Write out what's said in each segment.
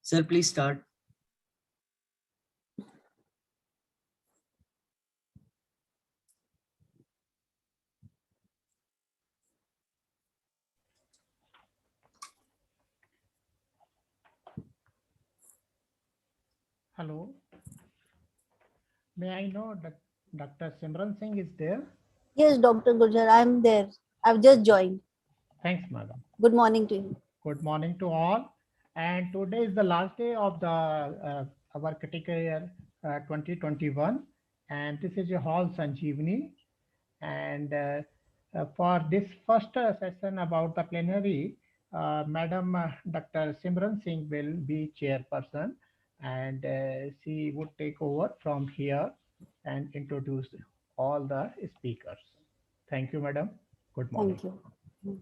Sir, please start. Hello. May I know that Dr. Simran Singh is there? Yes, Dr. Gurjar, I'm there. I've just joined. Thanks, madam. Good morning to you. Good morning to all. And today is the last day of the our critical year 2021, and this is your hall Sanjeevani. And for this first session about the plenary, Madam Dr. Simran Singh will be chairperson, and she would take over from here and introduce all the speakers. Thank you, madam. Good morning. Thank you.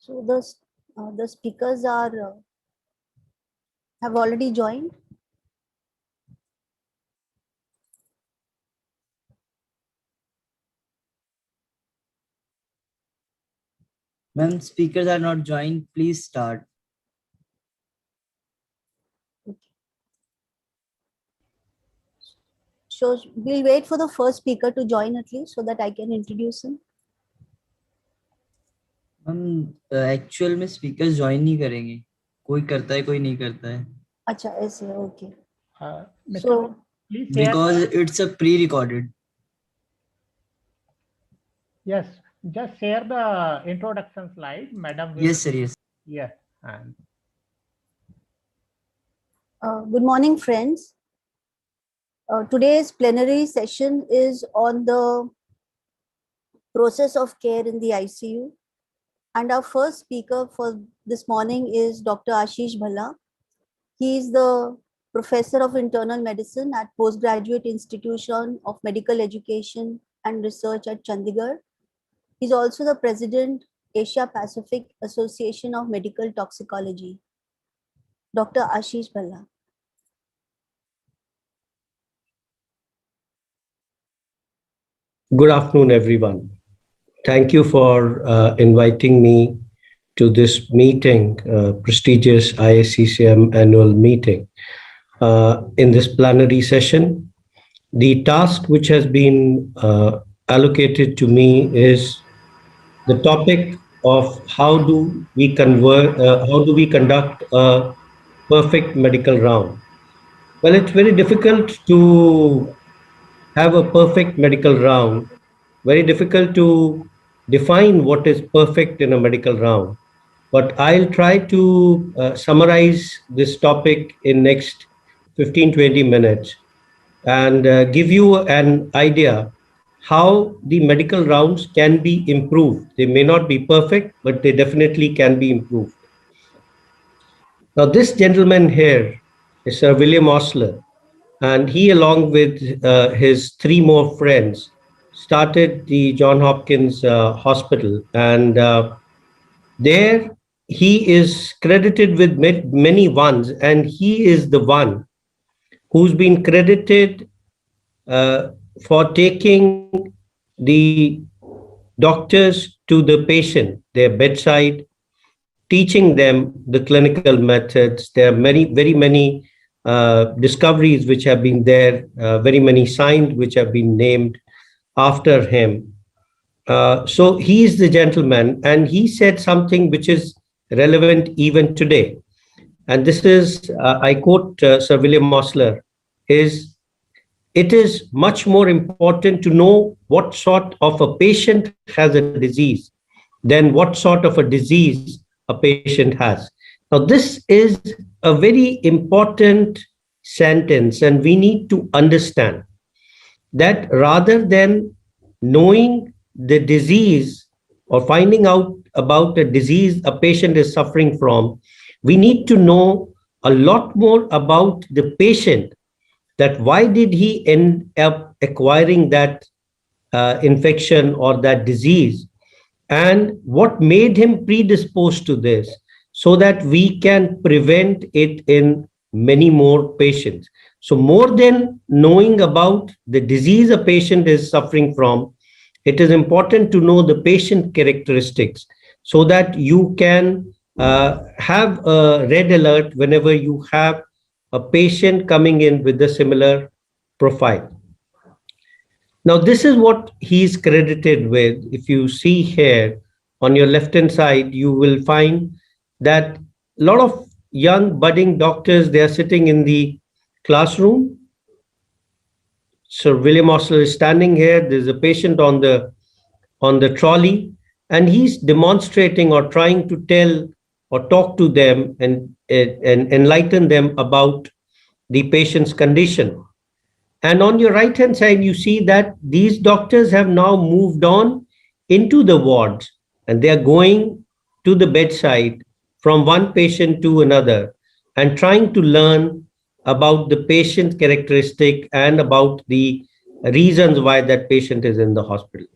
So the speakers are have already joined. Ma'am, speakers are not joined. Please start. Okay. So we'll wait for the first speaker to join at least so that I can introduce him. हम actual में speakers join नहीं करेंगे, कोई करता है कोई नहीं करता है. अच्छा ऐसे okay. Mr. So please share Because it's a pre-recorded. yes, just share the introduction slide, madam. Yes, sir. Yes. Yes. And good morning, friends. Today's plenary session is on the process of care in the ICU. And our first speaker for this morning is Dr. Ashish Bhalla. He is the Professor of Internal Medicine at Postgraduate Institution of Medical Education and Research at Chandigarh. He is also the President, Asia Pacific Association of Medical Toxicology. Dr. Ashish Bhalla. Good afternoon, everyone. Thank you for inviting me to this meeting, prestigious ISCCM annual meeting. In this plenary session, the task which has been allocated to me is the topic of how do we conduct a perfect medical round. Well, it's very difficult to have a perfect medical round, very difficult to define what is perfect in a medical round. But I'll try to summarize this topic in next 15-20 minutes and give you an idea how the medical rounds can be improved. They may not be perfect, but they definitely can be improved. Now, this gentleman here is Sir William Osler, and he, along with his three more friends, started the John Hopkins Hospital. And there he is credited with many ones, and he is the one who's been credited for taking the doctors to the patient, their bedside, teaching them the clinical methods. There are very many discoveries which have been there, very many signs which have been named after him. So he is the gentleman, and he said something which is relevant even today. And this is, I quote Sir William Osler, is it is much more important to know what sort of a patient has a disease than what sort of a disease a patient has. Now, this is a very important sentence, and we need to understand that rather than knowing the disease or finding out about a disease a patient is suffering from, we need to know a lot more about the patient, that why did he end up acquiring that infection or that disease, and what made him predisposed to this, so that we can prevent it in many more patients. So more than knowing about the disease a patient is suffering from, it is important to know the patient characteristics so that you can have a red alert whenever you have a patient coming in with a similar profile. Now, this is what he's credited with. If you see here on your left-hand side, you will find that a lot of young budding doctors, they are sitting in the classroom. Sir William Osler is standing here. There's a patient on the trolley, and he's demonstrating or trying to tell or talk to them and enlighten them about the patient's condition. And on your right hand side, you see that these doctors have now moved on into the wards, and they are going to the bedside from one patient to another and trying to learn about the patient characteristic and about the reasons why that patient is in the hospital.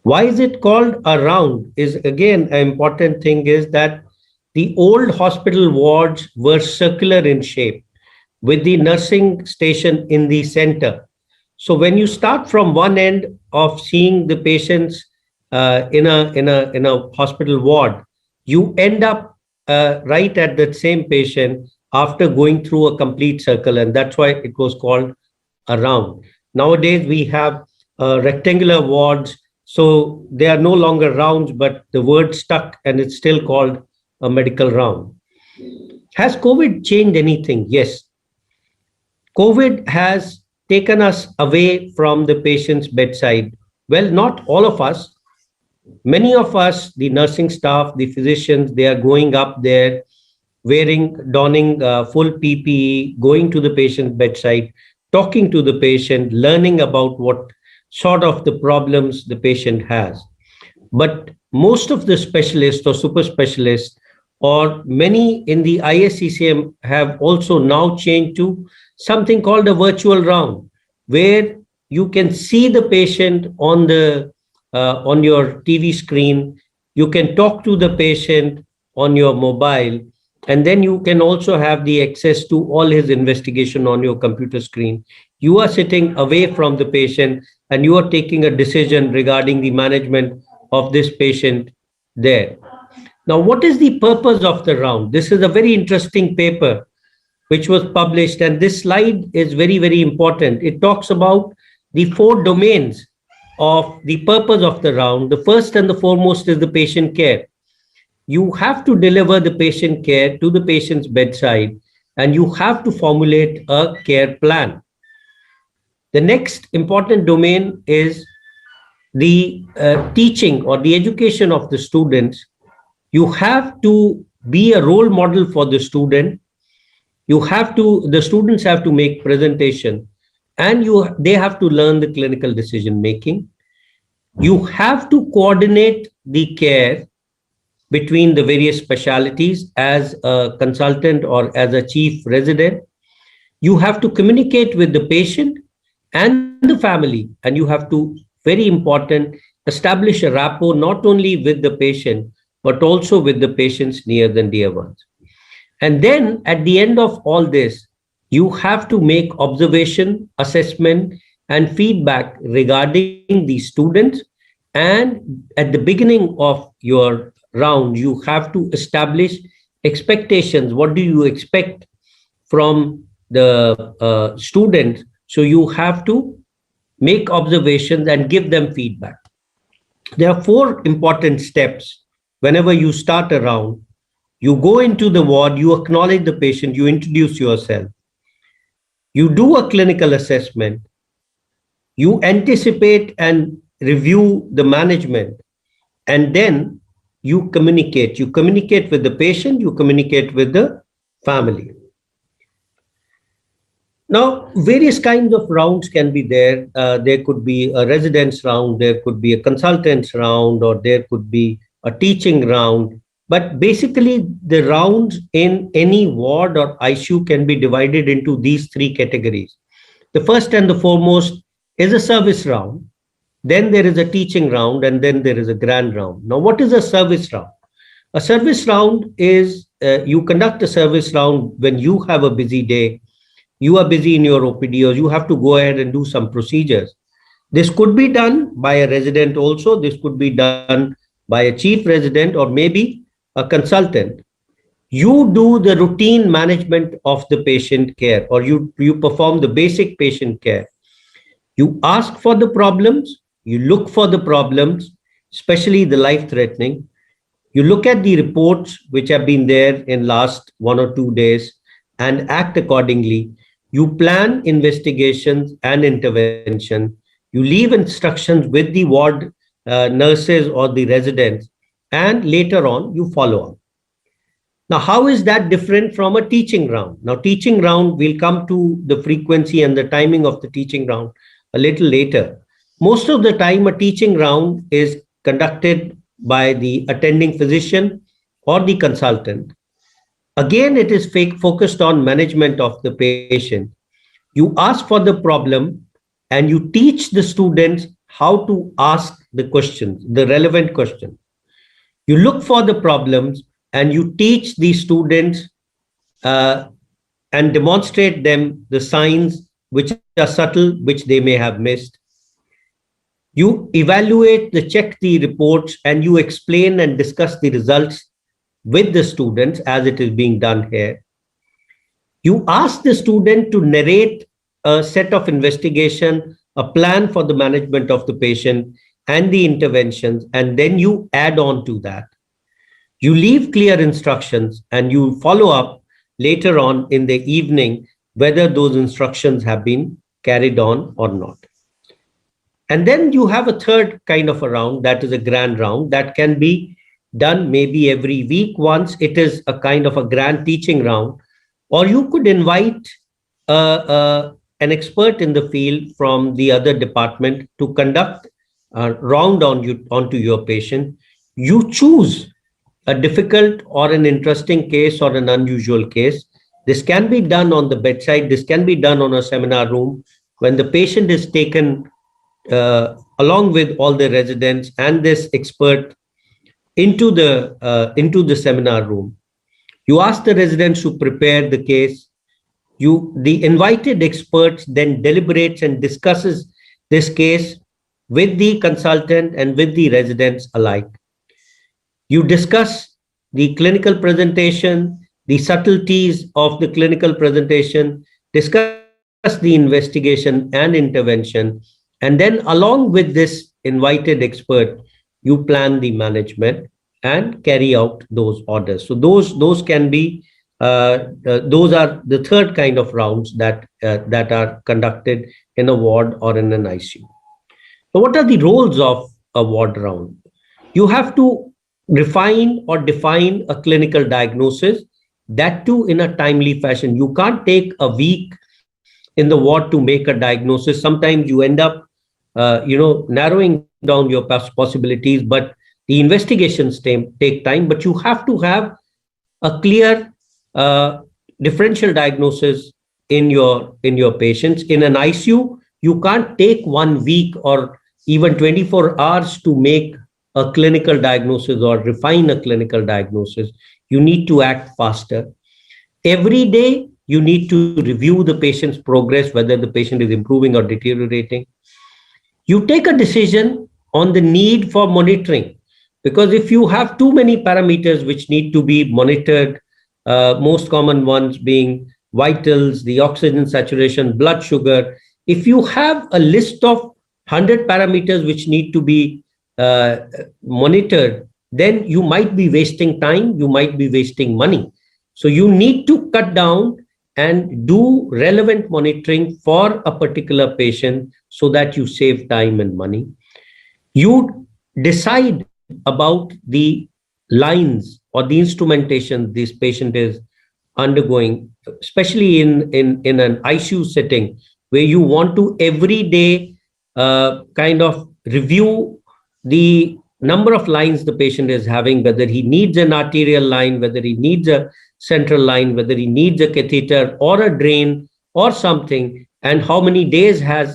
Why is it called a round? Is again an important thing is that the old hospital wards were circular in shape with the nursing station in the center. So when you start from one end of seeing the patients in a hospital ward, you end up right at that same patient after going through a complete circle, and that's why it was called a round. Nowadays we have rectangular wards, so they are no longer rounds, but the word stuck, and it's still called a medical round. Has COVID changed anything? Yes. COVID has taken us away from the patient's bedside. Well, not all of us. Many of us, the nursing staff, the physicians, they are going up there, donning full PPE, going to the patient's bedside, talking to the patient, learning about what sort of the problems the patient has. But most of the specialists or super specialists or many in the ISCCM have also now changed to something called a virtual round, where you can see the patient on your TV screen. You can talk to the patient on your mobile, and then you can also have the access to all his investigation on your computer screen. You are sitting away from the patient and you are taking a decision regarding the management of this patient there. Now, what is the purpose of the round? This is a very interesting paper which was published, and this slide is very, very important. It talks about the 4 domains of the purpose of the round. The first and the foremost is the patient care. You have to deliver the patient care to the patient's bedside, and you have to formulate a care plan. The next important domain is the teaching or the education of the students. You have to be a role model for the student. The students have to make presentation, and they have to learn the clinical decision making. You have to coordinate the care between the various specialties as a consultant or as a chief resident. You have to communicate with the patient and the family, and you have to, very important, establish a rapport not only with the patient, but also with the patient's near and dear ones. And then at the end of all this, you have to make observation, assessment, and feedback regarding the students. And at the beginning of your round, you have to establish expectations. What do you expect from the students? So you have to make observations and give them feedback. There are 4 important steps whenever you start a round. You go into the ward, you acknowledge the patient, you introduce yourself. You do a clinical assessment. You anticipate and review the management. And then you communicate. You communicate with the patient, you communicate with the family. Now, various kinds of rounds can be there. There could be a residence round, there could be a consultant's round, or there could be a teaching round. But basically, the rounds in any ward or ICU can be divided into these 3 categories. The first and the foremost is a service round. Then there is a teaching round, and then there is a grand round. Now, what is a service round? A service round is you conduct a service round when you have a busy day, you are busy in your OPD, or you have to go ahead and do some procedures. This could be done by a resident also. This could be done by a chief resident or maybe a consultant. You do the routine management of the patient care, or you perform the basic patient care. You ask for the problems, you look for the problems, especially the life threatening. You look at the reports which have been there in last 1 or 2 days and act accordingly. You plan investigations and intervention. You leave instructions with the ward nurses or the residents, and later on you follow up. Now, how is that different from a teaching round? Now, teaching round, we'll come to the frequency and the timing of the teaching round a little later. Most of the time, a teaching round is conducted by the attending physician or the consultant. Again, it is focused on management of the patient. You ask for the problem and you teach the students how to ask the questions, the relevant questions. You look for the problems and you teach the students and demonstrate them the signs which are subtle, which they may have missed. You evaluate, check the reports, and you explain and discuss the results with the students as it is being done here. You ask the student to narrate a set of investigation, a plan for the management of the patient and the interventions, and then you add on to that. You leave clear instructions and you follow up later on in the evening whether those instructions have been carried on or not. And then you have a third kind of a round, that is a grand round, that can be done maybe every week once. It is a kind of a grand teaching round, or you could invite an expert in the field from the other department to conduct a round onto your patient. You choose a difficult or an interesting case or an unusual case. This can be done on the bedside. This can be done on a seminar room when the patient is taken along with all the residents and this expert into the seminar room. You ask the residents to prepare the case. The invited experts then deliberates and discusses this case with the consultant and with the residents alike. You discuss the clinical presentation, the subtleties of the clinical presentation, discuss the investigation and intervention, and then along with this invited expert, you plan the management and carry out those orders. So those can be those are the third kind of rounds that are conducted in a ward or in an ICU. So what are the roles of a ward round? You have to refine or define a clinical diagnosis, that too in a timely fashion. You can't take a week in the ward to make a diagnosis. Sometimes you end up narrowing down your possibilities, but the investigations take time. But you have to have a clear differential diagnosis in your patients. In an ICU, you can't take 1 week or even 24 hours to make a clinical diagnosis or refine a clinical diagnosis. You need to act faster. Every day, you need to review the patient's progress, whether the patient is improving or deteriorating. You take a decision on the need for monitoring, because if you have too many parameters which need to be monitored, most common ones being vitals, the oxygen saturation, blood sugar. If you have a list of 100 parameters which need to be monitored, then you might be wasting time, you might be wasting money. So you need to cut down and do relevant monitoring for a particular patient so that you save time and money. You decide about the lines or the instrumentation this patient is undergoing, especially in an ICU setting where you want to every day kind of review the number of lines the patient is having, whether he needs an arterial line, whether he needs a central line, whether he needs a catheter or a drain or something, and how many days have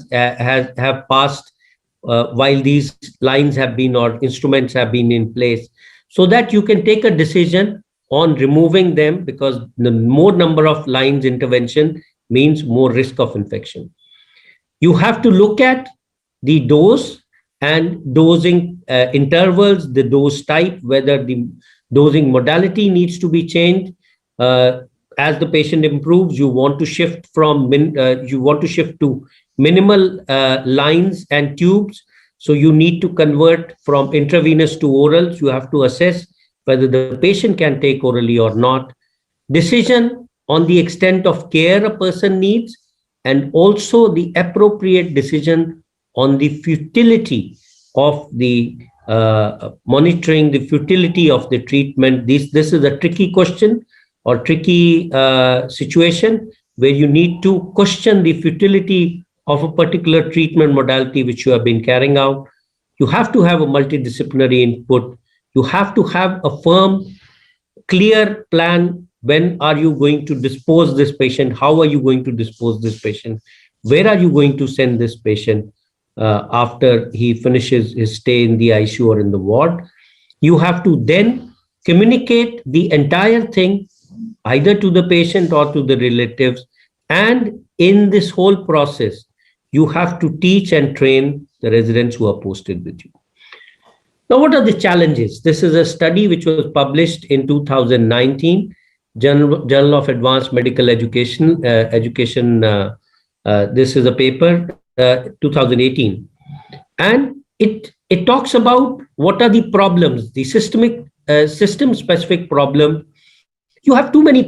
passed while these lines have been or instruments have been in place, so that you can take a decision on removing them, because the more number of lines intervention means more risk of infection. You have to look at the dose and dosing intervals, the dose type, whether the dosing modality needs to be changed. As the patient improves, you want to shift to minimal lines and tubes. So you need to convert from intravenous to orals. You have to assess whether the patient can take orally or not. Decision on the extent of care a person needs, and also the appropriate decision on the futility of the monitoring, the futility of the treatment. This is a tricky question or tricky situation where you need to question the futility of a particular treatment modality which you have been carrying out. You have to have a multidisciplinary input. You have to have a firm, clear plan. When are you going to dispose this patient? How are you going to dispose this patient? Where are you going to send this patient after he finishes his stay in the ICU or in the ward? You have to then communicate the entire thing either to the patient or to the relatives. And in this whole process, you have to teach and train the residents who are posted with you. Now, what are the challenges? This is a study which was published in 2019, Journal of Advanced Medical Education. This is a paper, 2018. And it talks about what are the problems, the system-specific problem. You have too many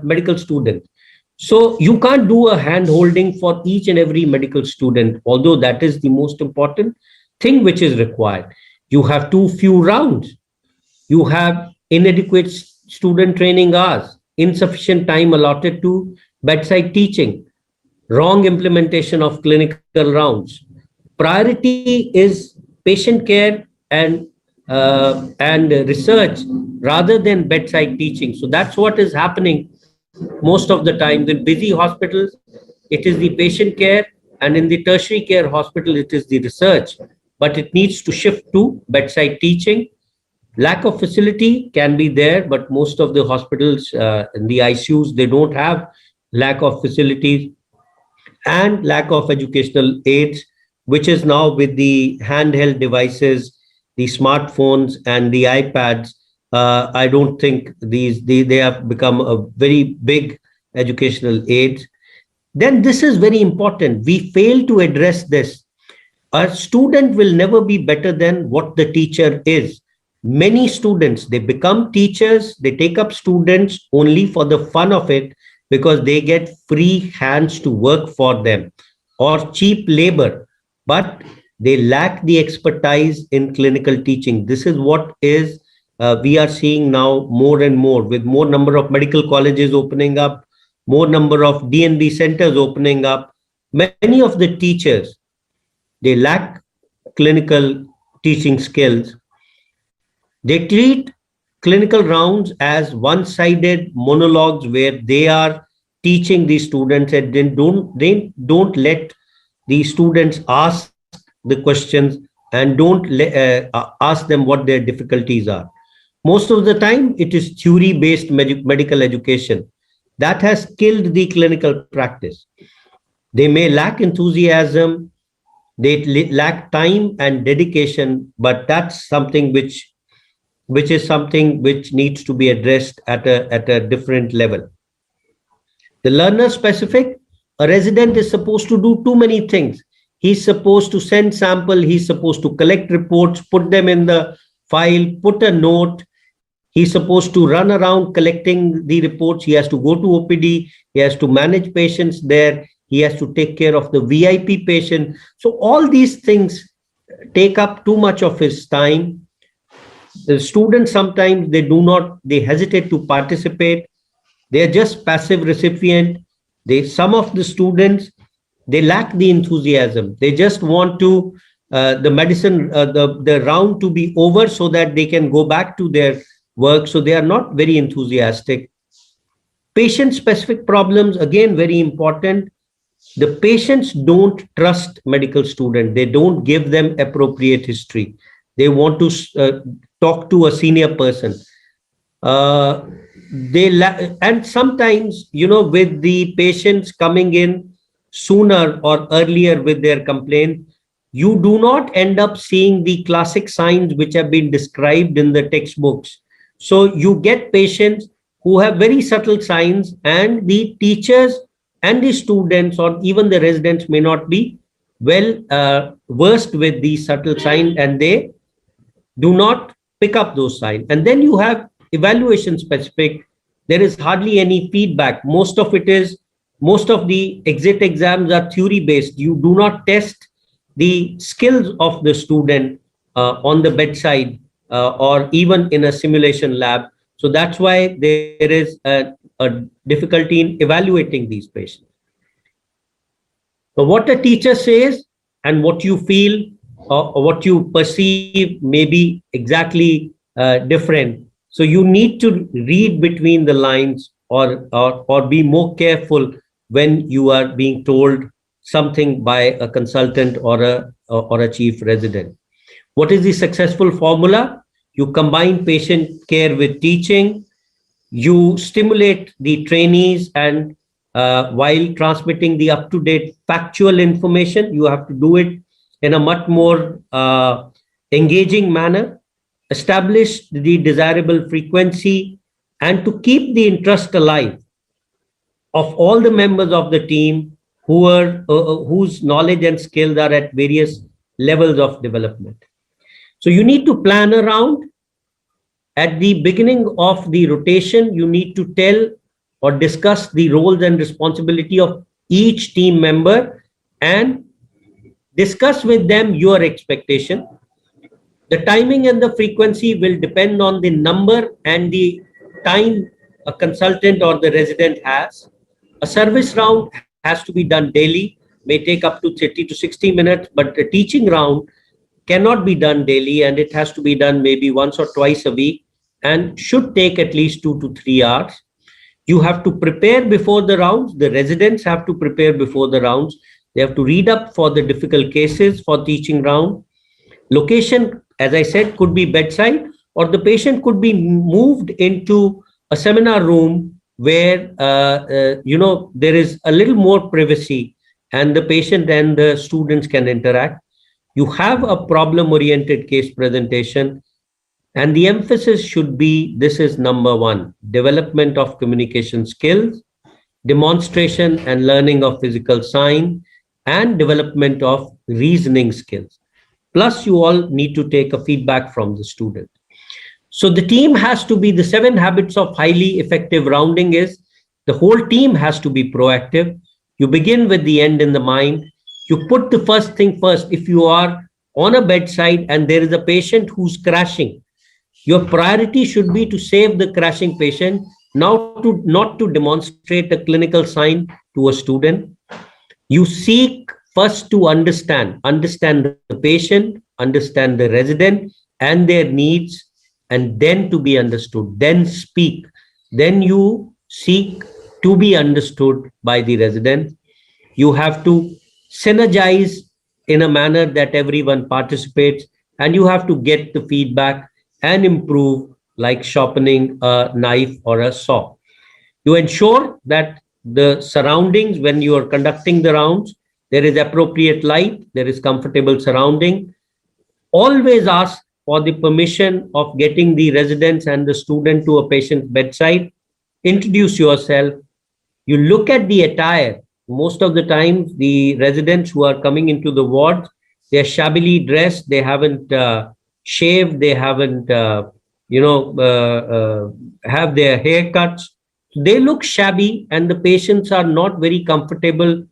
medical students. So you can't do a hand-holding for each and every medical student, although that is the most important thing which is required. You have too few rounds. You have inadequate student training hours, insufficient time allotted to bedside teaching, wrong implementation of clinical rounds. Priority is patient care and research rather than bedside teaching. So that's what is happening most of the time. In busy hospitals, it is the patient care, and in the tertiary care hospital, it is the research. But it needs to shift to bedside teaching. Lack of facility can be there, but most of the hospitals, in the ICUs, they don't have lack of facilities and lack of educational aids, which is now with the handheld devices, the smartphones and the iPads. I don't think they have become a very big educational aid. Then this is very important. We fail to address this. A student will never be better than what the teacher is. Many students, they become teachers, they take up students only for the fun of it because they get free hands to work for them or cheap labor, but they lack the expertise in clinical teaching. This is what is we are seeing now more and more, with more number of medical colleges opening up, more number of DNB centers opening up. Many of the teachers, they lack clinical teaching skills. They treat clinical rounds as one-sided monologues where they are teaching the students and then don't let the students ask the questions and don't ask them what their difficulties are. Most of the time, it is theory-based medical education that has killed the clinical practice. They may lack enthusiasm, they lack time and dedication, but that's something which is something which needs to be addressed at a different level. The learner specific, a resident is supposed to do too many things. He's supposed to send sample, he's supposed to collect reports, put them in the file, put a note. He's supposed to run around collecting the reports. He has to go to OPD. He has to manage patients there. He has to take care of the VIP patient. So all these things take up too much of his time. The students sometimes they hesitate to participate. They are just passive recipient. Some of the students, they lack the enthusiasm. They just want to the medicine, the round to be over so that they can go back to their work. So they are not very enthusiastic. Patient-specific problems, again, very important. The patients don't trust medical students. They don't give them appropriate history. They want to talk to a senior person. and sometimes, with the patients coming in sooner or earlier with their complaint, you do not end up seeing the classic signs which have been described in the textbooks. So you get patients who have very subtle signs, and the teachers and the students or even the residents may not be well versed with these subtle signs, and they do not pick up those signs. And then you have evaluation specific. There is hardly any feedback. Most of the exit exams are theory based. You do not test the skills of the student on the bedside or even in a simulation lab. So that's why there is a difficulty in evaluating these patients. So what a teacher says and what you feel or what you perceive may be exactly different. So you need to read between the lines, or be more careful when you are being told something by a consultant or a chief resident. What is the successful formula? You combine patient care with teaching. You stimulate the trainees, and while transmitting the up-to-date factual information, you have to do it in a much more engaging manner. Establish the desirable frequency, and to keep the interest alive of all the members of the team whose knowledge and skills are at various levels of development. So you need to plan around. At the beginning of the rotation, you need to tell or discuss the roles and responsibility of each team member and discuss with them your expectation. The timing and the frequency will depend on the number and the time a consultant or the resident has. A service round has to be done daily, may take up to 30 to 60 minutes, but the teaching round cannot be done daily, and it has to be done maybe once or twice a week and should take at least 2 to 3 hours. You have to prepare before the rounds. The residents have to prepare before the rounds. They have to read up for the difficult cases for teaching round. Location, as I said, could be bedside, or the patient could be moved into a seminar room where there is a little more privacy and the patient and the students can interact. You have a problem-oriented case presentation, and the emphasis should be, this is number one, development of communication skills, demonstration and learning of physical sign, and development of reasoning skills. Plus, you all need to take a feedback from the student. So the team has to be, the 7 habits of highly effective rounding is, the whole team has to be proactive. You begin with the end in the mind. You put the first thing first. If you are on a bedside and there is a patient who's crashing, your priority should be to save the crashing patient, not to demonstrate a clinical sign to a student. You seek first to understand the patient, understand the resident and their needs, and then to be understood, then speak. Then you seek to be understood by the resident. You have to synergize in a manner that everyone participates, and you have to get the feedback and improve, like sharpening a knife or a saw. You ensure that the surroundings, when you are conducting the rounds, there is appropriate light, there is comfortable surrounding. Always ask for the permission of getting the residents and the student to a patient's bedside. Introduce yourself. You look at the attire. Most of the time, the residents who are coming into the ward, they're shabbily dressed, they haven't shaved, they haven't, have their haircuts. They look shabby, and the patients are not very comfortable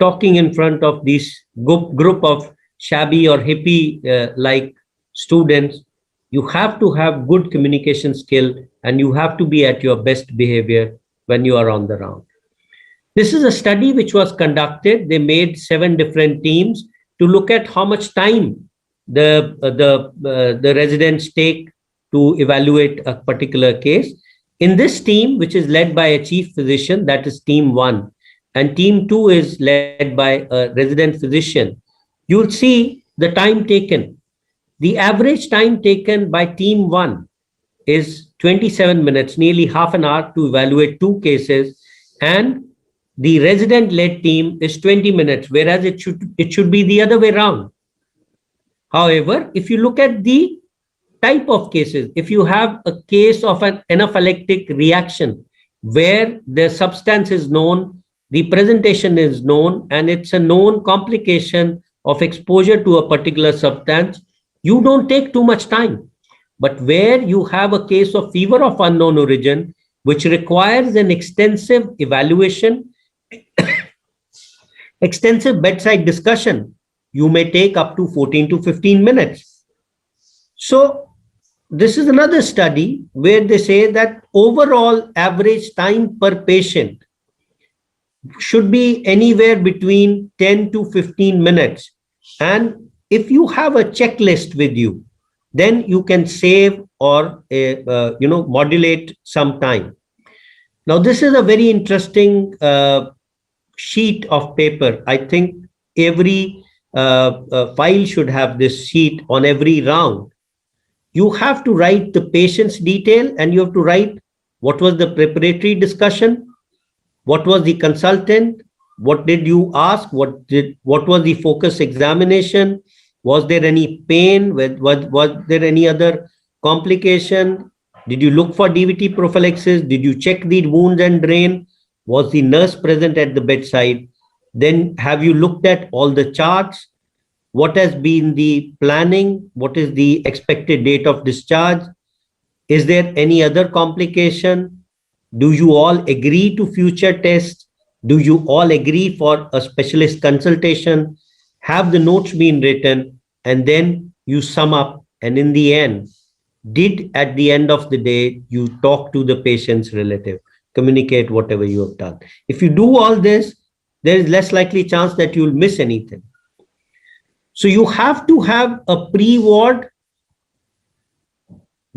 talking in front of this group of shabby or hippie-like students. You have to have good communication skill, and you have to be at your best behavior when you are on the round. This is a study which was conducted. They made 7 different teams to look at how much time the residents take to evaluate a particular case. In this team, which is led by a chief physician, that is team 1, and team 2 is led by a resident physician, you'll see the time taken. The average time taken by team 1 is 27 minutes, nearly half an hour to evaluate 2 cases, and the resident-led team is 20 minutes, whereas it should be the other way around. However, if you look at the type of cases, if you have a case of an anaphylactic reaction where the substance is known, the presentation is known, and it's a known complication of exposure to a particular substance, you don't take too much time. But where you have a case of fever of unknown origin, which requires an extensive evaluation, extensive bedside discussion, you may take up to 14 to 15 minutes. So this is another study where they say that overall average time per patient should be anywhere between 10 to 15 minutes. And if you have a checklist with you, then you can save or modulate some time. Now, this is a very interesting sheet of paper. I think every file should have this sheet on every round. You have to write the patient's detail, and you have to write what was the preparatory discussion, what was the consultant, what did you ask, what was the focus examination, was there any pain, was there any other complication, did you look for DVT prophylaxis, did you check the wound and drain, was the nurse present at the bedside, then have you looked at all the charts, what has been the planning, what is the expected date of discharge, is there any other complication, do you all agree to future tests, do you all agree for a specialist consultation, have the notes been written, and then you sum up, and in the end, did at the end of the day you talk to the patient's relative, communicate whatever you have done. If you do all this, there is less likely chance that you will miss anything. So you have to have a pre-ward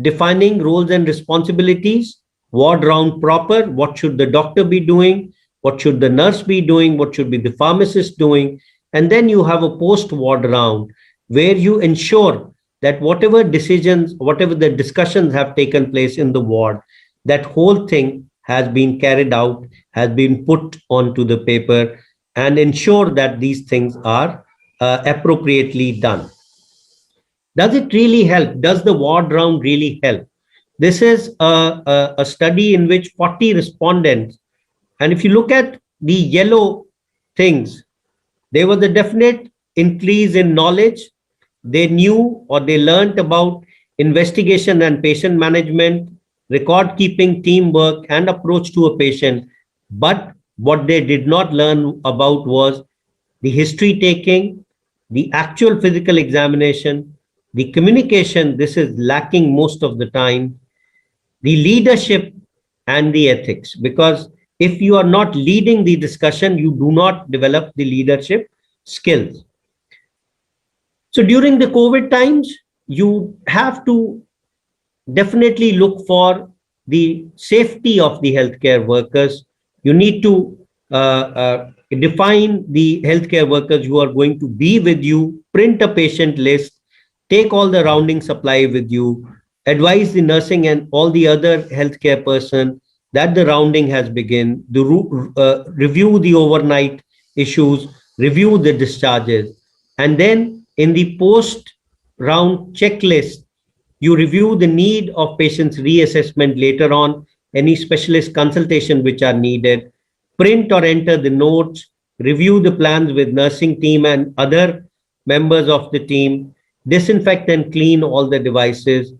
defining roles and responsibilities, ward round proper, what should the doctor be doing, what should the nurse be doing, what should be the pharmacist doing, and then you have a post-ward round where you ensure that whatever decisions, whatever the discussions have taken place in the ward, that whole thing has been carried out, has been put onto the paper, and ensure that these things are appropriately done. Does it really help? Does the ward round really help? This is a study in which 40 respondents, and if you look at the yellow things, there was a definite increase in knowledge. They knew or they learned about investigation and patient management, record keeping, teamwork, and approach to a patient. But what they did not learn about was the history taking, the actual physical examination, the communication. This is lacking most of the time, the leadership and the ethics, because if you are not leading the discussion, you do not develop the leadership skills. So during the COVID times, you have to definitely look for the safety of the healthcare workers. You need to define the healthcare workers who are going to be with you, print a patient list, take all the rounding supply with you, advise the nursing and all the other healthcare person that the rounding has begun, review the overnight issues, review the discharges, and then in the post-round checklist, you review the need of patients' reassessment later on, any specialist consultation which are needed, print or enter the notes, review the plans with nursing team and other members of the team, disinfect and clean all the devices,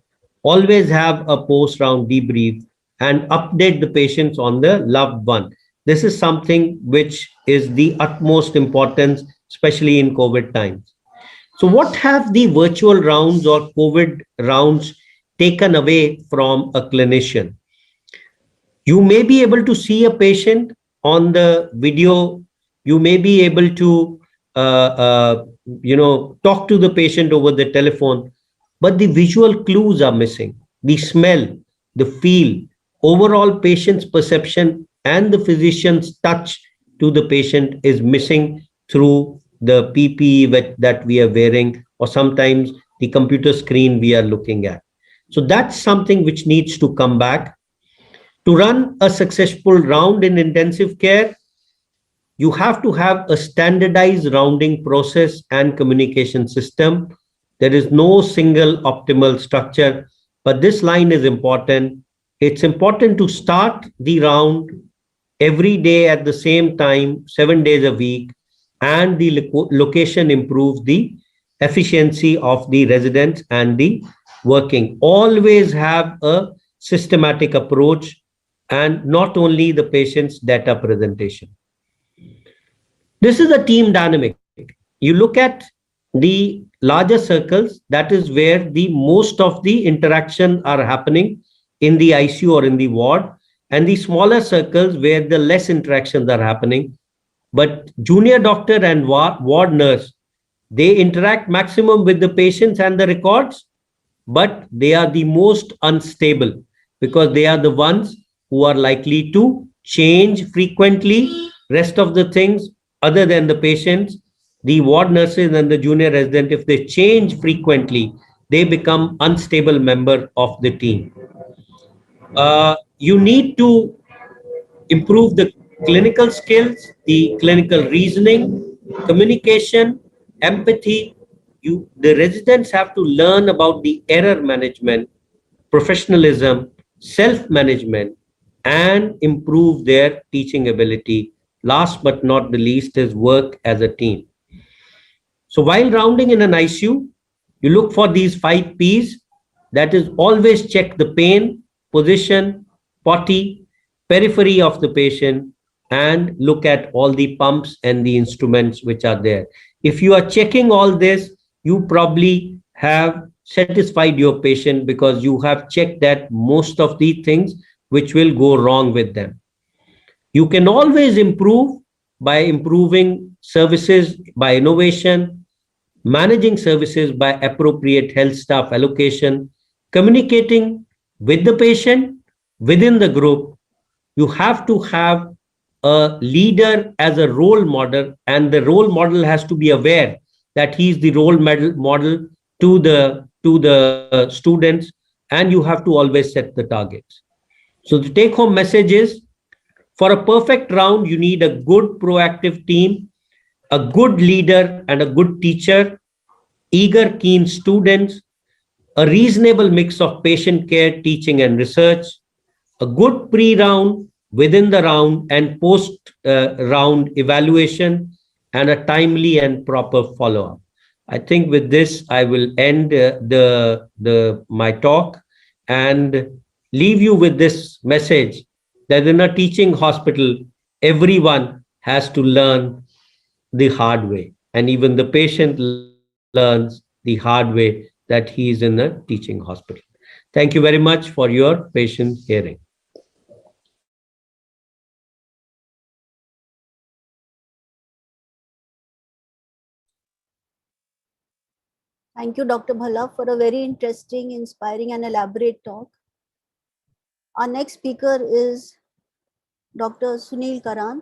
always have a post-round debrief, and update the patients on the loved one. This is something which is the utmost importance, especially in COVID times. So what have the virtual rounds or COVID rounds taken away from a clinician? You may be able to see a patient on the video. You may be able to talk to the patient over the telephone, but the visual clues are missing. The smell, the feel, overall patient's perception and the physician's touch to the patient is missing through the PPE that we are wearing, or sometimes the computer screen we are looking at. So that's something which needs to come back. To run a successful round in intensive care, you have to have a standardized rounding process and communication system. There is no single optimal structure, but this line is important. It's important to start the round every day at the same time, 7 days a week, and the location improves the efficiency of the residents and the working. Always have a systematic approach and not only the patient's data presentation. This is a team dynamic. You look at the larger circles, that is where the most of the interaction are happening in the ICU or in the ward, and the smaller circles where the less interactions are happening. But junior doctor and ward nurse, they interact maximum with the patients and the records, but they are the most unstable because they are the ones who are likely to change frequently. Rest of the things, other than the patients, the ward nurses and the junior resident, if they change frequently, they become unstable member of the team. You need to improve the clinical skills, the clinical reasoning, communication, empathy. The residents have to learn about the error management, professionalism, self-management, and improve their teaching ability. Last but not the least is work as a team. So while rounding in an ICU, you look for these 5 P's. That is, always check the pain, position, potty, periphery of the patient, and look at all the pumps and the instruments which are there. If you are checking all this, you probably have satisfied your patient because you have checked that most of the things which will go wrong with them. You can always improve by improving services by innovation, managing services by appropriate health staff allocation, communicating with the patient within the group. You have to have a leader as a role model, and the role model has to be aware that he is the role model to the students, and you have to always set the targets. So the take home message is, for a perfect round, you need a good proactive team, a good leader and a good teacher, eager, keen students, a reasonable mix of patient care, teaching and research, a good pre-round, within the round and post-round evaluation, and a timely and proper follow-up. I think with this, I will end my talk and leave you with this message that in a teaching hospital, everyone has to learn the hard way, and even the patient learns the hard way that he is in a teaching hospital. Thank you very much for your patient hearing. Thank you, Dr. Bhalla, for a very interesting, inspiring, and elaborate talk. Our next speaker is Dr. Sunil Karant.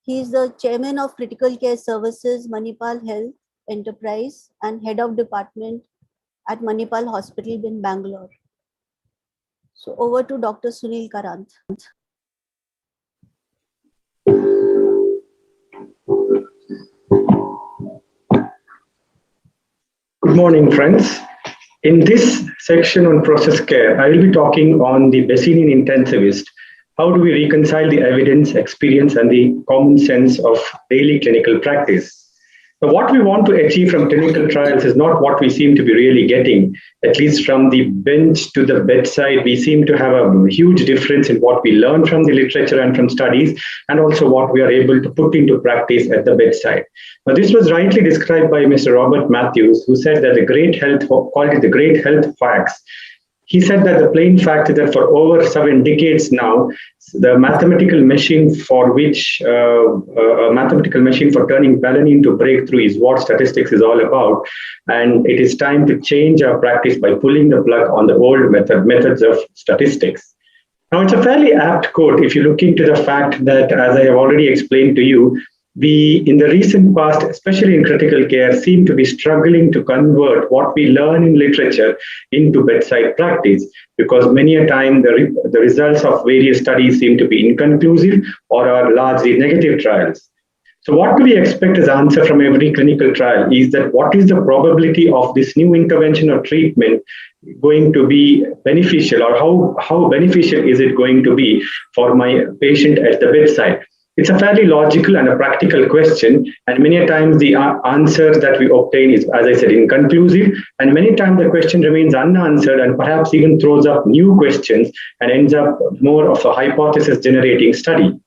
He is the Chairman of Critical Care Services, Manipal Health Enterprise, and Head of Department at Manipal Hospital in Bangalore. So over to Dr. Sunil Karant. Good morning, friends. In this section on process care, I will be talking on the Basinian intensivist. How do we reconcile the evidence, experience, and the common sense of daily clinical practice? Now, what we want to achieve from clinical trials is not what we seem to be really getting. At least from the bench to the bedside, we seem to have a huge difference in what we learn from the literature and from studies, and also what we are able to put into practice at the bedside. Now, this was rightly described by Mr. Robert Matthews, who said that the great health, called it the great health facts. He said that the plain fact is that for over 7 decades now, the mathematical machine for which a mathematical machine for turning Bellany into breakthrough is what statistics is all about. And it is time to change our practice by pulling the plug on the old methods of statistics. Now, it's a fairly apt quote if you look into the fact that, as I have already explained to you, we, in the recent past, especially in critical care, seem to be struggling to convert what we learn in literature into bedside practice, because many a time the results of various studies seem to be inconclusive or are largely negative trials. So what do we expect as answer from every clinical trial is that what is the probability of this new intervention or treatment going to be beneficial, or how beneficial is it going to be for my patient at the bedside? It's a fairly logical and a practical question, and many times the answer that we obtain is, as I said, inconclusive, and many times the question remains unanswered and perhaps even throws up new questions and ends up more of a hypothesis generating study.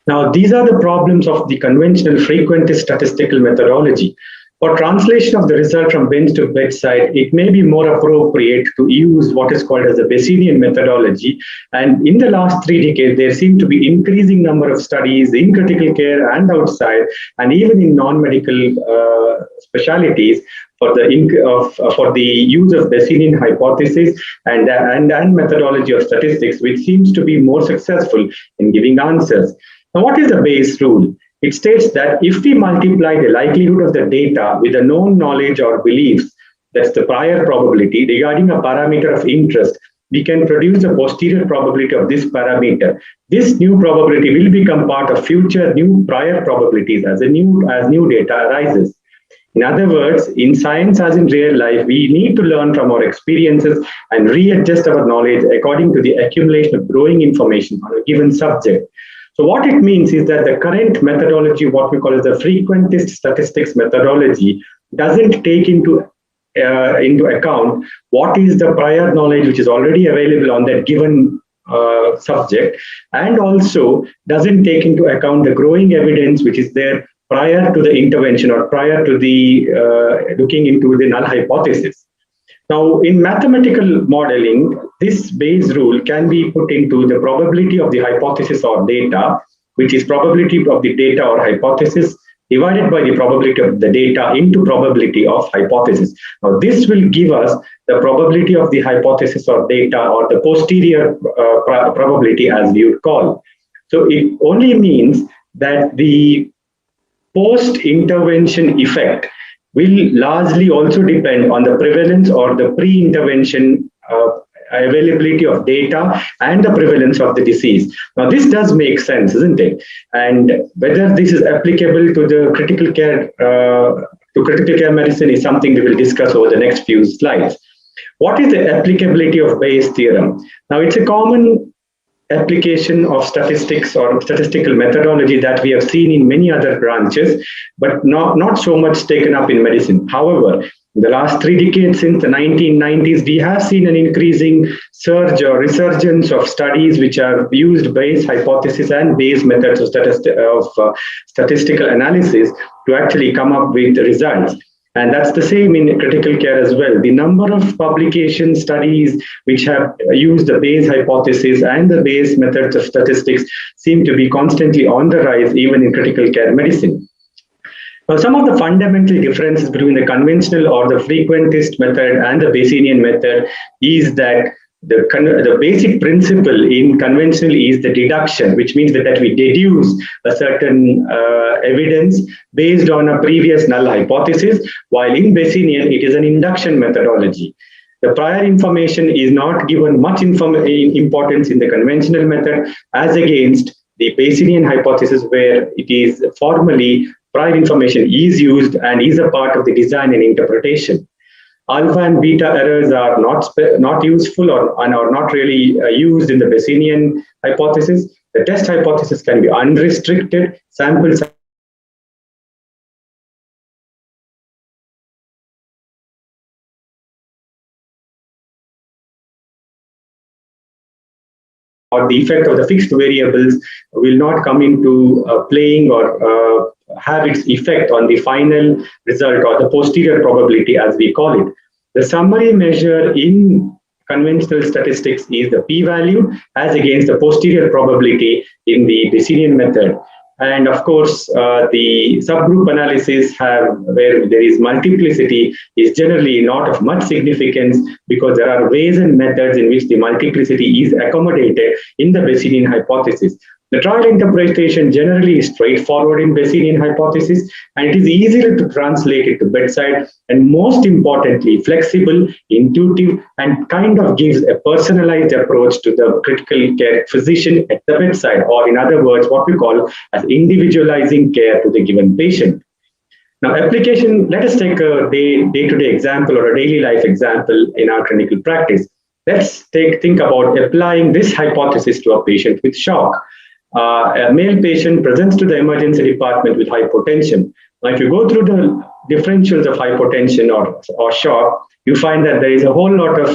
Now, these are the problems of the conventional frequentist statistical methodology. For translation of the result from bench to bedside, it may be more appropriate to use what is called as the Bayesian methodology. And in the last 3 decades, there seem to be increasing number of studies in critical care and outside, and even in non-medical specialties for the use of Bayesian hypothesis and methodology of statistics, which seems to be more successful in giving answers. Now, what is the Bayes rule? It states that if we multiply the likelihood of the data with a known knowledge or beliefs, that's the prior probability, regarding a parameter of interest, we can produce the posterior probability of this parameter. This new probability will become part of future new prior probabilities as new data arises. In other words, in science as in real life, we need to learn from our experiences and readjust our knowledge according to the accumulation of growing information on a given subject. So what it means is that the current methodology, what we call as the frequentist statistics methodology, doesn't take into account what is the prior knowledge which is already available on that given subject, and also doesn't take into account the growing evidence which is there prior to the intervention or prior to the looking into the null hypothesis. Now, in mathematical modeling, this Bayes rule can be put into the probability of the hypothesis or data, which is probability of the data or hypothesis divided by the probability of the data into probability of hypothesis. Now, this will give us the probability of the hypothesis or data, or the posterior probability, as we would call. So it only means that the post-intervention effect will largely also depend on the prevalence or the pre-intervention availability of data and the prevalence of the disease. Now, this does make sense, isn't it? And whether this is applicable to the critical care medicine is something we will discuss over the next few slides. What is the applicability of Bayes' theorem? Now, it's a common application of statistics or statistical methodology that we have seen in many other branches, but not so much taken up in medicine. However, in the last 3 decades, since the 1990s, we have seen an increasing surge or resurgence of studies which have used Bayes hypothesis and Bayes methods of statistical analysis to actually come up with results. And that's the same in critical care as well. The number of publication studies which have used the Bayes hypothesis and the Bayes methods of statistics seem to be constantly on the rise, even in critical care medicine. Now, some of the fundamental differences between the conventional or the frequentist method and the Bayesian method is that the basic principle in conventional is the deduction, which means that we deduce a certain evidence based on a previous null hypothesis, while in Bayesian it is an induction methodology. The prior information is not given much importance in the conventional method as against the Bayesian hypothesis, where it is formally prior information is used and is a part of the design and interpretation. Alpha and beta errors are not useful or are not really used in the Bayesian hypothesis. The test hypothesis can be unrestricted. Samples or the effect of the fixed variables will not come into playing or have its effect on the final result or the posterior probability, as we call it. The summary measure in conventional statistics is the p-value as against the posterior probability in the Bayesian method. And of course, the subgroup analysis where there is multiplicity is generally not of much significance, because there are ways and methods in which the multiplicity is accommodated in the Bayesian hypothesis. The trial interpretation generally is straightforward in Bayesian hypothesis, and it is easy to translate it to bedside, and most importantly, flexible, intuitive, and kind of gives a personalized approach to the critical care physician at the bedside, or in other words, what we call as individualizing care to the given patient. Now, application, let us take a day-to-day example or a daily life example in our clinical practice. Let's think about applying this hypothesis to a patient with shock. A male patient presents to the emergency department with hypotension. Now, if you go through the differentials of hypotension or shock, you find that there is a whole lot of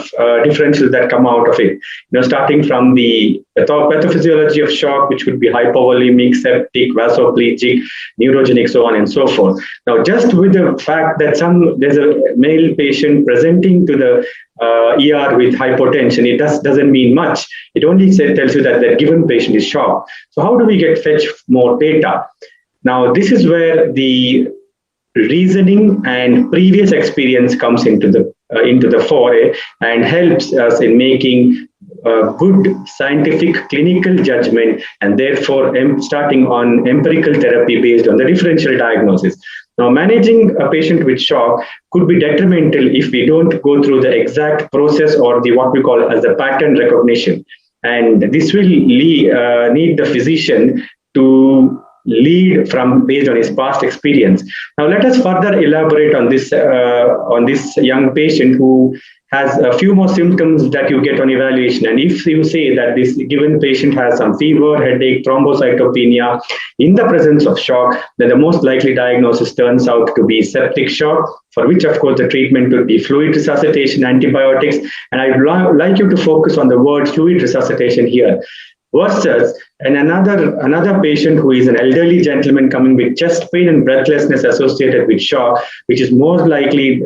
differentials that come out of it. Starting from the pathophysiology of shock, which would be hypovolemic, septic, vasoplegic, neurogenic, so on and so forth. Now, just with the fact that there's a male patient presenting to the ER with hypotension, it doesn't mean much. It only tells you that the given patient is shocked. So how do we fetch more data? Now, this is where the reasoning and previous experience comes into the foray and helps us in making good scientific clinical judgment, and therefore starting on empirical therapy based on the differential diagnosis. Now, managing a patient with shock could be detrimental if we don't go through the exact process or what we call as the pattern recognition. And this will need the physician to lead based on his past experience. Now, let us further elaborate on this young patient who has a few more symptoms that you get on evaluation. And if you say that this given patient has some fever, headache, thrombocytopenia in the presence of shock, then the most likely diagnosis turns out to be septic shock, for which, of course, the treatment would be fluid resuscitation, antibiotics. And I'd like you to focus on the word fluid resuscitation here. Versus another patient who is an elderly gentleman coming with chest pain and breathlessness associated with shock, which is more likely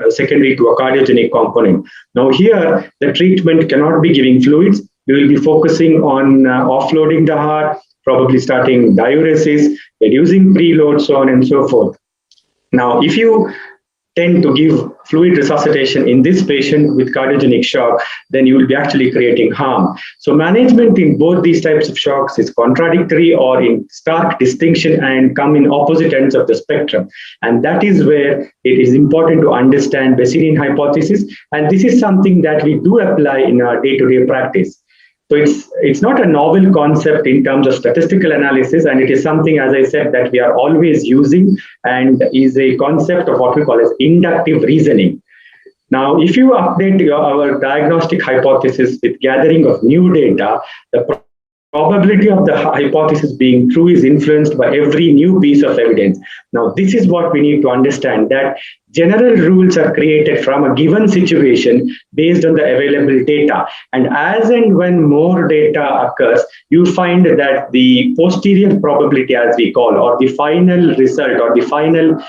secondary to a cardiogenic component. Now here, the treatment cannot be giving fluids. We will be focusing on offloading the heart, probably starting diuresis, reducing preload, so on and so forth. Now, if you tend to give fluid resuscitation in this patient with cardiogenic shock, then you will be actually creating harm. So management in both these types of shocks is contradictory or in stark distinction and come in opposite ends of the spectrum. And that is where it is important to understand Bayesian hypothesis. And this is something that we do apply in our day-to-day practice. So it's not a novel concept in terms of statistical analysis, and it is something, as I said, that we are always using and is a concept of what we call as inductive reasoning. Now, if you update our diagnostic hypothesis with gathering of new data, the probability of the hypothesis being true is influenced by every new piece of evidence. Now, this is what we need to understand, that general rules are created from a given situation based on the available data. And as and when more data occurs, you find that the posterior probability, as we call, or the final result or the final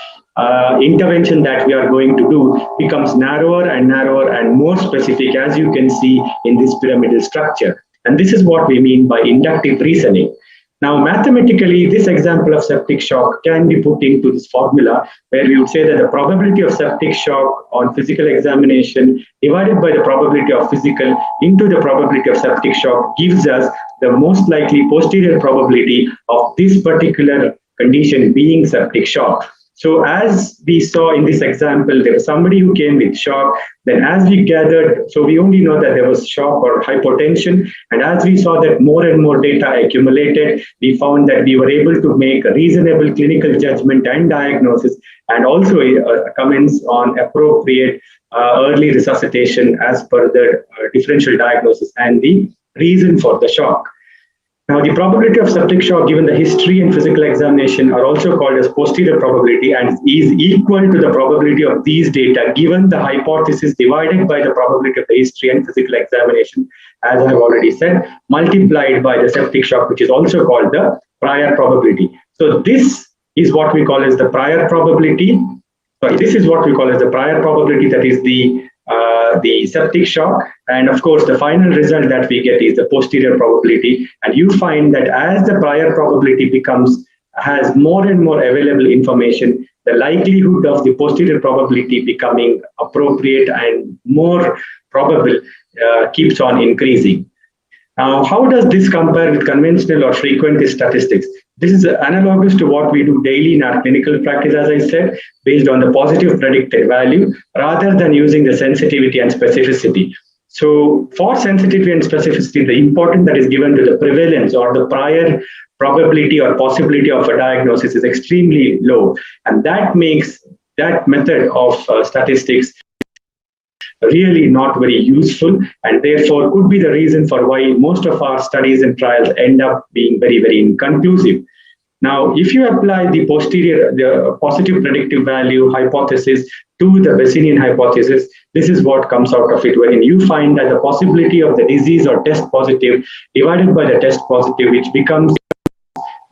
intervention that we are going to do becomes narrower and narrower and more specific, as you can see in this pyramidal structure. And this is what we mean by inductive reasoning. Now, mathematically, this example of septic shock can be put into this formula where we would say that the probability of septic shock on physical examination divided by the probability of physical into the probability of septic shock gives us the most likely posterior probability of this particular condition being septic shock. So as we saw in this example, there was somebody who came with shock. Then as we gathered, so we only know that there was shock or hypotension. And as we saw that more and more data accumulated, we found that we were able to make a reasonable clinical judgment and diagnosis, and also comments on appropriate early resuscitation as per the differential diagnosis and the reason for the shock. Now, the probability of septic shock given the history and physical examination are also called as posterior probability and is equal to the probability of these data given the hypothesis divided by the probability of the history and physical examination, as I have already said, multiplied by the septic shock, which is also called the prior probability. So this is what we call as the prior probability. This is what we call as the prior probability, that is the septic shock, and of course the final result that we get is the posterior probability. And you find that as the prior probability has more and more available information, the likelihood of the posterior probability becoming appropriate and more probable keeps on increasing. Now, how does this compare with conventional or frequentist statistics? This is analogous to what we do daily in our clinical practice, as I said, based on the positive predicted value rather than using the sensitivity and specificity. So for sensitivity and specificity, the importance that is given to the prevalence or the prior probability or possibility of a diagnosis is extremely low. And that makes that method of statistics really not very useful, and therefore could be the reason for why most of our studies and trials end up being very, very inconclusive. Now, if you apply the positive predictive value hypothesis to the Bayesian hypothesis, this is what comes out of it, wherein you find that the possibility of the disease or test positive divided by the test positive, which becomes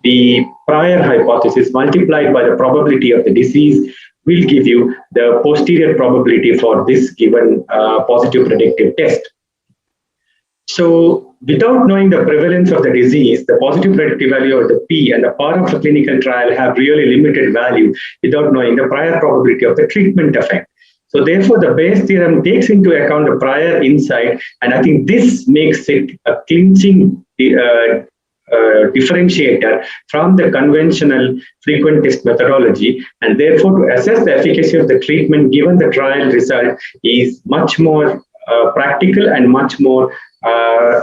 the prior hypothesis multiplied by the probability of the disease, will give you the posterior probability for this given positive predictive test. So without knowing the prevalence of the disease, the positive predictive value of the P and the power of the clinical trial have really limited value without knowing the prior probability of the treatment effect. So therefore, the Bayes theorem takes into account the prior insight, and I think this makes it a clinching differentiator from the conventional frequentist methodology, and therefore to assess the efficacy of the treatment given the trial result is much more practical and much more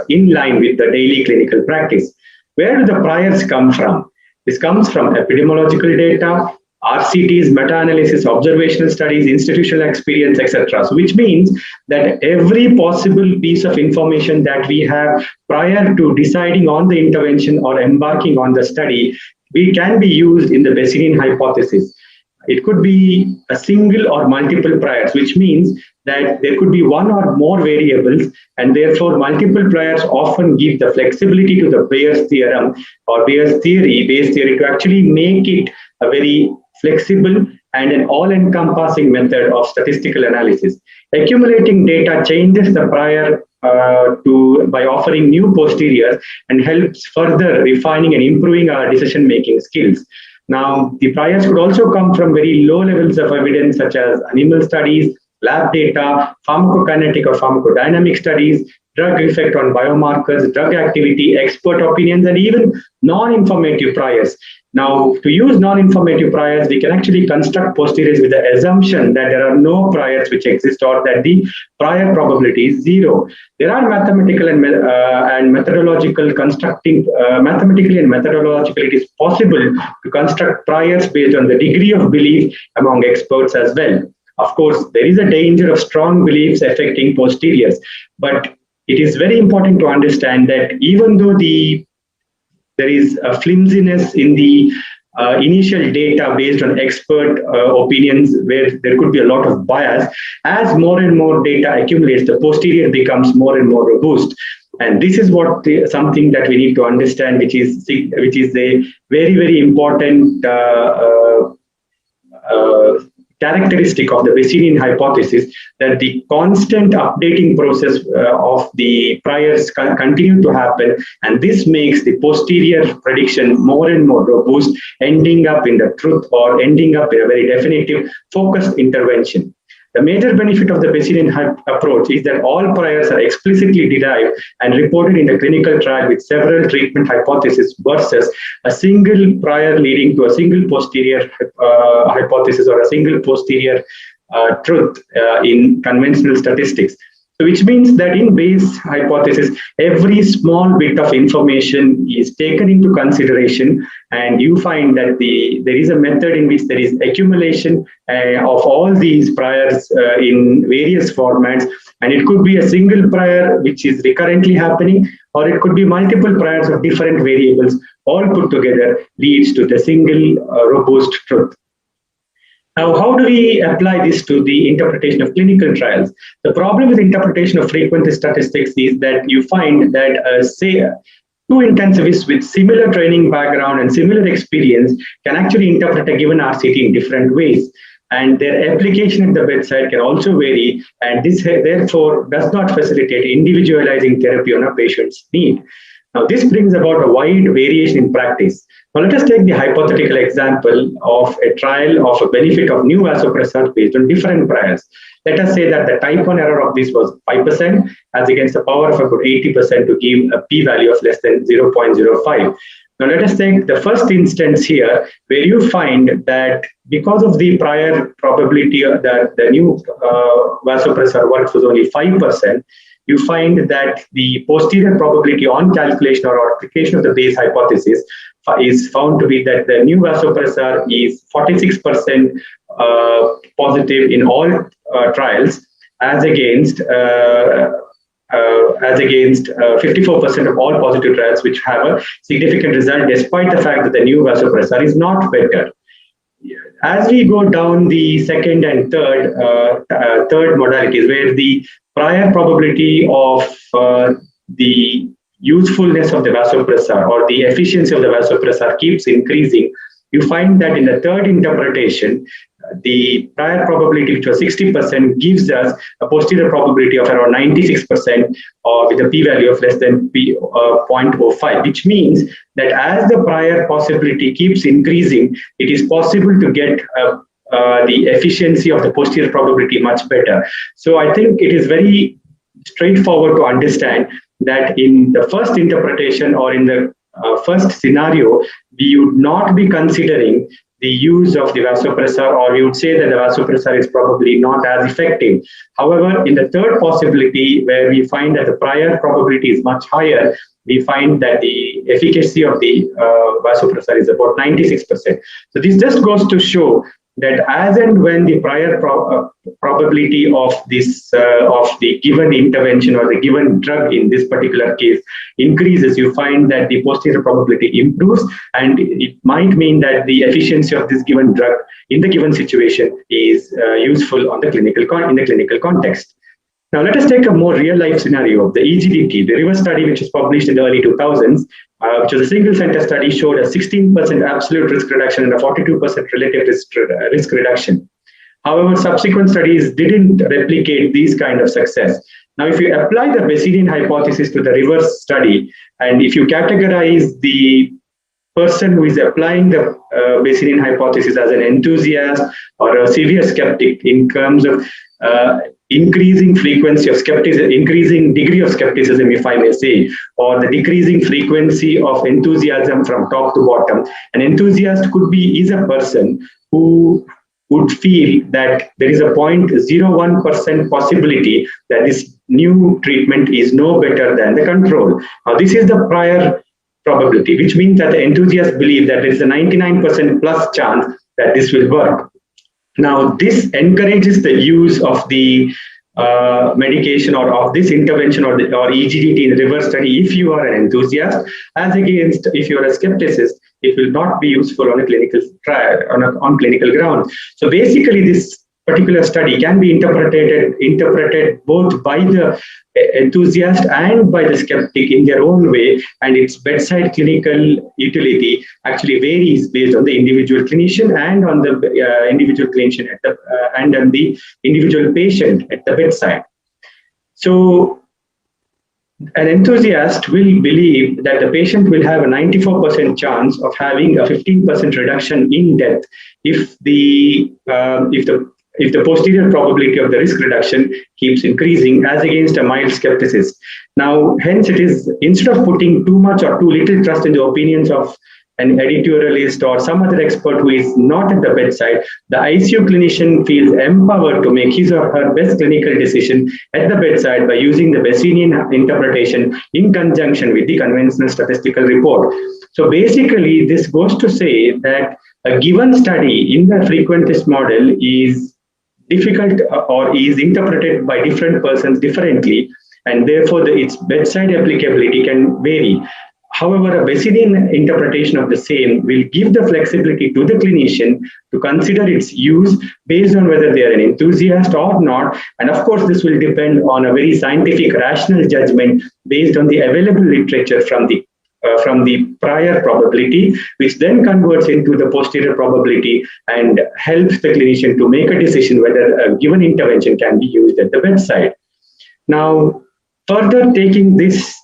in line with the daily clinical practice. Where do the priors come from? This comes from epidemiological data, RCTs, meta-analysis, observational studies, institutional experience, etc. So which means that every possible piece of information that we have prior to deciding on the intervention or embarking on the study, we can be used in the Bayesian hypothesis. It could be a single or multiple priors, which means that there could be one or more variables, and therefore multiple priors often give the flexibility to the Bayes theorem or Bayes theory to actually make it a very flexible and an all-encompassing method of statistical analysis. Accumulating data changes the prior by offering new posteriors and helps further refining and improving our decision-making skills. Now, the priors could also come from very low levels of evidence, such as animal studies, lab data, pharmacokinetic or pharmacodynamic studies, drug effect on biomarkers, drug activity, expert opinions, and even non-informative priors. Now, to use non-informative priors, we can actually construct posteriors with the assumption that there are no priors which exist or that the prior probability is zero. There are mathematical and methodological constructing, mathematically and methodologically, it is possible to construct priors based on the degree of belief among experts as well. Of course, there is a danger of strong beliefs affecting posteriors, but it is very important to understand that even though there is a flimsiness in the initial data based on expert opinions where there could be a lot of bias, as more and more data accumulates, the posterior becomes more and more robust. And this is something that we need to understand, which is a very, very important characteristic of the Bayesian hypothesis, that the constant updating process of the priors continue to happen, and this makes the posterior prediction more and more robust, ending up in the truth or ending up in a very definitive focused intervention. The major benefit of the Bayesian approach is that all priors are explicitly derived and reported in the clinical trial with several treatment hypotheses versus a single prior leading to a single posterior hypothesis or a single posterior truth in conventional statistics. So which means that in Bayes hypothesis, every small bit of information is taken into consideration, and you find that there is a method in which there is accumulation of all these priors in various formats, and it could be a single prior which is recurrently happening, or it could be multiple priors of different variables, all put together leads to the single robust truth. Now, how do we apply this to the interpretation of clinical trials? The problem with interpretation of frequentist statistics is that you find that, say, two intensivists with similar training background and similar experience can actually interpret a given RCT in different ways. And their application at the bedside can also vary, and this therefore does not facilitate individualizing therapy on a patient's need. Now, this brings about a wide variation in practice. Now, let us take the hypothetical example of a trial of a benefit of new vasopressor based on different priors. Let us say that the type 1 error of this was 5% as against the power of about 80% to give a p-value of less than 0.05. Now, let us take the first instance here where you find that because of the prior probability that the new vasopressor works was only 5%, you find that the posterior probability on calculation or application of the Bayes hypothesis is found to be that the new vasopressor is 46% positive in all trials as against 54% of all positive trials which have a significant result despite the fact that the new vasopressor is not better. As we go down the second and third modalities, where the prior probability of the usefulness of the vasopressor or the efficiency of the vasopressor keeps increasing, you find that in the third interpretation, the prior probability, which was 60%, gives us a posterior probability of around 96% with a p-value of less than 0.05, which means that as the prior possibility keeps increasing, it is possible to get the efficiency of the posterior probability much better. So I think it is very straightforward to understand that in the first interpretation or in the first scenario, we would not be considering the use of the vasopressor, or we would say that the vasopressor is probably not as effective. However, in the third possibility, where we find that the prior probability is much higher, we find that the efficacy of the vasopressor is about 96%. So this just goes to show that as and when the prior probability of this of the given intervention or the given drug in this particular case increases, you find that the posterior probability improves, and it might mean that the efficiency of this given drug in the given situation is useful on the in the clinical context. Now, let us take a more real-life scenario of the EGDT. The RIVER study, which was published in the early 2000s, which was a single-center study, showed a 16% absolute risk reduction and a 42% relative risk reduction. However, subsequent studies didn't replicate these kind of success. Now, if you apply the Bayesian hypothesis to the RIVER study, and if you categorize the person who is applying the Bayesian hypothesis as an enthusiast or a severe skeptic in terms of increasing frequency of skepticism, increasing degree of skepticism, if I may say, or the decreasing frequency of enthusiasm from top to bottom. An enthusiast is a person who would feel that there is a 0.01% possibility that this new treatment is no better than the control. Now, this is the prior probability, which means that the enthusiasts believe that there is a 99% plus chance that this will work. Now, this encourages the use of the medication or of this intervention or EGDT in the RIVER study if you are an enthusiast, as against if you are a skepticist, it will not be useful on a clinical trial, on clinical ground. So basically, this particular study can be interpreted both by the enthusiast and by the skeptic in their own way, and its bedside clinical utility actually varies based on the individual clinician and on the individual clinician and on the individual patient at the bedside. So an enthusiast will believe that the patient will have a 94% chance of having a 15% reduction in death if the posterior probability of the risk reduction keeps increasing, as against a mild skepticist. Now, hence it is, instead of putting too much or too little trust in the opinions of an editorialist or some other expert who is not at the bedside, the ICU clinician feels empowered to make his or her best clinical decision at the bedside by using the Bayesian interpretation in conjunction with the conventional statistical report. So basically, this goes to say that a given study in the frequent test model is difficult or is interpreted by different persons differently, and therefore its bedside applicability can vary. However, a Bayesian interpretation of the same will give the flexibility to the clinician to consider its use based on whether they are an enthusiast or not. And of course, this will depend on a very scientific, rational judgment based on the available literature from the prior probability, which then converts into the posterior probability and helps the clinician to make a decision whether a given intervention can be used at the bedside. Now, Further taking this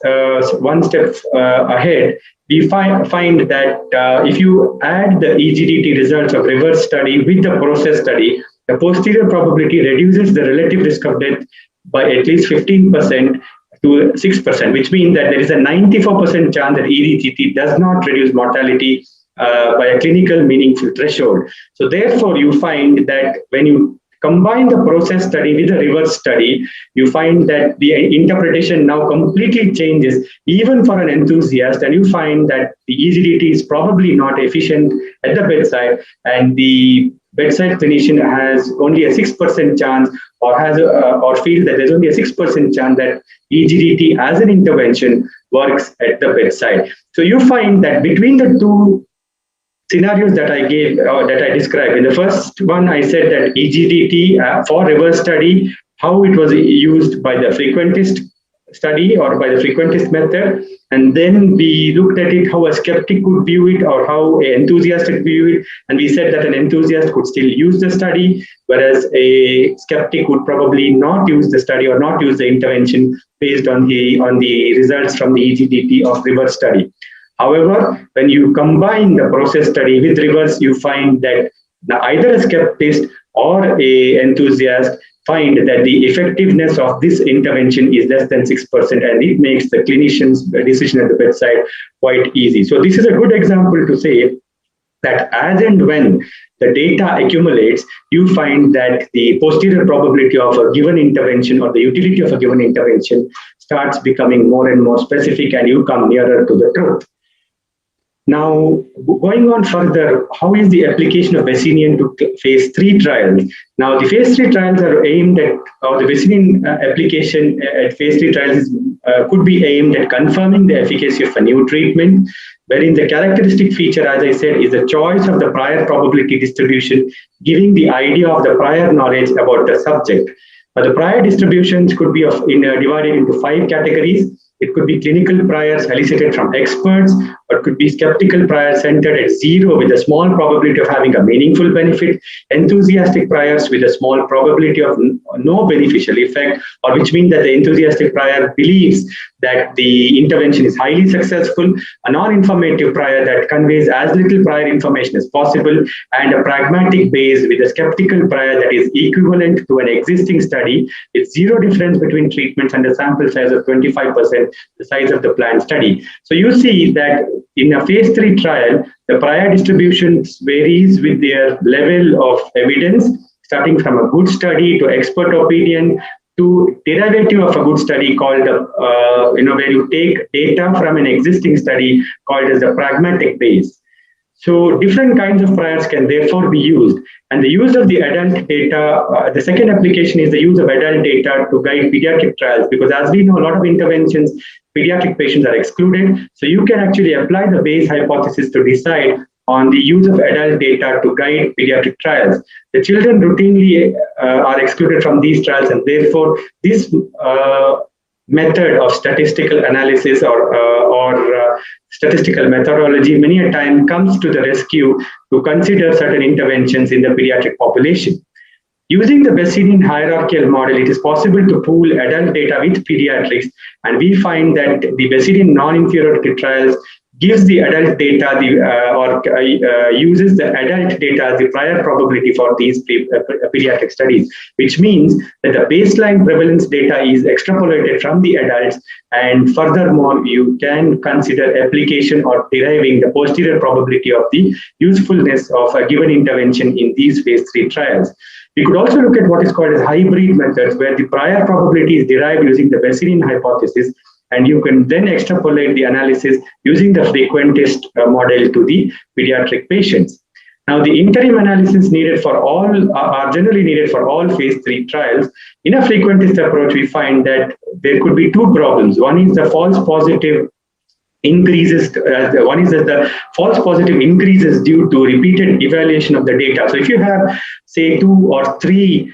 one step ahead, we find that if you add the EGDT results of reverse study with the process study, the posterior probability reduces the relative risk of death by at least 15% to 6%, which means that there is a 94% chance that EGDT does not reduce mortality by a clinical meaningful threshold. So therefore, you find that when you combine the process study with the reverse study, you find that the interpretation now completely changes, even for an enthusiast, and you find that the EGDT is probably not efficient at the bedside, and the bedside clinician has only a 6% chance, or feels that there's only a 6% chance that EGDT as an intervention works at the bedside. So you find that between the two scenarios that I gave or that I described. In the first one, I said that EGDT for reverse study, how it was used by the frequentist study or by the frequentist method. And then we looked at it how a skeptic could view it or how an enthusiast could view it. And we said that an enthusiast could still use the study, whereas a skeptic would probably not use the study or not use the intervention based on the results from the EGDT of reverse study. However, when you combine the process study with reverse, you find that either a skeptist or a enthusiast find that the effectiveness of this intervention is less than 6%, and it makes the clinician's decision at the bedside quite easy. So this is a good example to say that as and when the data accumulates, you find that the posterior probability of a given intervention or the utility of a given intervention starts becoming more and more specific, and you come nearer to the truth. Now, going on further, how is the application of Bayesian to phase 3 trials? Now, the phase 3 trials are aimed at, or the Bayesian application at phase 3 trials could be aimed at confirming the efficacy of a new treatment, wherein the characteristic feature, as I said, is the choice of the prior probability distribution, giving the idea of the prior knowledge about the subject. The prior distributions could be divided into 5 categories. It could be clinical priors elicited from experts, or it could be skeptical priors centered at 0 with a small probability of having a meaningful benefit, enthusiastic priors with a small probability of no beneficial effect, or which means that the enthusiastic prior believes that the intervention is highly successful, a non-informative prior that conveys as little prior information as possible, and a pragmatic base with a skeptical prior that is equivalent to an existing study with 0 difference between treatments and a sample size of 25%, the size of the planned study. So you see that in a phase 3 trial, the prior distributions varies with their level of evidence, starting from a good study to expert opinion to derivative of a good study called, where you take data from an existing study called as the pragmatic base. So different kinds of priors can therefore be used. And the use of the adult data, the second application is the use of adult data to guide pediatric trials, because as we know, a lot of interventions, pediatric patients are excluded. So you can actually apply the Bayes hypothesis to decide on the use of adult data to guide pediatric trials. The children routinely are excluded from these trials, and therefore this method of statistical analysis or statistical methodology many a time comes to the rescue to consider certain interventions in the pediatric population. Using the Bayesian hierarchical model, it is possible to pool adult data with pediatrics, and we find that the Bayesian non-inferiority trials gives the adult data uses the adult data as the prior probability for these pediatric studies, which means that the baseline prevalence data is extrapolated from the adults, and furthermore, you can consider application or deriving the posterior probability of the usefulness of a given intervention in these phase 3 trials. We could also look at what is called as hybrid methods, where the prior probability is derived using the Bayesian hypothesis, and you can then extrapolate the analysis using the frequentist model to the pediatric patients. Now, the interim analysis needed for all are generally needed for all phase 3 trials. In a frequentist approach, we find that there could be 2 problems. One is the false positive increases. One is that the false positive increases due to repeated evaluation of the data. So if you have, say, 2 or 3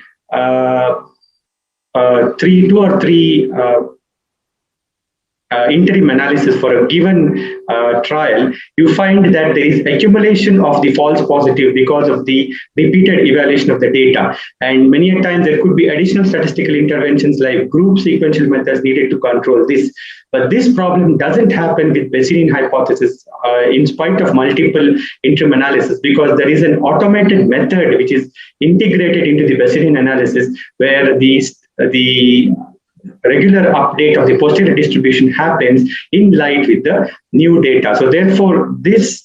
interim analysis for a given trial, you find that there is accumulation of the false positive because of the repeated evaluation of the data. And many a times there could be additional statistical interventions like group sequential methods needed to control this. But this problem doesn't happen with Bayesian hypothesis in spite of multiple interim analysis, because there is an automated method which is integrated into the Bayesian analysis where the regular update of the posterior distribution happens in light with the new data. So therefore, this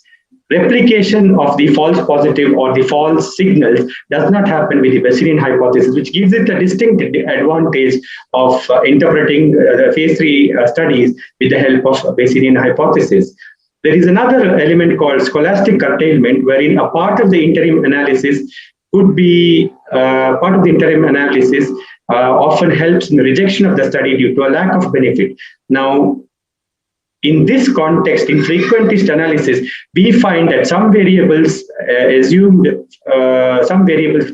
replication of the false positive or the false signals does not happen with the Bayesian hypothesis, which gives it a distinct advantage of interpreting the phase 3 studies with the help of Bayesian hypothesis. There is another element called scholastic curtailment, wherein a part of the interim analysis could be often helps in the rejection of the study due to a lack of benefit. Now, in this context, in frequentist analysis, we find that some variables which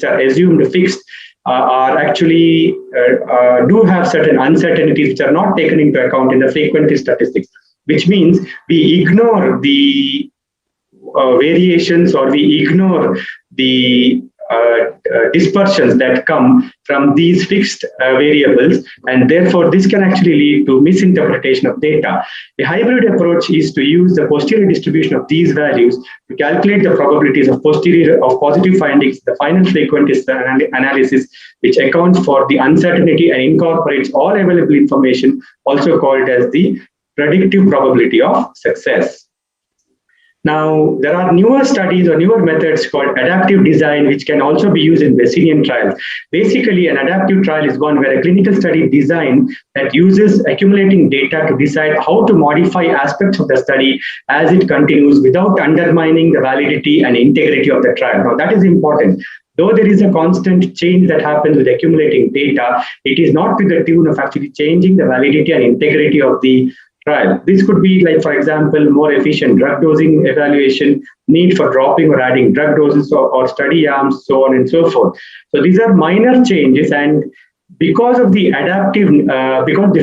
are assumed fixed are actually do have certain uncertainties which are not taken into account in the frequentist statistics, which means we ignore the variations, or we ignore the dispersions that come from these fixed variables, and therefore this can actually lead to misinterpretation of data. The hybrid approach is to use the posterior distribution of these values to calculate the probabilities of positive findings, the final frequentist analysis, which accounts for the uncertainty and incorporates all available information, also called as the predictive probability of success. Now, there are newer studies or newer methods called adaptive design, which can also be used in Bayesian trials. Basically, an adaptive trial is one where a clinical study design that uses accumulating data to decide how to modify aspects of the study as it continues without undermining the validity and integrity of the trial. Now, that is important. Though there is a constant change that happens with accumulating data, it is not to the tune of actually changing the validity and integrity of the trial. This could be like, for example, more efficient drug dosing evaluation, need for dropping or adding drug doses or study arms, so on and so forth. So these are minor changes, and because of the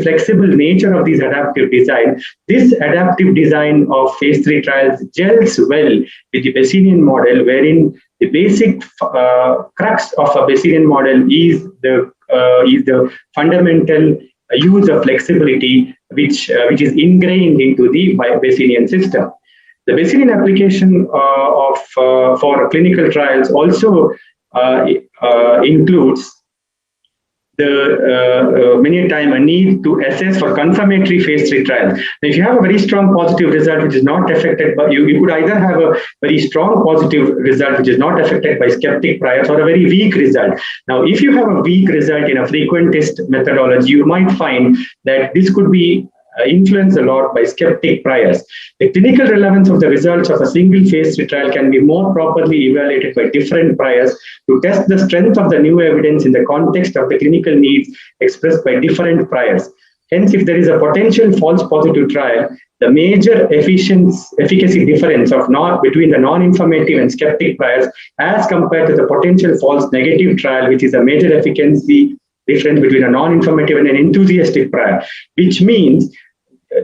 flexible nature of these adaptive design, this adaptive design of phase 3 trials gels well with the Bayesian model, wherein the basic crux of a Bayesian model is the fundamental use of flexibility, which is ingrained into the Bayesian system. The Bayesian application for clinical trials also includes many a time a need to assess for confirmatory phase 3 trials. Now, if you have a very strong positive result which is not affected by, you could either have a very strong positive result which is not affected by skeptic priors, or a very weak result. Now, if you have a weak result in a frequentist methodology, you might find that this could be influenced a lot by skeptic priors. The clinical relevance of the results of a single phase 3 trial can be more properly evaluated by different priors to test the strength of the new evidence in the context of the clinical needs expressed by different priors. Hence, if there is a potential false positive trial, the major efficacy difference between the non-informative and skeptic priors as compared to the potential false negative trial, which is a major efficacy difference between a non-informative and an enthusiastic prior, which means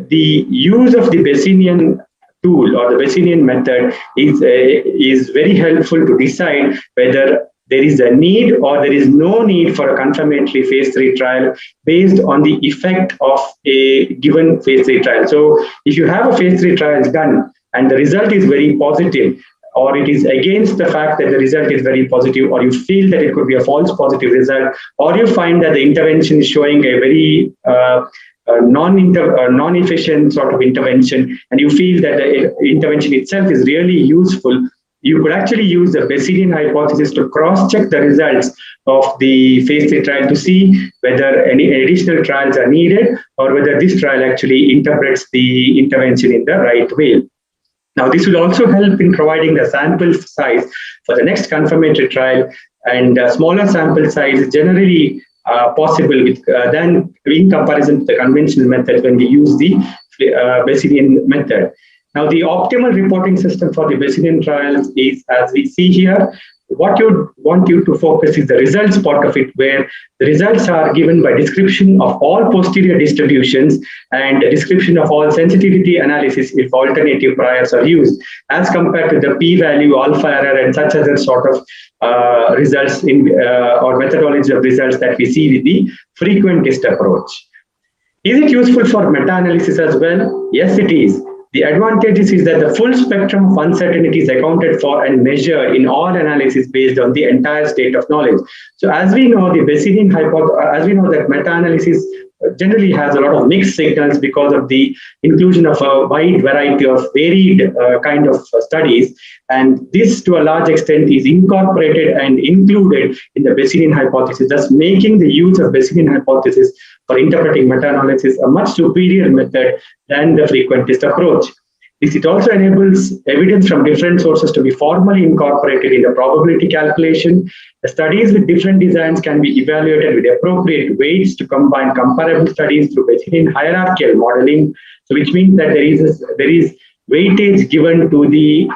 the use of the Bayesian tool or the Bayesian method is very helpful to decide whether there is a need or there is no need for a confirmatory phase 3 trial based on the effect of a given phase 3 trial. So if you have a phase 3 trial done and the result is very positive, or it is against the fact that the result is very positive, or you feel that it could be a false positive result, or you find that the intervention is showing a very non-efficient sort of intervention, and you feel that the intervention itself is really useful, you could actually use the Bayesian hypothesis to cross-check the results of the phase 3 trial to see whether any additional trials are needed, or whether this trial actually interprets the intervention in the right way. Now, this will also help in providing the sample size for the next confirmatory trial, and smaller sample size is generally possible than in comparison to the conventional methods when we use the Bayesian method. Now, the optimal reporting system for the Bayesian trials is, as we see here, what you want you to focus is the results part of it, where the results are given by description of all posterior distributions and a description of all sensitivity analysis if alternative priors are used, as compared to the p-value, alpha error, and such other sort of results in or methodology of results that we see with the frequentist approach. Is it useful for meta-analysis as well? Yes, it is. The advantages is that the full spectrum of uncertainty is accounted for and measured in all analysis based on the entire state of knowledge. So as we know, the Bayesian hypothesis, as we know that meta-analysis generally has a lot of mixed signals because of the inclusion of a wide variety of varied kind of studies. And this, to a large extent, is incorporated and included in the Bayesian hypothesis, thus making the use of Bayesian hypothesis for interpreting meta-analysis a much superior method than the frequentist approach. It also enables evidence from different sources to be formally incorporated in the probability calculation. The studies with different designs can be evaluated with appropriate weights to combine comparable studies through Bayesian hierarchical modeling. So, which means that there is weightage given to the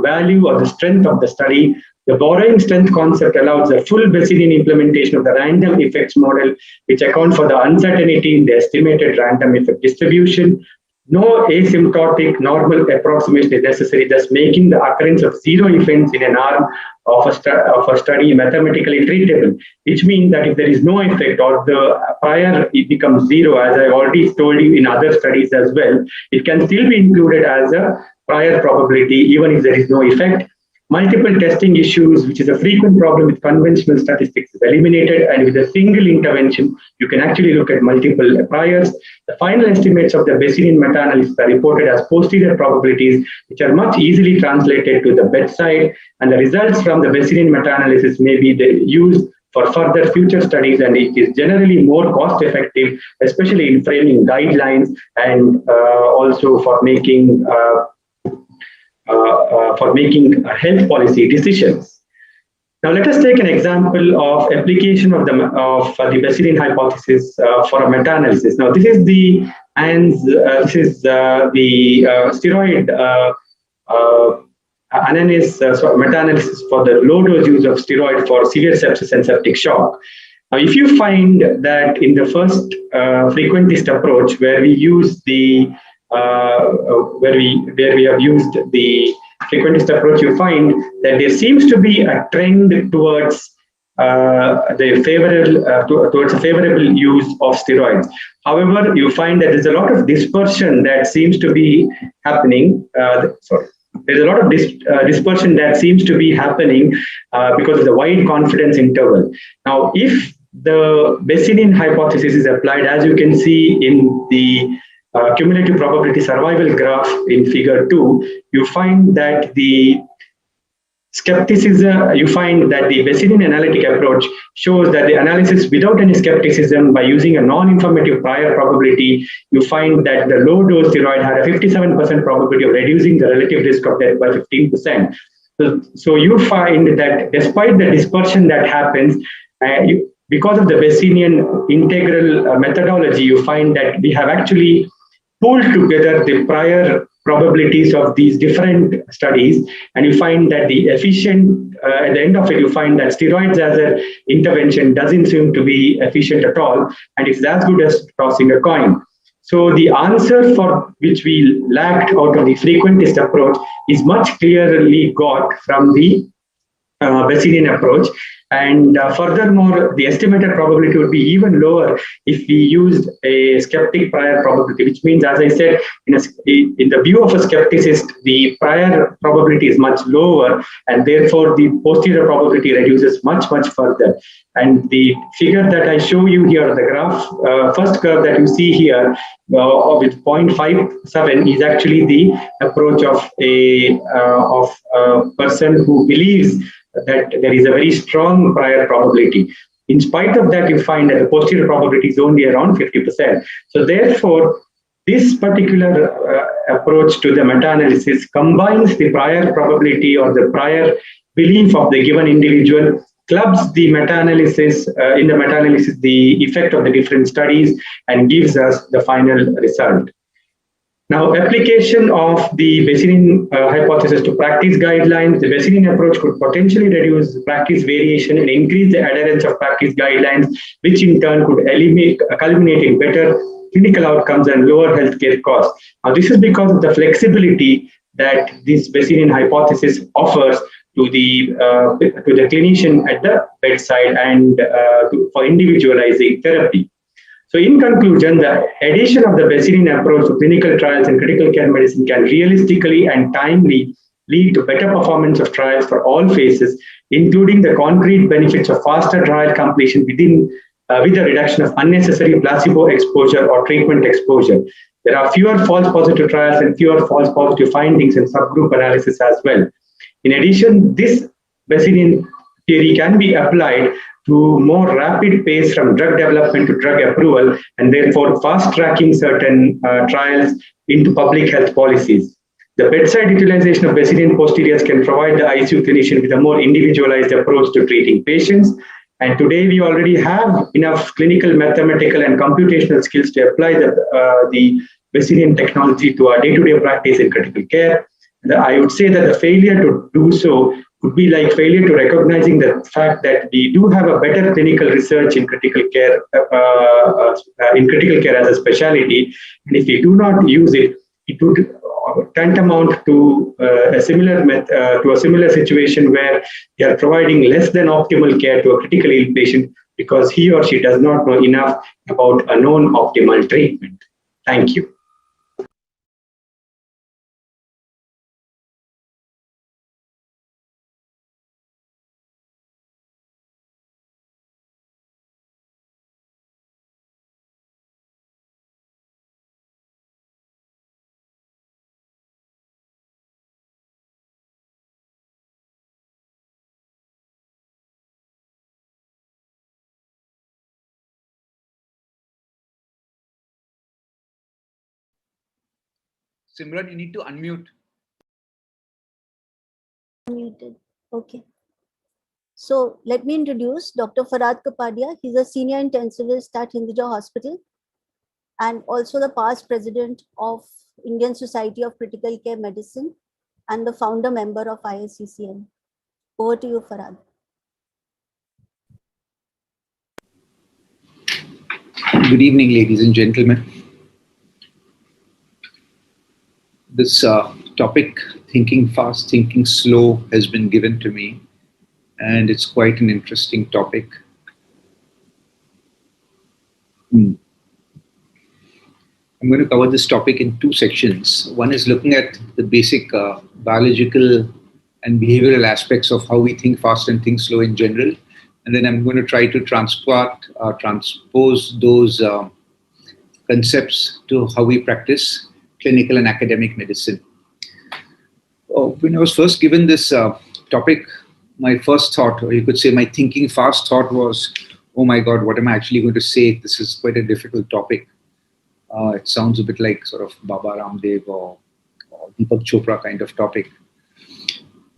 value or the strength of the study. The borrowing strength concept allows a full Bayesian implementation of the random effects model, which accounts for the uncertainty in the estimated random effect distribution. No asymptotic normal approximation is necessary, thus making the occurrence of zero events in an arm of a study mathematically treatable, which means that if there is no effect or the prior it becomes zero, as I already told you in other studies as well, it can still be included as a prior probability even if there is no effect. Multiple testing issues, which is a frequent problem with conventional statistics, is eliminated, and with a single intervention, you can actually look at multiple priors. The final estimates of the Bayesian meta-analysis are reported as posterior probabilities, which are much easily translated to the bedside, and the results from the Bayesian meta-analysis may be used for further future studies, and it is generally more cost effective, especially in framing guidelines and also for making health policy decisions. Now, let us take an example of application of the Bayesian hypothesis for a meta-analysis. Now, this is the steroid meta-analysis for the low dose use of steroid for severe sepsis and septic shock. Now, if you find that in the first frequentist approach, where we use the where we have used the frequentist approach, you find that there seems to be a trend towards towards a favorable use of steroids. However, you find that there's a lot of dispersion that seems to be happening. There's a lot of dispersion that seems to be happening because of the wide confidence interval. Now, if the Bayesian hypothesis is applied, as you can see in the cumulative probability survival graph in figure 2, you find that the skepticism, you find that the Bayesian analytic approach shows that the analysis without any skepticism by using a non-informative prior probability, you find that the low dose steroid had a 57% probability of reducing the relative risk of death by 15%. So you find that despite the dispersion that happens, because of the Bayesian integral methodology, you find that we have actually pulled together the prior probabilities of these different studies, and you find that the efficient, at the end of it, you find that steroids as an intervention doesn't seem to be efficient at all, and it's as good as tossing a coin. So the answer for which we lacked out of the frequentist approach is much clearly got from the Bayesian approach. And furthermore, the estimated probability would be even lower if we used a skeptic prior probability, which means, as I said, in the view of a skepticist, the prior probability is much lower, and therefore the posterior probability reduces much, much further. And the figure that I show you here, the graph, first curve that you see here with 0.57 is actually the approach of a person who believes that there is a very strong prior probability. In spite of that, you find that the posterior probability is only around 50%. So therefore, this particular approach to the meta-analysis combines the prior probability or the prior belief of the given individual, clubs the meta-analysis, in the meta-analysis, the effect of the different studies, and gives us the final result. Now, application of the Bayesian hypothesis to practice guidelines, the Bayesian approach could potentially reduce practice variation and increase the adherence of practice guidelines, which in turn could culminate in better clinical outcomes and lower healthcare costs. Now, this is because of the flexibility that this Bayesian hypothesis offers to the clinician at the bedside and for individualizing therapy. So in conclusion, the addition of the Bayesian approach to clinical trials in critical care medicine can realistically and timely lead to better performance of trials for all phases, including the concrete benefits of faster trial completion with the reduction of unnecessary placebo exposure or treatment exposure. There are fewer false positive trials and fewer false positive findings in subgroup analysis as well. In addition, this Bayesian theory can be applied to more rapid pace from drug development to drug approval, and therefore fast-tracking certain trials into public health policies. The bedside utilization of Bayesian posteriors can provide the ICU clinician with a more individualized approach to treating patients. And today we already have enough clinical, mathematical, and computational skills to apply the Bayesian technology to our day-to-day practice in critical care. I would say that the failure to do so could be like failure to recognizing the fact that we do have a better clinical research in critical care as a specialty, and if we do not use it, it would tantamount to a similar situation where we are providing less than optimal care to a critically ill patient because he or she does not know enough about a known optimal treatment. Thank you. Simran, you need to unmute. Unmuted. Okay. So let me introduce Dr. Farhad Kapadia. He's a senior intensivist at Hinduja Hospital and also the past president of Indian Society of Critical Care Medicine and the founder member of ISCCM. Over to you, Farhad. Good evening, ladies and gentlemen. This topic, thinking fast, thinking slow, has been given to me, and it's quite an interesting topic. I'm going to cover this topic in two sections. One is looking at the basic biological and behavioral aspects of how we think fast and think slow in general. And then I'm going to try to transpose those concepts to how we practice clinical and academic medicine. When I was first given this topic, my first thought, or you could say my thinking fast thought was, oh my God, what am I actually going to say? This is quite a difficult topic. It sounds a bit like sort of Baba Ramdev or Deepak Chopra kind of topic.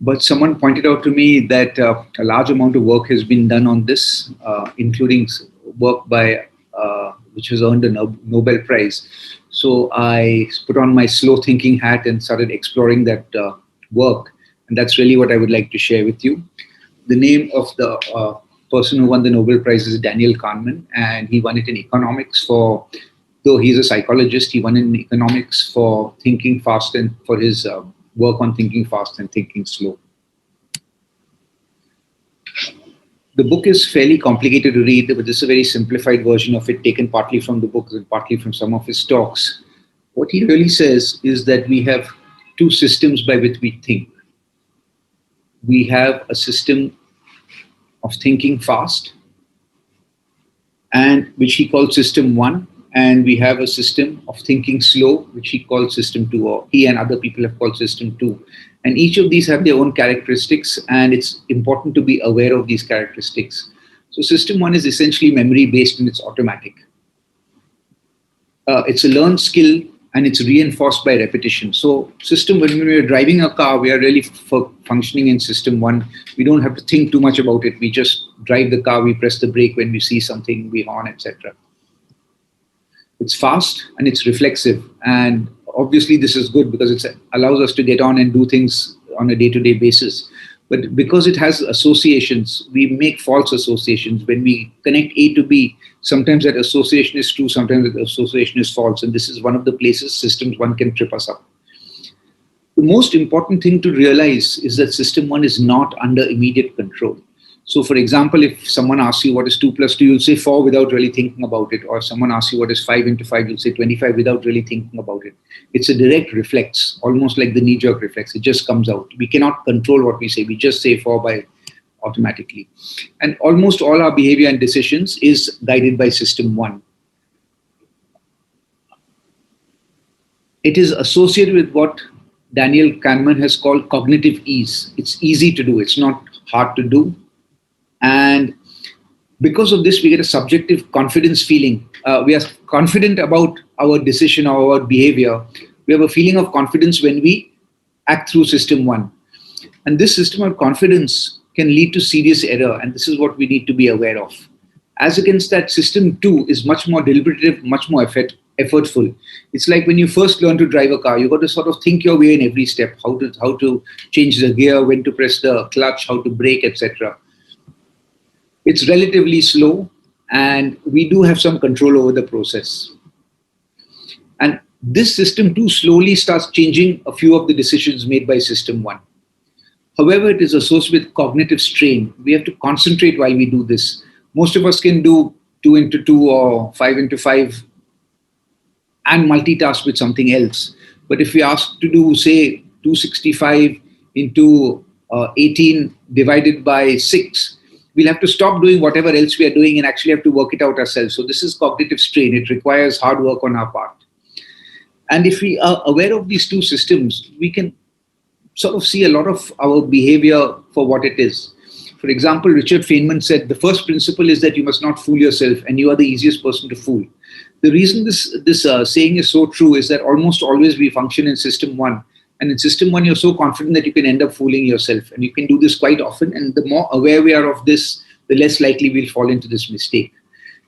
But someone pointed out to me that a large amount of work has been done on this, including work by which has earned a Nobel Prize. So I put on my slow thinking hat and started exploring that work. And that's really what I would like to share with you. The name of the person who won the Nobel Prize is Daniel Kahneman, and he won it in economics for, though he's a psychologist, he won it in economics for thinking fast and for his work on thinking fast and thinking slow. The book is fairly complicated to read, but this is a very simplified version of it, taken partly from the book and partly from some of his talks. What he really says is that we have two systems by which we think. We have a system of thinking fast, and which he called system 1, and we have a system of thinking slow, which he called system 2, or he and other people have called system 2. And each of these have their own characteristics, and it's important to be aware of these characteristics. So system 1 is essentially memory-based and it's automatic. It's a learned skill and it's reinforced by repetition. So system, when we're driving a car, we are really functioning in system 1. We don't have to think too much about it. We just drive the car, we press the brake when we see something, we horn, etc. It's fast and it's reflexive, and obviously this is good because it allows us to get on and do things on a day-to-day basis. But because it has associations, we make false associations. When we connect A to B, sometimes that association is true, sometimes that association is false. And this is one of the places systems one can trip us up. The most important thing to realize is that system one is not under immediate control. So for example, if someone asks you what is 2 plus 2, you'll say 4 without really thinking about it. Or someone asks you what is 5 into 5, you'll say 25 without really thinking about it. It's a direct reflex, almost like the knee-jerk reflex. It just comes out. We cannot control what we say. We just say 4 by automatically. And almost all our behavior and decisions is guided by system one. It is associated with what Daniel Kahneman has called cognitive ease. It's easy to do. It's not hard to do. And because of this, we get a subjective confidence feeling. We are confident about our decision or our behavior. We have a feeling of confidence when we act through system one. And this system of confidence can lead to serious error. And this is what we need to be aware of. As against that, system two is much more deliberative, much more effortful. It's like when you first learn to drive a car, you've got to sort of think your way in every step, how to change the gear, when to press the clutch, how to brake, etc. It's relatively slow, and we do have some control over the process. And this system two slowly starts changing a few of the decisions made by system one. However, it is associated with cognitive strain. We have to concentrate while we do this. Most of us can do 2 into 2 or 5 into 5 and multitask with something else. But if we ask to do, say, 265 into 18 divided by 6, we'll have to stop doing whatever else we are doing and actually have to work it out ourselves. So this is cognitive strain. It requires hard work on our part. And if we are aware of these two systems, we can sort of see a lot of our behavior for what it is. For example, Richard Feynman said, the first principle is that you must not fool yourself, and you are the easiest person to fool. The reason this saying is so true is that almost always we function in system one. And in system one, you're so confident that you can end up fooling yourself. And you can do this quite often. And the more aware we are of this, the less likely we'll fall into this mistake.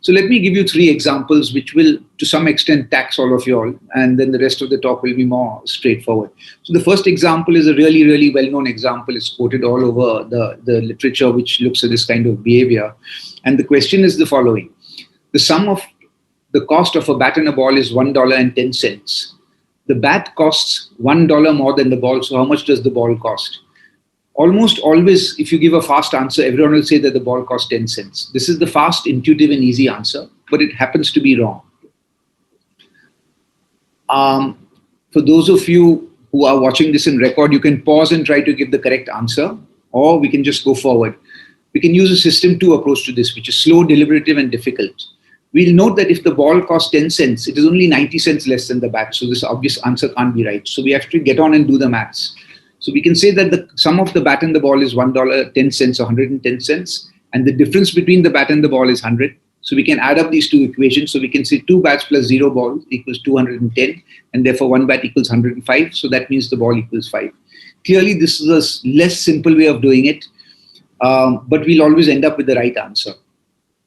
So let me give you 3 examples, which will, to some extent, tax all of you all. And then the rest of the talk will be more straightforward. So the first example is a really, really well-known example. It's quoted all over the literature, which looks at this kind of behavior. And the question is the following. The sum of the cost of a bat and a ball is $1.10. The bat costs $1 more than the ball. So how much does the ball cost? Almost always, if you give a fast answer, everyone will say that the ball costs 10 cents. This is the fast, intuitive, and easy answer, but it happens to be wrong. For those of you who are watching this in record, you can pause and try to give the correct answer, or we can just go forward. We can use a system 2 approach to this, which is slow, deliberative, and difficult. We'll note that if the ball costs 10 cents, it is only 90 cents less than the bat. So this obvious answer can't be right. So we have to get on and do the maths. So we can say that the sum of the bat and the ball is $1.10 or 110 cents. And the difference between the bat and the ball is 100. So we can add up these 2 equations. So we can say 2 bats plus 0 ball equals 210. And therefore 1 bat equals 105. So that means the ball equals 5. Clearly, this is a less simple way of doing it. But we'll always end up with the right answer.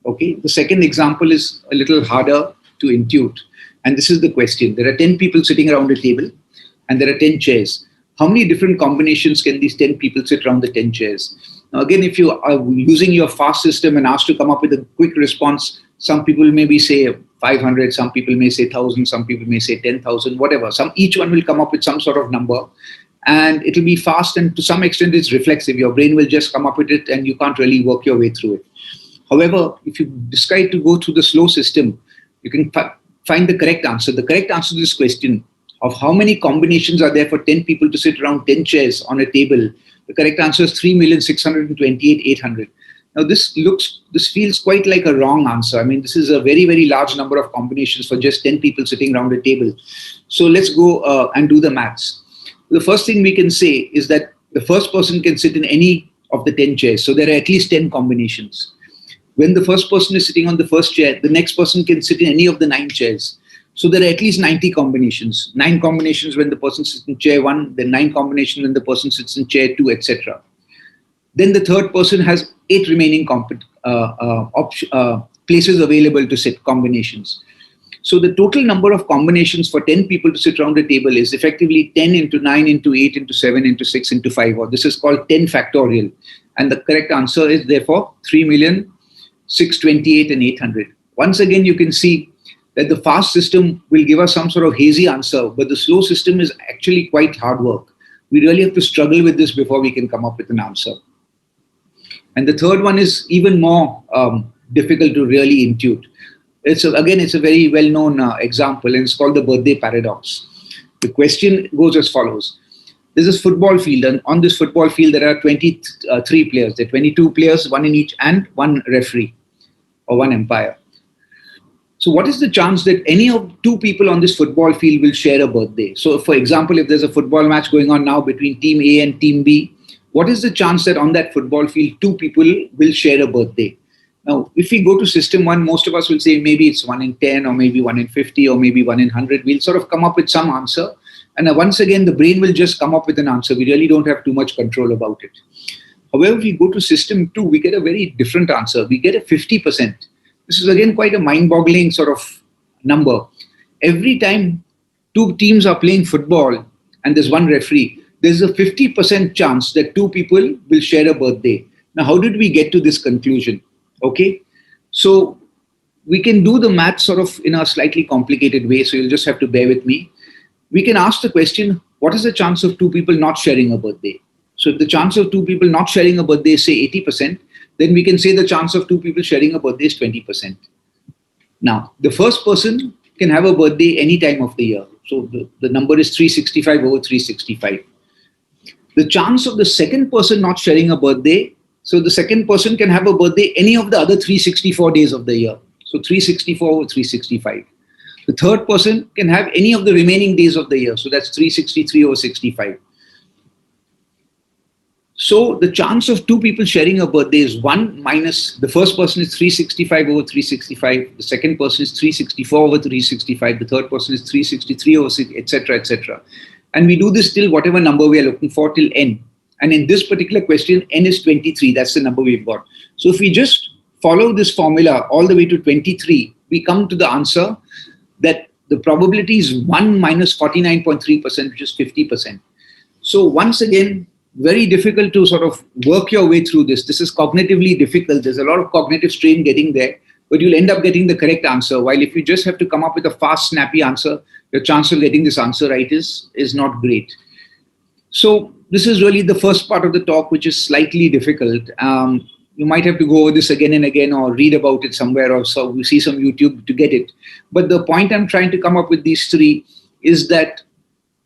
Okay. The second example is a little harder to intuit. And this is the question. There are 10 people sitting around a table and there are 10 chairs. How many different combinations can these 10 people sit around the 10 chairs? Now, again, if you are using your fast system and asked to come up with a quick response, some people maybe say 500, some people may say 1,000, some people may say 10,000, whatever. Each one will come up with some sort of number. And it'll be fast, and to some extent it's reflexive. Your brain will just come up with it and you can't really work your way through it. However, if you decide to go through the slow system, you can find the correct answer. The correct answer to this question of how many combinations are there for 10 people to sit around 10 chairs on a table, the correct answer is 3,628,800. Now this feels quite like a wrong answer. I mean, this is a very, very large number of combinations for just 10 people sitting around a table. So let's go and do the maths. The first thing we can say is that the first person can sit in any of the 10 chairs. So there are at least 10 combinations. When the first person is sitting on the first chair, the next person can sit in any of the 9 chairs. So there are at least 90 combinations. 9 combinations when the person sits in chair 1, then 9 combinations when the person sits in chair 2, etc. Then the third person has 8 remaining places available to sit, combinations. So the total number of combinations for 10 people to sit around the table is effectively 10 into 9 into 8 into 7 into 6 into 5, or this is called 10 factorial. And the correct answer is therefore 3,628,800. and 800. Once again, you can see that the fast system will give us some sort of hazy answer, but the slow system is actually quite hard work. We really have to struggle with this before we can come up with an answer. And the third one is even more difficult to really intuit. It's a very well-known example, and it's called the birthday paradox. The question goes as follows. There's this football field, and on this football field, there are 23 players. There are 22 players, one in each, and one referee or one umpire. So what is the chance that any of two people on this football field will share a birthday? So for example, if there's a football match going on now between team A and team B, what is the chance that on that football field, two people will share a birthday? Now, if we go to system 1, most of us will say maybe it's 1 in 10 or maybe 1 in 50 or maybe 1 in 100. We'll sort of come up with some answer. And once again, the brain will just come up with an answer. We really don't have too much control about it. However, if we go to system 2, we get a very different answer. We get a 50%. This is again quite a mind-boggling sort of number. Every time two teams are playing football and there's one referee, there's a 50% chance that two people will share a birthday. Now, how did we get to this conclusion? Okay, so we can do the math sort of in a slightly complicated way, so you'll just have to bear with me. We can ask the question, what is the chance of two people not sharing a birthday? So if the chance of two people not sharing a birthday is say 80%, then we can say the chance of two people sharing a birthday is 20%. Now, the first person can have a birthday any time of the year. So the number is 365 over 365. The chance of the second person not sharing a birthday, so the second person can have a birthday any of the other 364 days of the year. So 364 over 365. The third person can have any of the remaining days of the year. So that's 363 over 65. So the chance of two people sharing a birthday is 1 minus, the first person is 365 over 365. The second person is 364 over 365. The third person is 363 over 6, etc., etc. And we do this till whatever number we are looking for, till n. And in this particular question, n is 23. That's the number we've got. So if we just follow this formula all the way to 23, we come to the answer that the probability is 1 minus 49.3%, which is 50%. So once again, very difficult to sort of work your way through this. This is cognitively difficult. There's a lot of cognitive strain getting there, but you'll end up getting the correct answer. While if you just have to come up with a fast, snappy answer, your chance of getting this answer right is not great. So this is really the first part of the talk, which is slightly difficult. You might have to go over this again and again or read about it somewhere or so we see some YouTube to get it. But the point I'm trying to come up with these three is that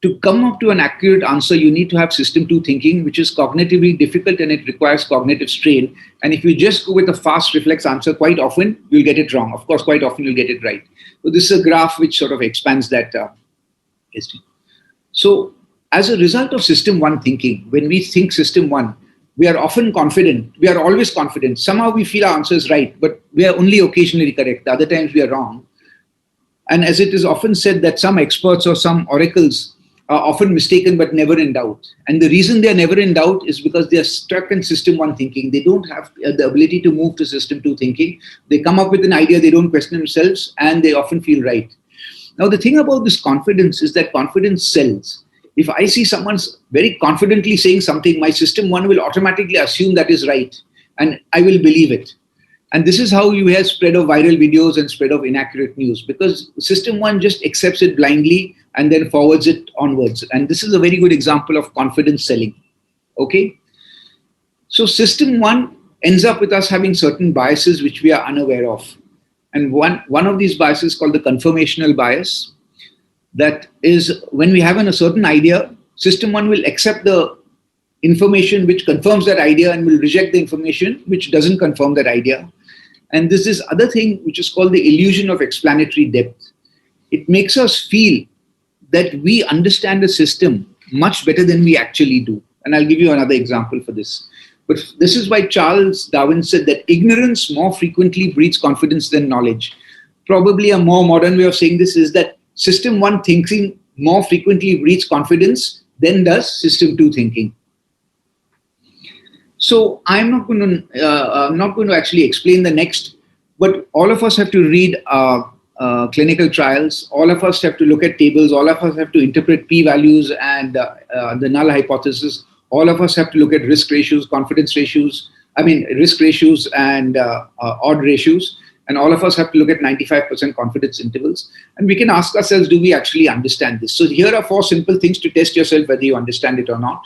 to come up to an accurate answer, you need to have system 2 thinking, which is cognitively difficult and it requires cognitive strain. And if you just go with a fast reflex answer, quite often you'll get it wrong. Of course, quite often you'll get it right. So this is a graph which sort of expands that history. So as a result of system 1 thinking, when we think system 1, we are often confident. We are always confident. Somehow we feel our answer is right, but we are only occasionally correct. The other times we are wrong. And as it is often said that some experts or some oracles are often mistaken but never in doubt. And the reason they are never in doubt is because they are stuck in system 1 thinking. They don't have the ability to move to system 2 thinking. They come up with an idea, they don't question themselves, and they often feel right. Now, the thing about this confidence is that confidence sells. If I see someone's very confidently saying something, my system 1 will automatically assume that is right, and I will believe it. And this is how you have spread of viral videos and spread of inaccurate news, because system 1 just accepts it blindly and then forwards it onwards. And this is a very good example of confidence selling. Okay. So system 1 ends up with us having certain biases which we are unaware of. And one of these biases is called the confirmational bias. That is, when we have a certain idea, system 1 will accept the information which confirms that idea and will reject the information which doesn't confirm that idea. And there's this other thing which is called the illusion of explanatory depth. It makes us feel that we understand the system much better than we actually do. And I'll give you another example for this. But this is why Charles Darwin said that ignorance more frequently breeds confidence than knowledge. Probably a more modern way of saying this is that system 1 thinking more frequently breeds confidence than does system 2 thinking. So I'm not going to actually explain the next, but all of us have to read clinical trials. All of us have to look at tables. All of us have to interpret p-values and the null hypothesis. All of us have to look at risk ratios, confidence ratios, risk ratios and odd ratios. And all of us have to look at 95% confidence intervals. And we can ask ourselves, do we actually understand this? So here are 4 simple things to test yourself whether you understand it or not.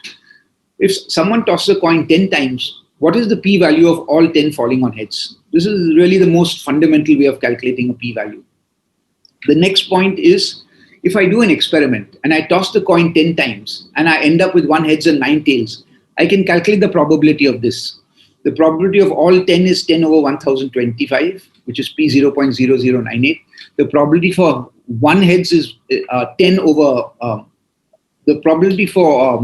If someone tosses a coin 10 times, what is the p-value of all 10 falling on heads? This is really the most fundamental way of calculating a p-value. The next point is, if I do an experiment and I toss the coin 10 times and I end up with 1 heads and 9 tails, I can calculate the probability of this. The probability of all 10 is 10 over 1025, which is p 0.0098. The probability for 1 heads is 10 over, the probability for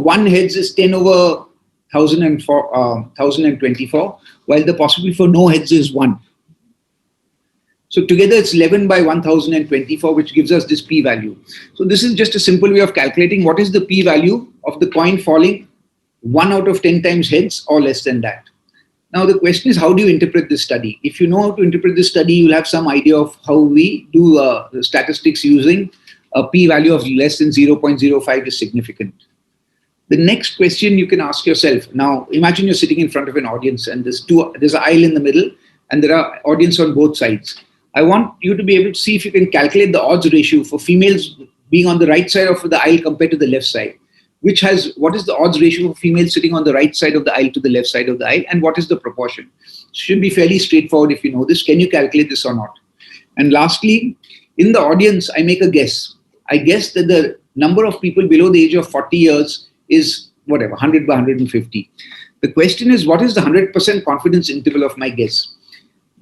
1 heads is 10 over 1024, while the possibility for no heads is 1. So together it's 11 by 1024, which gives us this p-value. So this is just a simple way of calculating what is the p-value of the coin falling 1 out of 10 times heads or less than that. Now the question is, how do you interpret this study? If you know how to interpret this study, you'll have some idea of how we do the statistics using a p-value of less than 0.05 is significant. The next question you can ask yourself, now imagine you're sitting in front of an audience and there's an aisle in the middle and there are audience on both sides. I want you to be able to see if you can calculate the odds ratio for females being on the right side of the aisle compared to the left side. What is the odds ratio for females sitting on the right side of the aisle to the left side of the aisle, and what is the proportion? It should be fairly straightforward if you know this. Can you calculate this or not? And lastly, in the audience, I make a guess. I guess that the number of people below the age of 40 years is whatever, 100 by 150. The question is, what is the 100% confidence interval of my guess?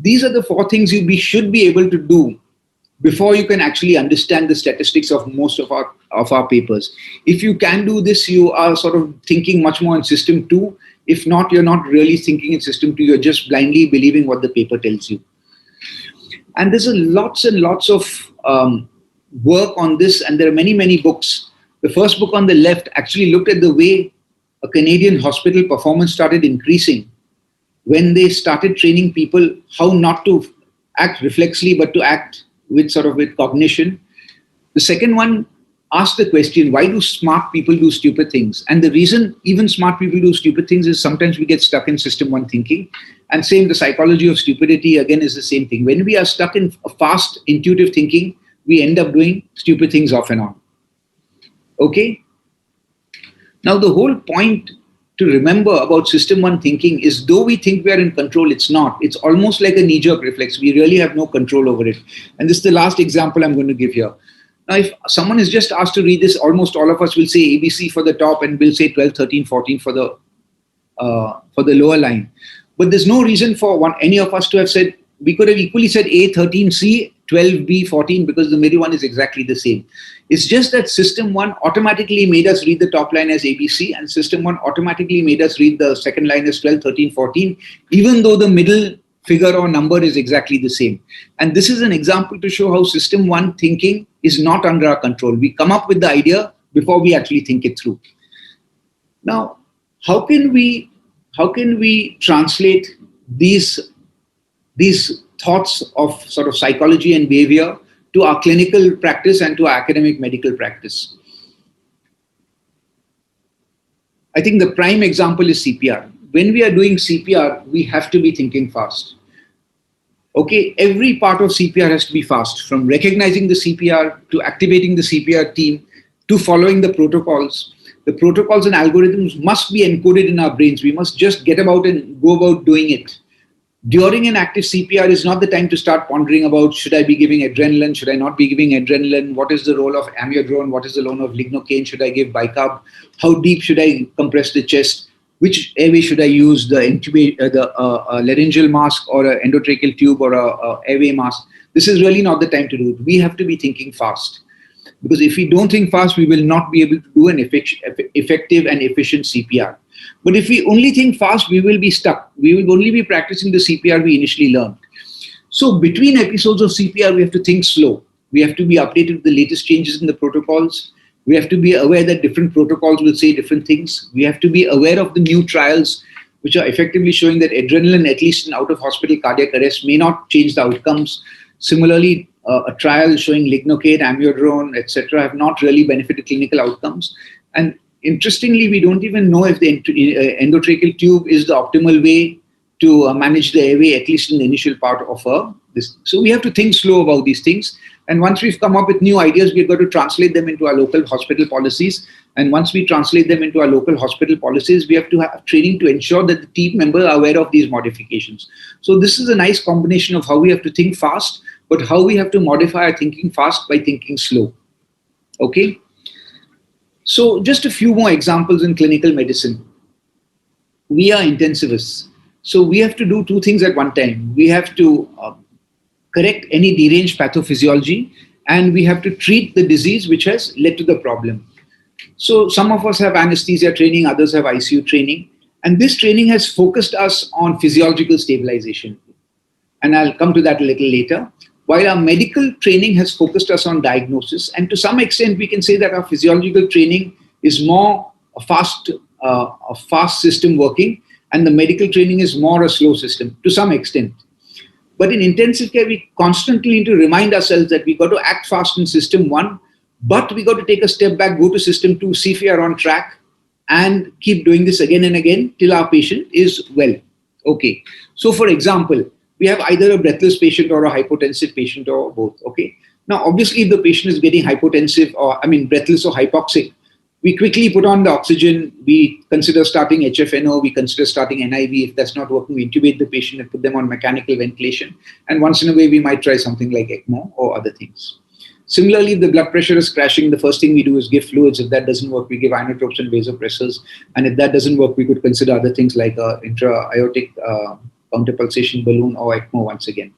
These are the 4 things you should be able to do before you can actually understand the statistics of most of our papers. If you can do this, you are sort of thinking much more in system 2. If not, you're not really thinking in system 2. You're just blindly believing what the paper tells you. And there's lots and lots of work on this, and there are many, many books. The first book on the left actually looked at the way a Canadian hospital performance started increasing when they started training people how not to act reflexly, but to act with cognition. The second one asked the question, why do smart people do stupid things? And the reason even smart people do stupid things is sometimes we get stuck in system 1 thinking. And same, the psychology of stupidity again is the same thing. When we are stuck in fast intuitive thinking, we end up doing stupid things off and on. Okay? Now the whole point to remember about system 1 thinking is, though we think we are in control, it's not. It's almost like a knee-jerk reflex. We really have no control over it. And this is the last example I'm going to give here. Now, if someone is just asked to read this, almost all of us will say ABC for the top and we'll say 12, 13, 14 for the lower line. But there's no reason for any of us to have said, we could have equally said A, 13, C, 12, B, 14, because the middle one is exactly the same. It's just that system 1 automatically made us read the top line as ABC, and system 1 automatically made us read the second line as 12, 13, 14, even though the middle figure or number is exactly the same. And this is an example to show how system 1 thinking is not under our control. We come up with the idea before we actually think it through. Now, how can we translate these thoughts of sort of psychology and behavior to our clinical practice and to our academic medical practice? I think the prime example is CPR. When we are doing CPR, we have to be thinking fast. Okay, every part of CPR has to be fast, from recognizing the CPR to activating the CPR team to following the protocols. The protocols and algorithms must be encoded in our brains. We must just get about and go about doing it. During an active CPR is not the time to start pondering about, should I be giving adrenaline, should I not be giving adrenaline, what is the role of amiodarone, what is the role of lignocaine, should I give bicarb, how deep should I compress the chest, which airway should I use, the laryngeal mask or an endotracheal tube or a airway mask. This is really not the time to do it. We have to be thinking fast. Because if we don't think fast, we will not be able to do an effective and efficient CPR. But if we only think fast, we will be stuck. We will only be practicing the CPR we initially learned. So between episodes of CPR, we have to think slow. We have to be updated with the latest changes in the protocols. We have to be aware that different protocols will say different things. We have to be aware of the new trials. which are effectively showing that adrenaline, at least in out-of-hospital cardiac arrest, may not change the outcomes. Similarly, a trial showing lignocaine, amiodarone, etc., have not really benefited clinical outcomes. And interestingly, we don't even know if the endotracheal tube is the optimal way to manage the airway, at least in the initial part of this. So we have to think slow about these things. And once we've come up with new ideas, we've got to translate them into our local hospital policies. And once we translate them into our local hospital policies, we have to have training to ensure that the team members are aware of these modifications. So this is a nice combination of how we have to think fast, but how we have to modify our thinking fast by thinking slow. Okay? So just a few more examples in clinical medicine. We are intensivists. So we have to do two things at one time. We have to correct any deranged pathophysiology, and we have to treat the disease which has led to the problem. So some of us have anesthesia training, others have ICU training, and this training has focused us on physiological stabilization. And I'll come to that a little later. While our medical training has focused us on diagnosis, and to some extent we can say that our physiological training is more a fast system working, and the medical training is more a slow system to some extent. But in intensive care, we constantly need to remind ourselves that we got to act fast in system 1, but we got to take a step back, go to system 2, see if we are on track, and keep doing this again and again till our patient is well. Okay. So for example, we have either a breathless patient or a hypotensive patient or both. Okay. Now, obviously, if the patient is getting hypotensive breathless or hypoxic, we quickly put on the oxygen, we consider starting HFNO, we consider starting NIV. If that's not working, we intubate the patient and put them on mechanical ventilation. And once in a way, we might try something like ECMO or other things. Similarly, if the blood pressure is crashing, the first thing we do is give fluids. If that doesn't work, we give inotropes and vasopressors. And if that doesn't work, we could consider other things like intra-aortic counterpulsation balloon or ECMO once again.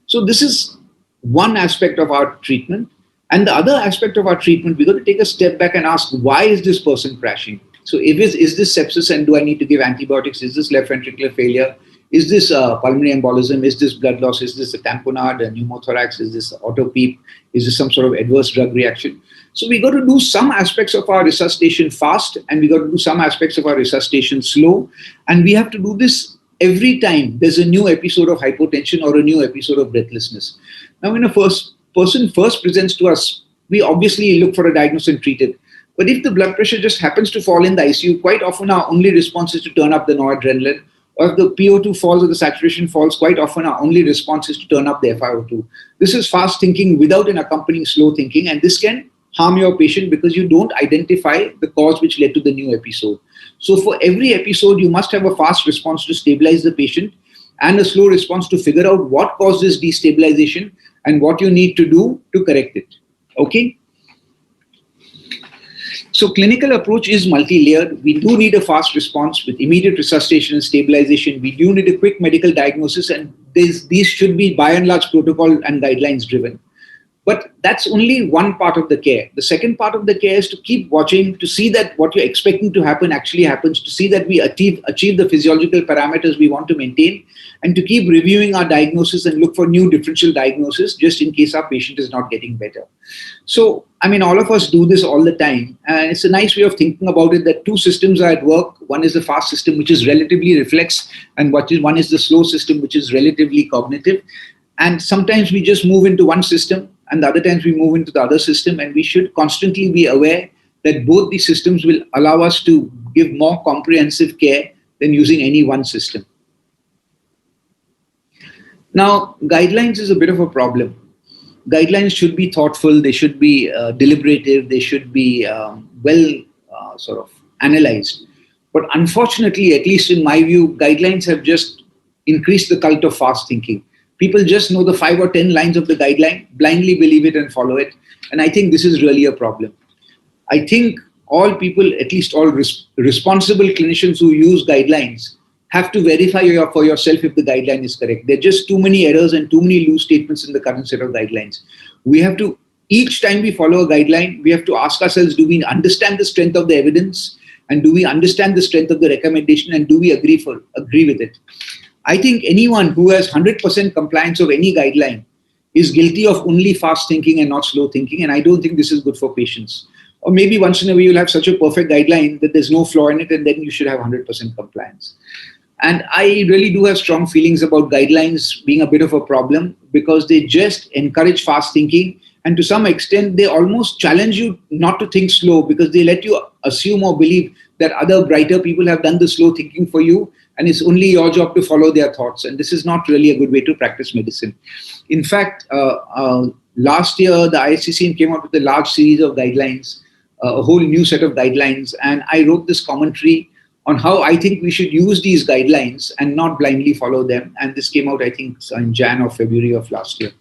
So this is one aspect of our treatment. And the other aspect of our treatment, we've got to take a step back and ask, why is this person crashing? So is this sepsis and do I need to give antibiotics? Is this left ventricular failure? Is this pulmonary embolism? Is this blood loss? Is this a tamponade, a pneumothorax? Is this autopeep? Is this some sort of adverse drug reaction? So we got to do some aspects of our resuscitation fast, and we got to do some aspects of our resuscitation slow. And we have to do this every time there's a new episode of hypotension or a new episode of breathlessness. Now, when a person first presents to us, we obviously look for a diagnosis and treat it. But if the blood pressure just happens to fall in the ICU, quite often our only response is to turn up the noradrenaline. Or if the PO2 falls or the saturation falls, quite often our only response is to turn up the FiO2. This is fast thinking without an accompanying slow thinking, and this can harm your patient because you don't identify the cause which led to the new episode. So for every episode, you must have a fast response to stabilize the patient and a slow response to figure out what caused this destabilization and what you need to do to correct it. Okay? So clinical approach is multi-layered. We do need a fast response with immediate resuscitation and stabilization. We do need a quick medical diagnosis, and these should be by and large protocol and guidelines driven. But that's only one part of the care. The second part of the care is to keep watching, to see that what you're expecting to happen actually happens, to see that we achieve the physiological parameters we want to maintain, and to keep reviewing our diagnosis and look for new differential diagnosis just in case our patient is not getting better. So, I mean, all of us do this all the time. And it's a nice way of thinking about it that two systems are at work. One is the fast system, which is relatively reflex, and one is the slow system, which is relatively cognitive. And sometimes we just move into one system, and the other times we move into the other system, and we should constantly be aware that both these systems will allow us to give more comprehensive care than using any one system. Now, guidelines is a bit of a problem. Guidelines should be thoughtful, they should be deliberative, they should be sort of analyzed. But unfortunately, at least in my view, guidelines have just increased the cult of fast thinking. People just know the 5 or 10 lines of the guideline, blindly believe it and follow it. And I think this is really a problem. I think all people, at least all responsible clinicians who use guidelines, have to verify for yourself if the guideline is correct. There are just too many errors and too many loose statements in the current set of guidelines. We have to, each time we follow a guideline, we have to ask ourselves, do we understand the strength of the evidence? And do we understand the strength of the recommendation? And do we agree with it? I think anyone who has 100% compliance of any guideline is guilty of only fast thinking and not slow thinking. And I don't think this is good for patients. Or maybe once in a way you'll have such a perfect guideline that there's no flaw in it, and then you should have 100% compliance. And I really do have strong feelings about guidelines being a bit of a problem because they just encourage fast thinking. And to some extent, they almost challenge you not to think slow because they let you assume or believe that other brighter people have done the slow thinking for you. And it's only your job to follow their thoughts. And this is not really a good way to practice medicine. In fact, last year, the ISCCM came out with a large series of guidelines, a whole new set of guidelines. And I wrote this commentary on how I think we should use these guidelines and not blindly follow them. And this came out, I think, in Jan or February of last year.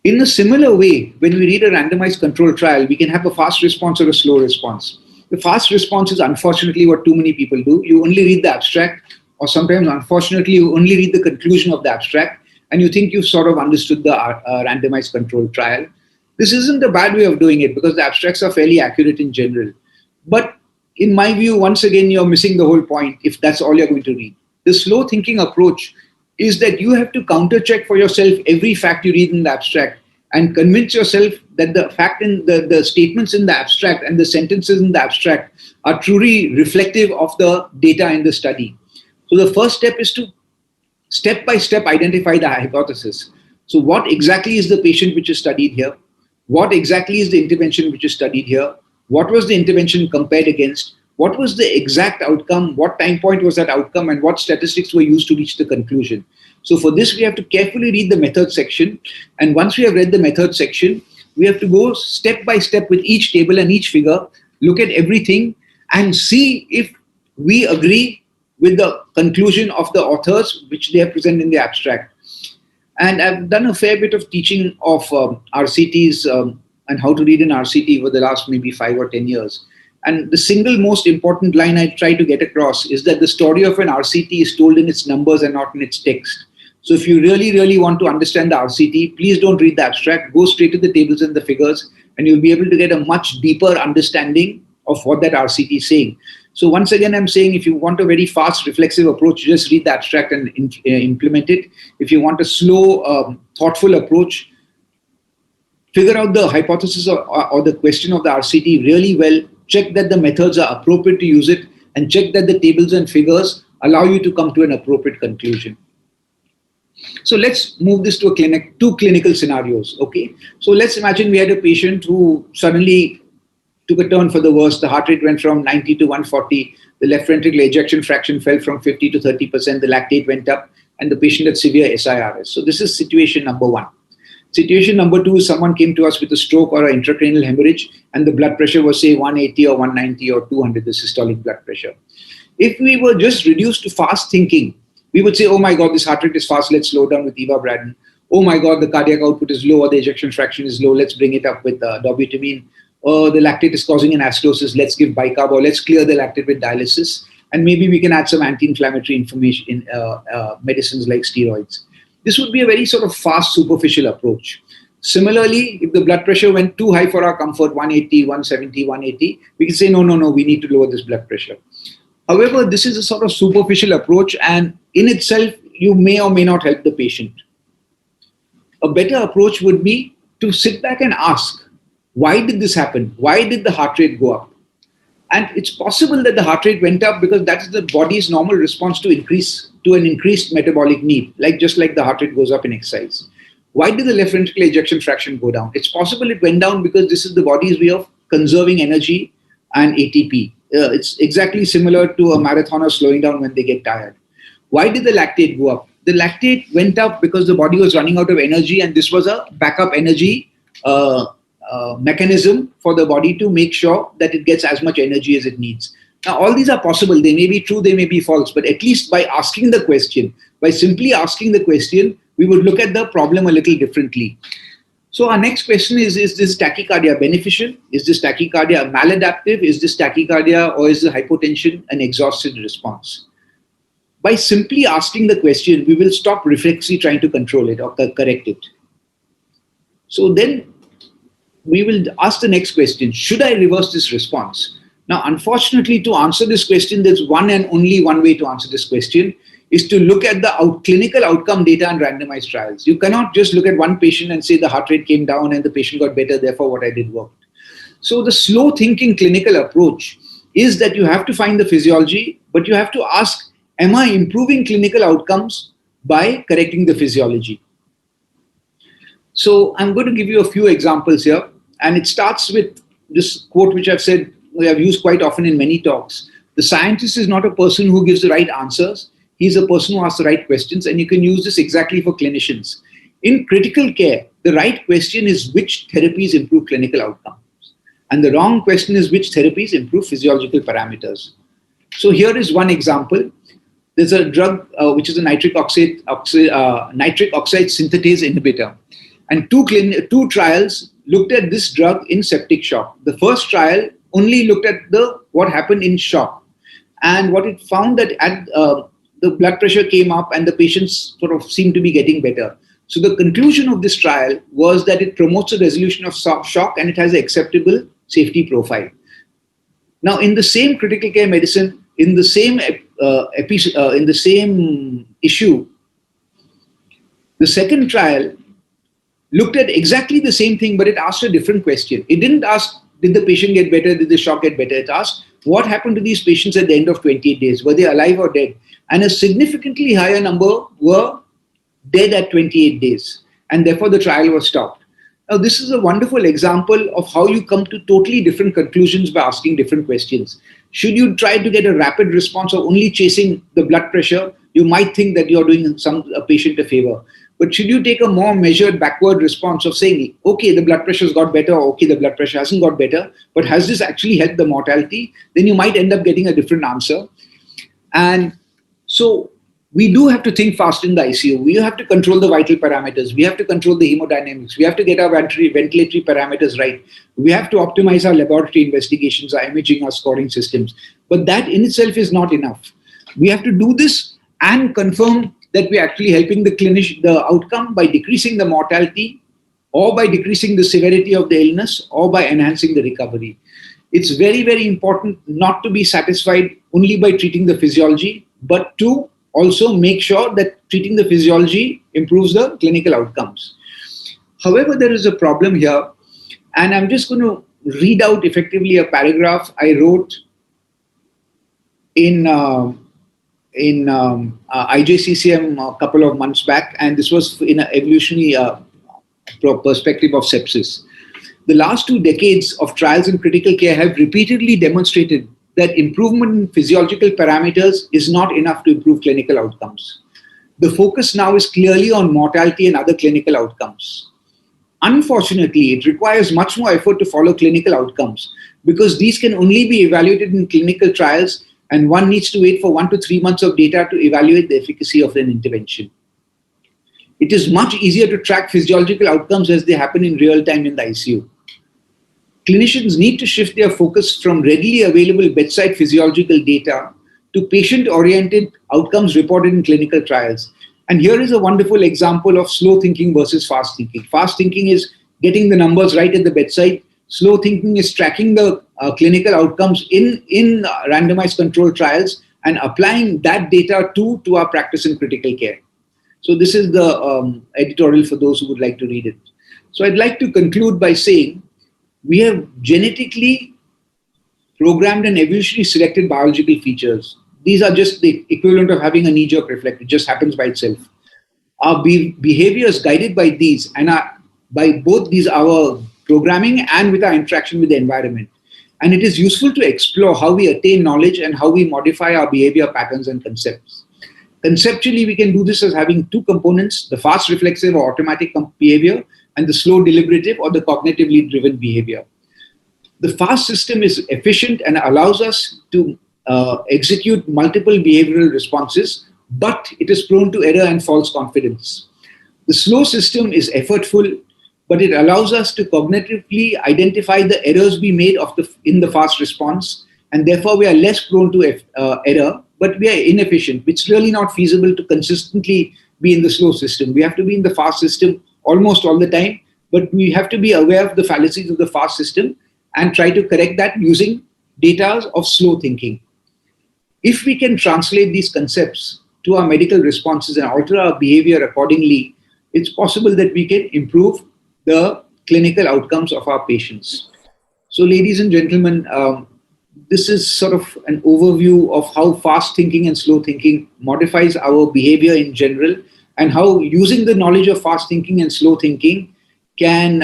In a similar way, when we read a randomized control trial, we can have a fast response or a slow response. The fast response is unfortunately what too many people do. You only read the abstract, or sometimes, unfortunately, you only read the conclusion of the abstract, and you think you've sort of understood the randomized control trial. This isn't a bad way of doing it because the abstracts are fairly accurate in general. But in my view, once again, you're missing the whole point if that's all you're going to read. The slow thinking approach is that you have to counter check for yourself every fact you read in the abstract and convince yourself that the fact in the statements in the abstract and the sentences in the abstract are truly reflective of the data in the study. So the first step is to step by step identify the hypothesis. So what exactly is the patient which is studied here? What exactly is the intervention which is studied here? What was the intervention compared against? What was the exact outcome? What time point was that outcome? And what statistics were used to reach the conclusion? So for this, we have to carefully read the method section. And once we have read the method section, we have to go step by step with each table and each figure, look at everything and see if we agree with the conclusion of the authors, which they have presented in the abstract. And I've done a fair bit of teaching of RCTs and how to read an RCT over the last maybe 5 or 10 years. And the single most important line I try to get across is that the story of an RCT is told in its numbers and not in its text. So if you really, really want to understand the RCT, please don't read the abstract, go straight to the tables and the figures, and you'll be able to get a much deeper understanding of what that RCT is saying. So once again, I'm saying if you want a very fast reflexive approach, just read the abstract and implement it. If you want a slow, thoughtful approach, figure out the hypothesis or the question of the RCT really well, check that the methods are appropriate to use it, and check that the tables and figures allow you to come to an appropriate conclusion. So let's move this to two clinical scenarios, okay? So let's imagine we had a patient who suddenly took a turn for the worse. The heart rate went from 90 to 140. The left ventricular ejection fraction fell from 50 to 30%. The lactate went up, and the patient had severe SIRS. So this is situation number one. Situation number two is someone came to us with a stroke or an intracranial hemorrhage, and the blood pressure was, say, 180 or 190 or 200, the systolic blood pressure. If we were just reduced to fast thinking, we would say, oh my God, this heart rate is fast, let's slow down with Eva-Braden. Oh my God, the cardiac output is low or the ejection fraction is low, let's bring it up with dobutamine. Or the lactate is causing an acidosis, let's give bicarb, or let's clear the lactate with dialysis. And maybe we can add some anti-inflammatory information in medicines like steroids. This would be a very sort of fast, superficial approach. Similarly, if the blood pressure went too high for our comfort, 180, 170, 180, we can say, no, we need to lower this blood pressure. However, this is a sort of superficial approach, and in itself, you may or may not help the patient. A better approach would be to sit back and ask, why did this happen? Why did the heart rate go up? And it's possible that the heart rate went up because that's the body's normal response to an increased metabolic need, just like the heart rate goes up in exercise. Why did the left ventricular ejection fraction go down? It's possible it went down because this is the body's way of conserving energy and ATP. It's exactly similar to a marathoner slowing down when they get tired. Why did the lactate go up? The lactate went up because the body was running out of energy, and this was a backup energy mechanism for the body to make sure that it gets as much energy as it needs. Now, all these are possible. They may be true, they may be false, but at least by asking the question, by simply asking the question, we would look at the problem a little differently. So our next question is this tachycardia beneficial? Is this tachycardia maladaptive? Is this tachycardia or is the hypotension an exhausted response? By simply asking the question, we will stop reflexively trying to control it or correct it. So then we will ask the next question, should I reverse this response? Now, unfortunately, to answer this question, there's one and only one way to answer this question, is to look at the clinical outcome data and randomized trials. You cannot just look at one patient and say the heart rate came down and the patient got better, therefore what I did worked. So the slow thinking clinical approach is that you have to find the physiology, but you have to ask, am I improving clinical outcomes by correcting the physiology? So I'm going to give you a few examples here. And it starts with this quote, which I've said, we have used quite often in many talks. The scientist is not a person who gives the right answers. He's a person who asks the right questions. And you can use this exactly for clinicians. In critical care, the right question is which therapies improve clinical outcomes. And the wrong question is which therapies improve physiological parameters. So here is one example. There's a drug which is a nitric oxide synthetase inhibitor. And two trials looked at this drug in septic shock. The first trial only looked at what happened in shock. And what it found that the blood pressure came up and the patients sort of seemed to be getting better. So the conclusion of this trial was that it promotes a resolution of shock and it has an acceptable safety profile. Now, in the same critical care medicine, in the same issue, the second trial looked at exactly the same thing, but it asked a different question. It didn't ask, did the patient get better? Did the shock get better? It asked, what happened to these patients at the end of 28 days? Were they alive or dead? And a significantly higher number were dead at 28 days. And therefore, the trial was stopped. Now, this is a wonderful example of how you come to totally different conclusions by asking different questions. Should you try to get a rapid response or only chasing the blood pressure, you might think that you're doing a patient a favor. But should you take a more measured backward response of saying, okay, the blood pressure's got better, or okay, the blood pressure hasn't got better, but has this actually helped the mortality? Then you might end up getting a different answer. And so we do have to think fast in the ICU. We have to control the vital parameters. We have to control the hemodynamics. We have to get our ventilatory parameters right. We have to optimize our laboratory investigations, our imaging, our scoring systems. But that in itself is not enough. We have to do this and confirm that we're actually helping the outcome by decreasing the mortality or by decreasing the severity of the illness or by enhancing the recovery. It's very, very important not to be satisfied only by treating the physiology, but to also make sure that treating the physiology improves the clinical outcomes. However, there is a problem here, and I'm just going to read out effectively a paragraph I wrote in IJCCM a couple of months back, and this was in an evolutionary perspective of sepsis. The last 2 decades of trials in critical care have repeatedly demonstrated that improvement in physiological parameters is not enough to improve clinical outcomes. The focus now is clearly on mortality and other clinical outcomes. Unfortunately, it requires much more effort to follow clinical outcomes because these can only be evaluated in clinical trials, and one needs to wait for 1 to 3 months of data to evaluate the efficacy of an intervention. It is much easier to track physiological outcomes as they happen in real time in the ICU. Clinicians need to shift their focus from readily available bedside physiological data to patient-oriented outcomes reported in clinical trials. And here is a wonderful example of slow thinking versus fast thinking. Fast thinking is getting the numbers right at the bedside. Slow thinking is tracking the clinical outcomes in randomized controlled trials and applying that data to our practice in critical care. So this is the editorial for those who would like to read it. So I'd like to conclude by saying we have genetically programmed and evolutionarily selected biological features. These are just the equivalent of having a knee-jerk reflex. It just happens by itself. Our behavior is guided by these and by both these, our programming and with our interaction with the environment. And it is useful to explore how we attain knowledge and how we modify our behavior patterns and concepts. Conceptually, we can do this as having 2 components, the fast reflexive or automatic behavior and the slow deliberative or the cognitively driven behavior. The fast system is efficient and allows us to execute multiple behavioral responses, but it is prone to error and false confidence. The slow system is effortful, but it allows us to cognitively identify the errors we made in the fast response, and therefore we are less prone to error, but we are inefficient. It's really not feasible to consistently be in the slow system. We have to be in the fast system almost all the time, but we have to be aware of the fallacies of the fast system and try to correct that using data of slow thinking. If we can translate these concepts to our medical responses and alter our behavior accordingly, it's possible that we can improve the clinical outcomes of our patients. So ladies and gentlemen, this is sort of an overview of how fast thinking and slow thinking modifies our behavior in general, and how using the knowledge of fast thinking and slow thinking can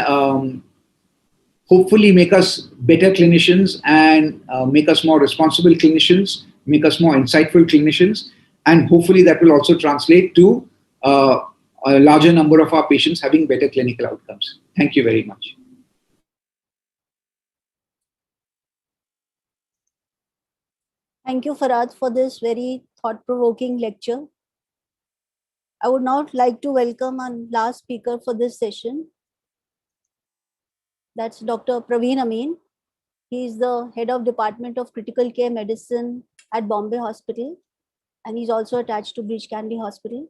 hopefully make us better clinicians and make us more responsible clinicians, make us more insightful clinicians, and hopefully that will also translate to a larger number of our patients having better clinical outcomes. Thank you very much. Thank you, Farad, for this very thought-provoking lecture. I would now like to welcome our last speaker for this session. That's Dr. Praveen Amin. He is the head of Department of Critical Care Medicine at Bombay Hospital, and he's also attached to Breach Candy Hospital.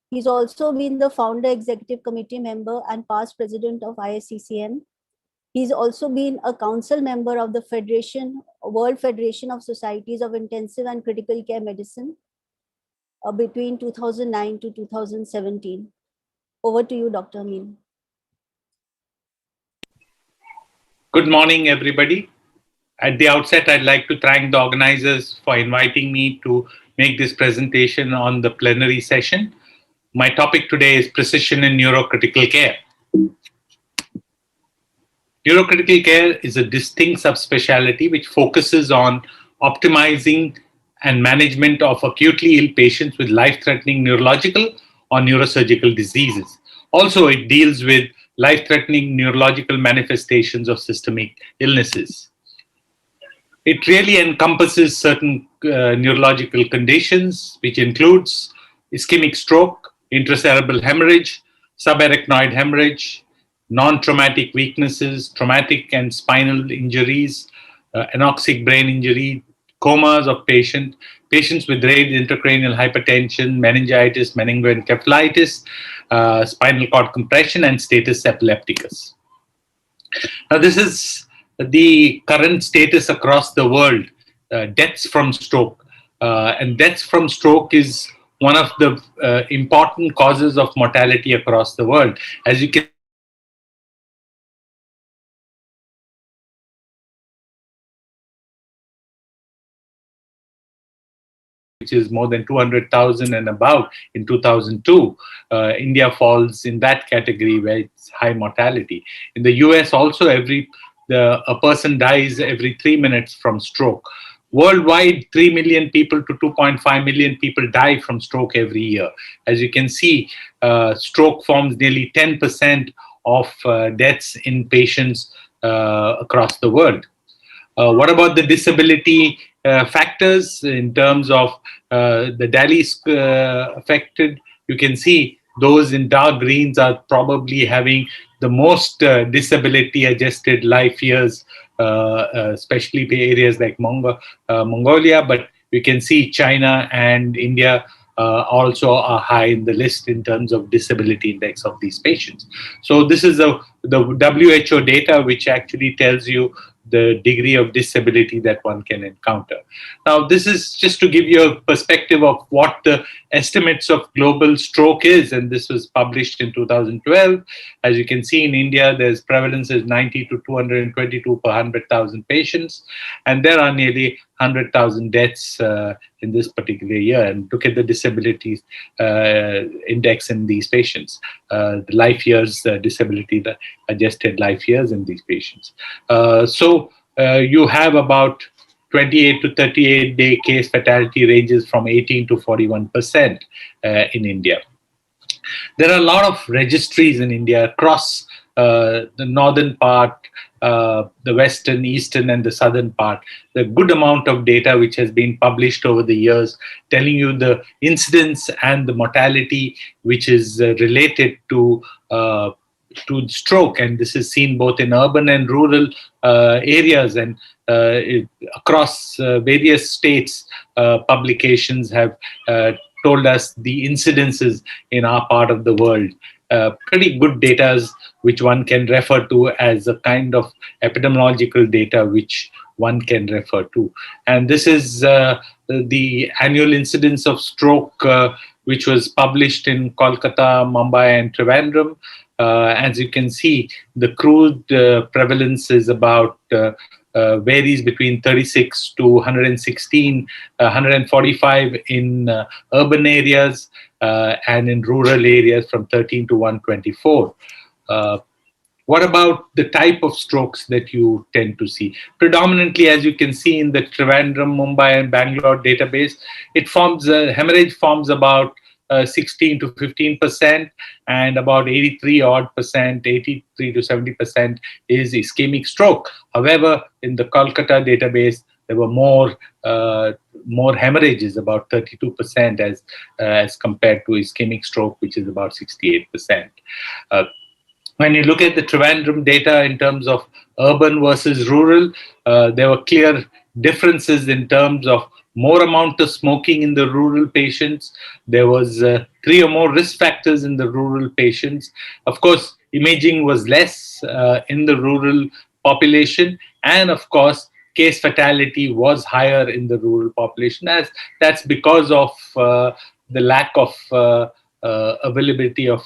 He's also been the founder executive committee member and past president of ISCCM. He's also been a council member of the World Federation of Societies of Intensive and Critical Care Medicine between 2009 to 2017. Over to you, Dr. Amin. Good morning, everybody. At the outset, I'd like to thank the organizers for inviting me to make this presentation on the plenary session. My topic today is precision in neurocritical care. Neurocritical care is a distinct subspecialty which focuses on optimizing and management of acutely ill patients with life-threatening neurological or neurosurgical diseases. Also, it deals with life-threatening neurological manifestations of systemic illnesses. It really encompasses certain neurological conditions, which includes ischemic stroke, intracerebral hemorrhage, subarachnoid hemorrhage, non-traumatic weaknesses, traumatic and spinal injuries, anoxic brain injury, comas of patients with raised intracranial hypertension, meningitis, meningoencephalitis, spinal cord compression, and status epilepticus. Now, this is the current status across the world, deaths from stroke. And deaths from stroke is one of the important causes of mortality across the world. As you can which is more than 200,000 and above in 2002. India falls in that category where it's high mortality. In the US also, a person dies every 3 minutes from stroke. Worldwide, 3 million people to 2.5 million people die from stroke every year. As you can see, stroke forms nearly 10% of deaths in patients across the world. What about the disability factors in terms of the DALYs affected? You can see those in dark greens are probably having the most disability adjusted life years, especially areas like Mongolia, but you can see China and India also are high in the list in terms of disability index of these patients. So this is the WHO data, which actually tells you the degree of disability that one can encounter. Now, this is just to give you a perspective of what the estimates of global stroke is, and this was published in 2012. As you can see, in India, there's prevalence is 90 to 222 per 100,000 patients, and there are nearly 100,000 deaths in this particular year. And look at the disability index in these patients, the life years, disability, the adjusted life years in these patients. So you have about 28 to 38-day case fatality ranges from 18 to 41% in India. There are a lot of registries in India across the northern part, the western, eastern, and the southern part. The good amount of data which has been published over the years telling you the incidence and the mortality which is related to stroke, and this is seen both in urban and rural areas, and across various states. Publications have told us the incidences in our part of the world. Pretty good data which one can refer to as a kind of epidemiological data which one can refer to. And this is the annual incidence of stroke which was published in Kolkata, Mumbai, and Trivandrum. As you can see, the crude prevalence is about varies between 36 to 116, 145 in urban areas, and in rural areas from 13 to 124. What about the type of strokes that you tend to see? Predominantly, as you can see in the Trivandrum, Mumbai, and Bangalore database, it forms hemorrhage forms about 16 to 15%, and about 83 odd percent, 83 to 70% is ischemic stroke. However, in the Kolkata database, there were more hemorrhages, about 32%, as compared to ischemic stroke, which is about 68%. When you look at the Trivandrum data in terms of urban versus rural, there were clear differences in terms of more amount of smoking in the rural patients. There was 3 or more risk factors in the rural patients. Of course, imaging was less in the rural population, and of course, case fatality was higher in the rural population. As that's because of the lack of availability of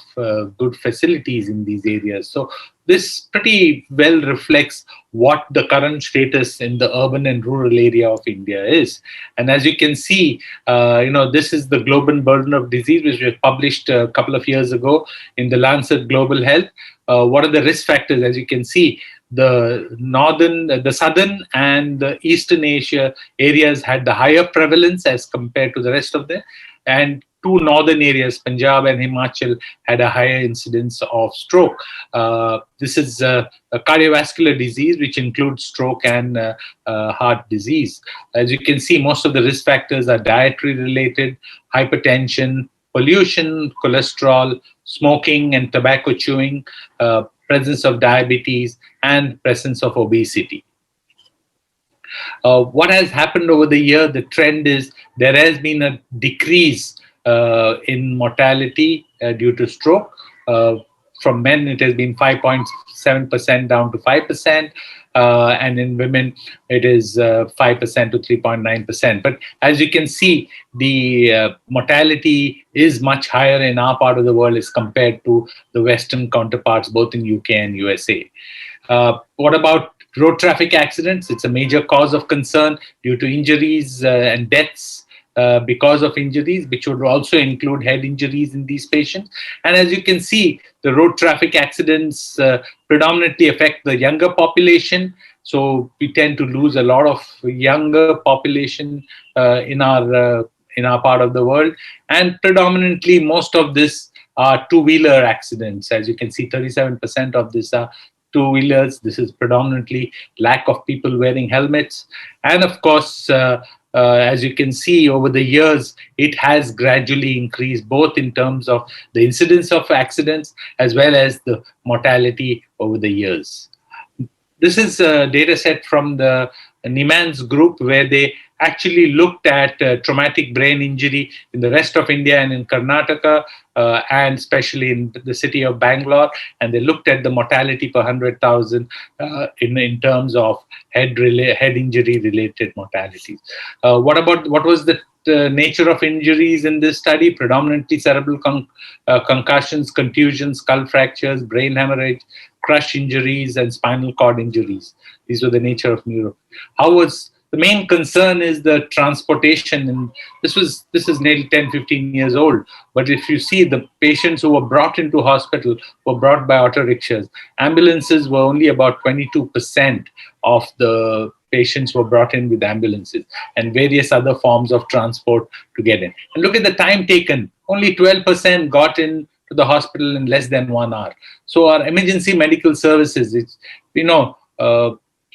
good facilities in these areas. So this pretty well reflects what the current status in the urban and rural area of India is. And as you can see, this is the Global Burden of Disease, which was published a couple of years ago in the Lancet Global Health. What are the risk factors? As you can see, the southern and the eastern Asia areas had the higher prevalence as compared to the rest of them, and 2 northern areas, Punjab and Himachal, had a higher incidence of stroke. This is a cardiovascular disease, which includes stroke and heart disease. As you can see, most of the risk factors are dietary related: hypertension, pollution, cholesterol, smoking and tobacco chewing, presence of diabetes, and presence of obesity. What has happened over the year, the trend is there has been a decrease in mortality due to stroke. From men, it has been 5.7% down to 5%, and in women, it is 5% to 3.9%. But as you can see, the mortality is much higher in our part of the world as compared to the Western counterparts, both in UK and USA. What about road traffic accidents? It's a major cause of concern due to injuries and deaths because of injuries, which would also include head injuries in these patients. And as you can see, the road traffic accidents predominantly affect the younger population. So we tend to lose a lot of younger population in our part of the world. And predominantly, most of this are two-wheeler accidents. As you can see, 37% of this are two-wheelers. This is predominantly lack of people wearing helmets. And of course, as you can see, over the years, it has gradually increased, both in terms of the incidence of accidents as well as the mortality over the years. This is a data set from the Niman's group, where they actually looked at traumatic brain injury in the rest of India and in Karnataka, and especially in the city of Bangalore. And they looked at the mortality per 100,000 in terms of head injury related mortalities. What was the nature of injuries in this study? Predominantly cerebral concussions, contusions, skull fractures, brain hemorrhage, crush injuries, and spinal cord injuries. These were the nature of neuro. The main concern is the transportation, and this is nearly 10-15 years old. But if you see, the patients who were brought into hospital were brought by auto rickshaws. Ambulances were only about 22% of the patients were brought in with ambulances, and various other forms of transport to get in. And look at the time taken. Only 12% got in to the hospital in less than 1 hour. So our emergency medical services,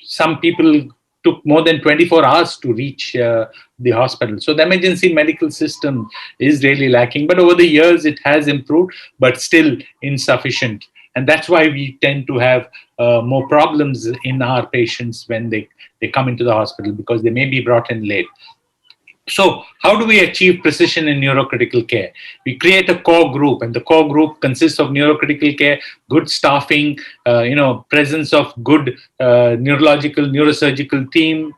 some people took more than 24 hours to reach the hospital. So the emergency medical system is really lacking. But over the years, it has improved, but still insufficient. And that's why we tend to have more problems in our patients when they come into the hospital, because they may be brought in late. So how do we achieve precision in neurocritical care? We create a core group, and the core group consists of neurocritical care, good staffing, presence of good neurological, neurosurgical team.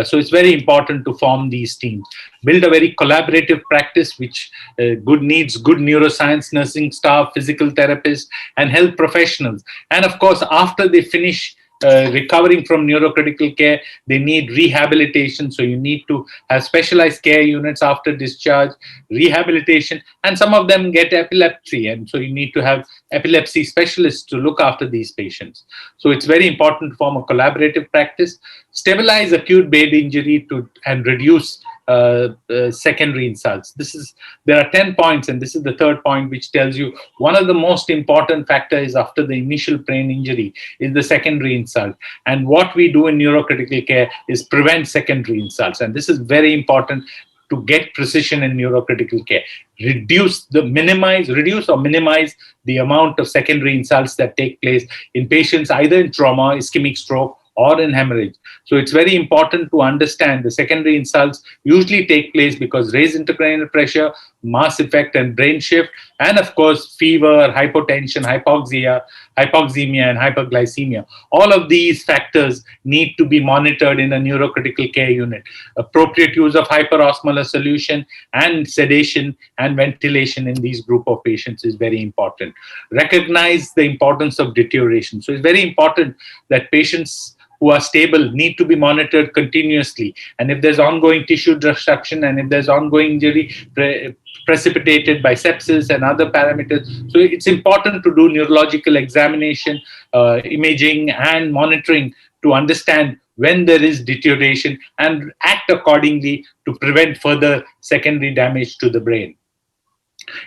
So it's very important to form these teams. Build a very collaborative practice, which needs good neuroscience, nursing staff, physical therapists, and health professionals. And of course, after they finish recovering from neurocritical care, they need rehabilitation. So you need to have specialized care units after discharge, rehabilitation, and some of them get epilepsy. And so you need to have epilepsy specialists to look after these patients. So it's very important to form a collaborative practice, stabilize acute brain injury and reduce secondary insults. There are 10 points, and this is the third point, which tells you one of the most important factors after the initial brain injury is the secondary insult. And what we do in neurocritical care is prevent secondary insults. And this is very important to get precision in neurocritical care. Reduce or minimize the amount of secondary insults that take place in patients either in trauma, ischemic stroke, or in hemorrhage. So it's very important to understand the secondary insults usually take place because raised intracranial pressure, mass effect and brain shift, and of course fever, hypotension, hypoxemia and hyperglycemia. All of these factors need to be monitored in a neurocritical care unit. Appropriate use of hyperosmolar solution and sedation and ventilation in these group of patients is very important. Recognize the importance of deterioration. So it's very important that patients who are stable need to be monitored continuously. And if there's ongoing tissue destruction and if there's ongoing injury precipitated by sepsis and other parameters, so it's important to do neurological examination, imaging and monitoring to understand when there is deterioration and act accordingly to prevent further secondary damage to the brain.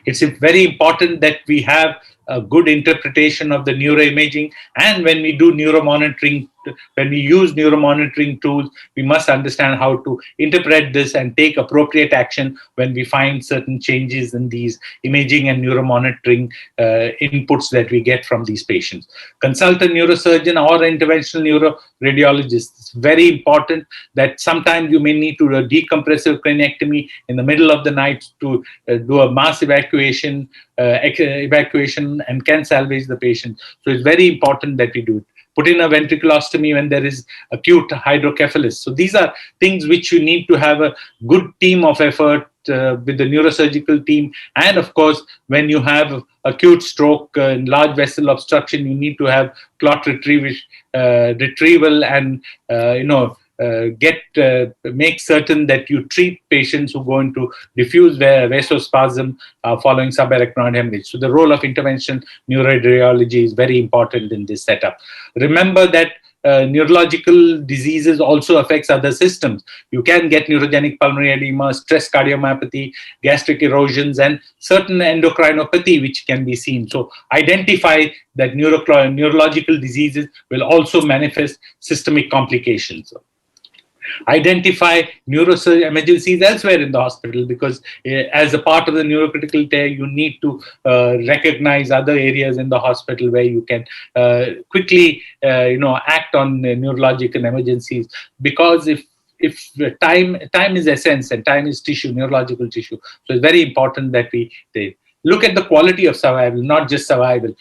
It's very important that we have a good interpretation of the neuroimaging, and when we do neuromonitoring, when we use neuromonitoring tools, we must understand how to interpret this and take appropriate action when we find certain changes in these imaging and neuromonitoring inputs that we get from these patients. Consult a neurosurgeon or interventional neuroradiologist. It's very important that sometimes you may need to do a decompressive craniectomy in the middle of the night to do a mass evacuation and can salvage the patient. So it's very important that we do it. Put in a ventriculostomy when there is acute hydrocephalus. So these are things which you need to have a good team of effort with the neurosurgical team. And of course, when you have acute stroke and large vessel obstruction, you need to have clot retrieval and make certain that you treat patients who go into diffuse vasospasm following subarachnoid hemorrhage. So the role of intervention neuroradiology is very important in this setup. Remember that neurological diseases also affects other systems. You can get neurogenic pulmonary edema, stress cardiomyopathy, gastric erosions, and certain endocrinopathy which can be seen. So identify that neurological diseases will also manifest systemic complications. Identify neurosurgery emergencies elsewhere in the hospital, because as a part of the neurocritical care, you need to recognize other areas in the hospital where you can quickly act on neurological emergencies, because if time is essence and time is tissue, neurological tissue. So it's very important that we look at the quality of survival, not just survival.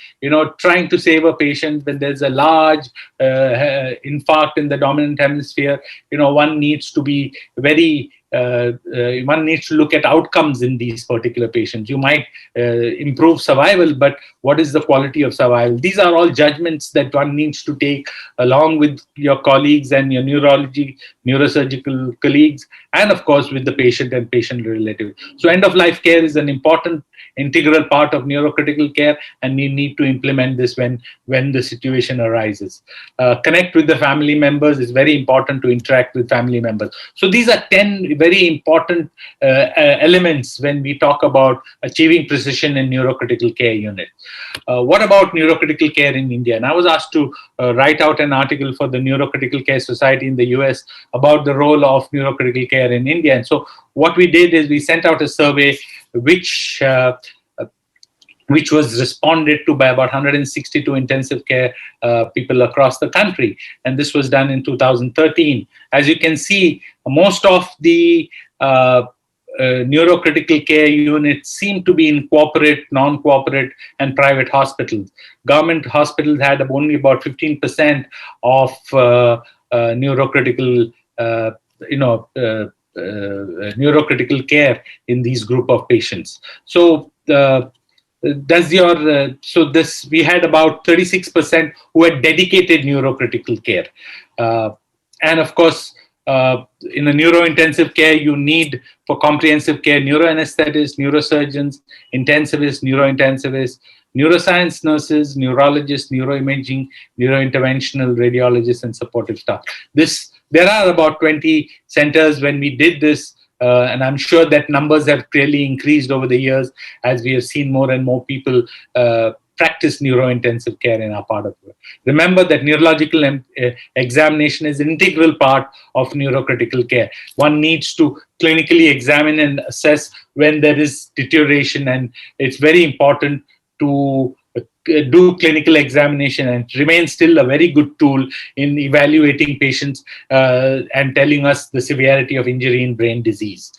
Trying to save a patient when there's a large infarct in the dominant hemisphere, one needs to be very one needs to look at outcomes in these particular patients. You might improve survival, but what is the quality of survival? These are all judgments that one needs to take along with your colleagues and your neurosurgical colleagues, and of course with the patient and patient relative. So end of life care is an important integral part of neurocritical care, and we need to implement this when the situation arises. Connect with the family members. Is very important to interact with family members. So these are 10 very important elements when we talk about achieving precision in neurocritical care unit. What about neurocritical care in India? And I was asked to write out an article for the Neurocritical Care Society in the US about the role of neurocritical care in India. And so what we did is we sent out a survey which was responded to by about 162 intensive care people across the country. And this was done in 2013. As you can see, most of the neurocritical care units seem to be in corporate, non-corporate, and private hospitals. Government hospitals had only about 15% of neurocritical, neurocritical care in these group of patients. So we had about 36% who had dedicated neurocritical care, and of course, in a neurointensive care, you need for comprehensive care neuroanesthetists, neurosurgeons, intensivists, neurointensivists, neuroscience nurses, neurologists, neuroimaging, neurointerventional radiologists, and supportive staff. There are about 20 centers when we did this, and I'm sure that numbers have clearly increased over the years as we have seen more and more people practice neurointensive care in our part of the world. Remember that neurological examination is an integral part of neurocritical care. One needs to clinically examine and assess when there is deterioration, and it's very important to do clinical examination, and it remains still a very good tool in evaluating patients and telling us the severity of injury in brain disease.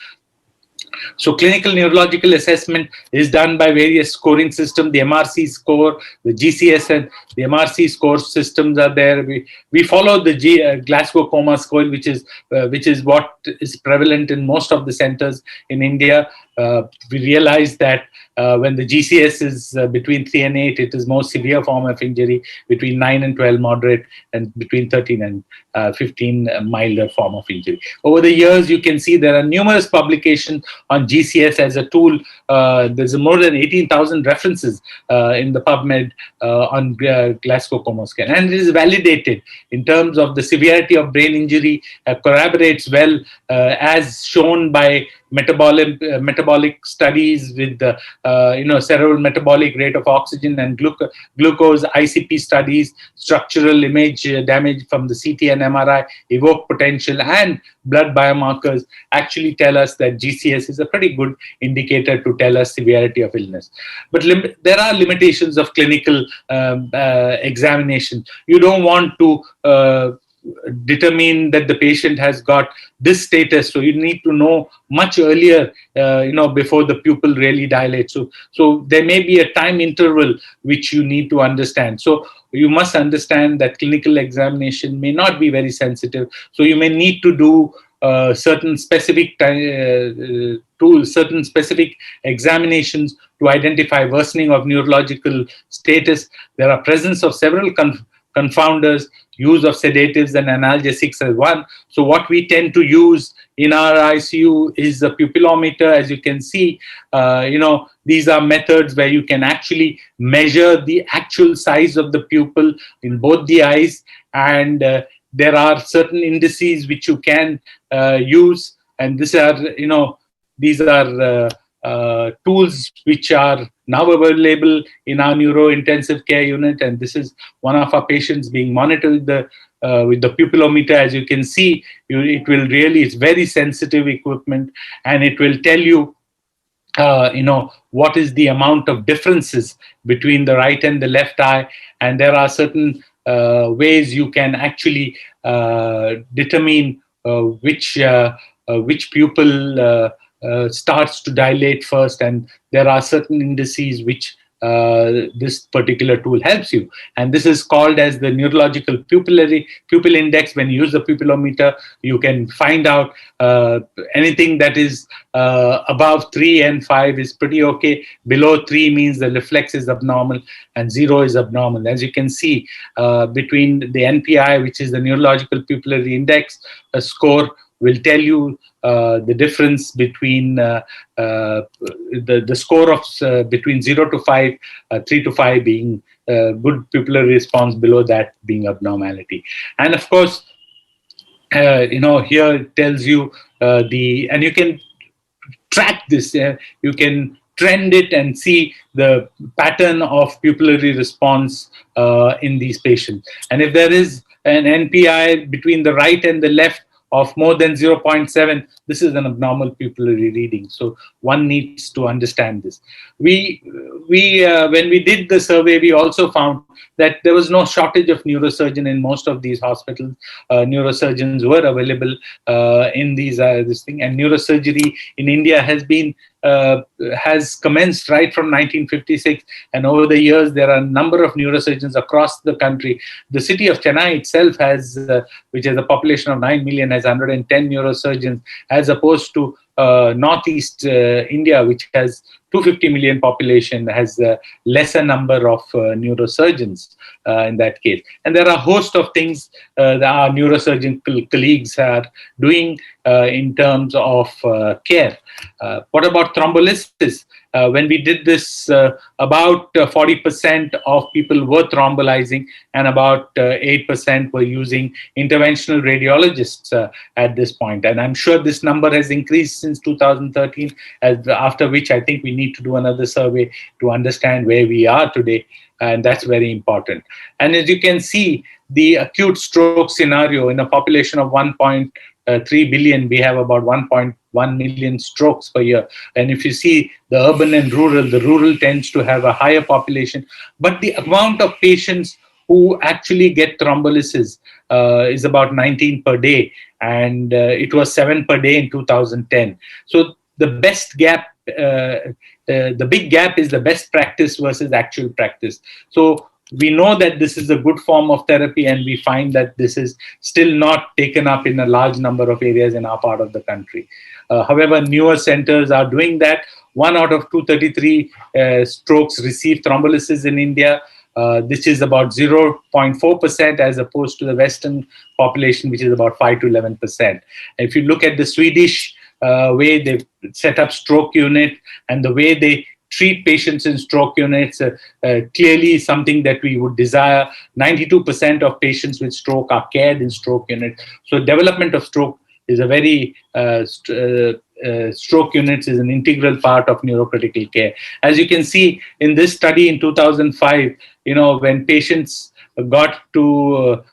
So clinical neurological assessment is done by various scoring systems. The MRC score, the GCS and the MRC score systems are there. We follow the Glasgow Coma score, which is what is prevalent in most of the centers in India. We realize that when the GCS is between 3 and 8, it is more severe form of injury, between 9 and 12 moderate, and between 13 and 15 milder form of injury. Over the years, you can see there are numerous publications on GCS as a tool. There's more than 18,000 references in the PubMed on Glasgow Coma scan, and it is validated in terms of the severity of brain injury, corroborates well as shown by metabolic studies with the cerebral metabolic rate of oxygen and glucose, ICP studies, structural image damage from the CT and MRI, evoked potential, and blood biomarkers actually tell us that GCS is a pretty good indicator to tell us severity of illness. But there are limitations of clinical examination. You don't want to determine that the patient has got this status, so you need to know much earlier, before the pupil really dilates. So there may be a time interval which you need to understand. So you must understand that clinical examination may not be very sensitive. So you may need to do certain specific tools, certain specific examinations to identify worsening of neurological status. There are presence of several confounders, use of sedatives and analgesics as one. So what we tend to use in our ICU is the pupillometer. As you can see, these are methods where you can actually measure the actual size of the pupil in both the eyes, and there are certain indices which you can use, and these are tools which are now available in our neuro-intensive care unit, and this is one of our patients being monitored with the pupillometer. As you can see, it's very sensitive equipment, and it will tell you, what is the amount of differences between the right and the left eye, and there are certain ways you can actually determine which pupil starts to dilate first, and there are certain indices which this particular tool helps you, and this is called as the neurological pupil index. When you use the pupillometer, you can find out anything that is above 3 and 5 is pretty okay. Below 3 means the reflex is abnormal, and 0 is abnormal. As you can see, between the NPI, which is the neurological pupillary index score, will tell you the difference between the score of between 0 to 5, 3 to 5 being good pupillary response, below that being abnormality. And of course, here it tells you and you can track this. You can trend it and see the pattern of pupillary response in these patients. And if there is an NPI between the right and the left of more than 0.7, this is an abnormal pupillary reading. So one needs to understand this. When we did the survey, we also found that there was no shortage of neurosurgeon in most of these hospitals. Neurosurgeons were available in this thing, and neurosurgery in India has commenced right from 1956, and over the years there are a number of neurosurgeons across the country. The city of Chennai itself which has a population of 9 million, has 110 neurosurgeons, as opposed to Northeast India, which has 250 million population, has a lesser number of neurosurgeons in that case. And there are a host of things that our neurosurgeon colleagues are doing in terms of care. What about thrombolysis? When we did this, about 40% of people were thrombolizing, and about 8% were using interventional radiologists at this point. And I'm sure this number has increased since 2013, after which I think we need to do another survey to understand where we are today. And that's very important. And as you can see, the acute stroke scenario in a population of 1.3 billion, we have about 1.1 million strokes per year. And if you see the urban and rural, the rural tends to have a higher population, but the amount of patients who actually get thrombolysis is about 19 per day, and it was 7 per day in 2010. So the best gap, the big gap is the best practice versus actual practice. So we know that this is a good form of therapy, and we find that this is still not taken up in a large number of areas in our part of the country. However, newer centers are doing that. 1 out of 233 strokes receive thrombolysis in India. This is about 0.4% as opposed to the Western population, which is about 5 to 11%. If you look at the Swedish way they set up stroke unit and the way they treat patients in stroke units, clearly something that we would desire. 92% of patients with stroke are cared in stroke units. So development of stroke is a very, stroke units is an integral part of neurocritical care. As you can see in this study in 2005, when patients got to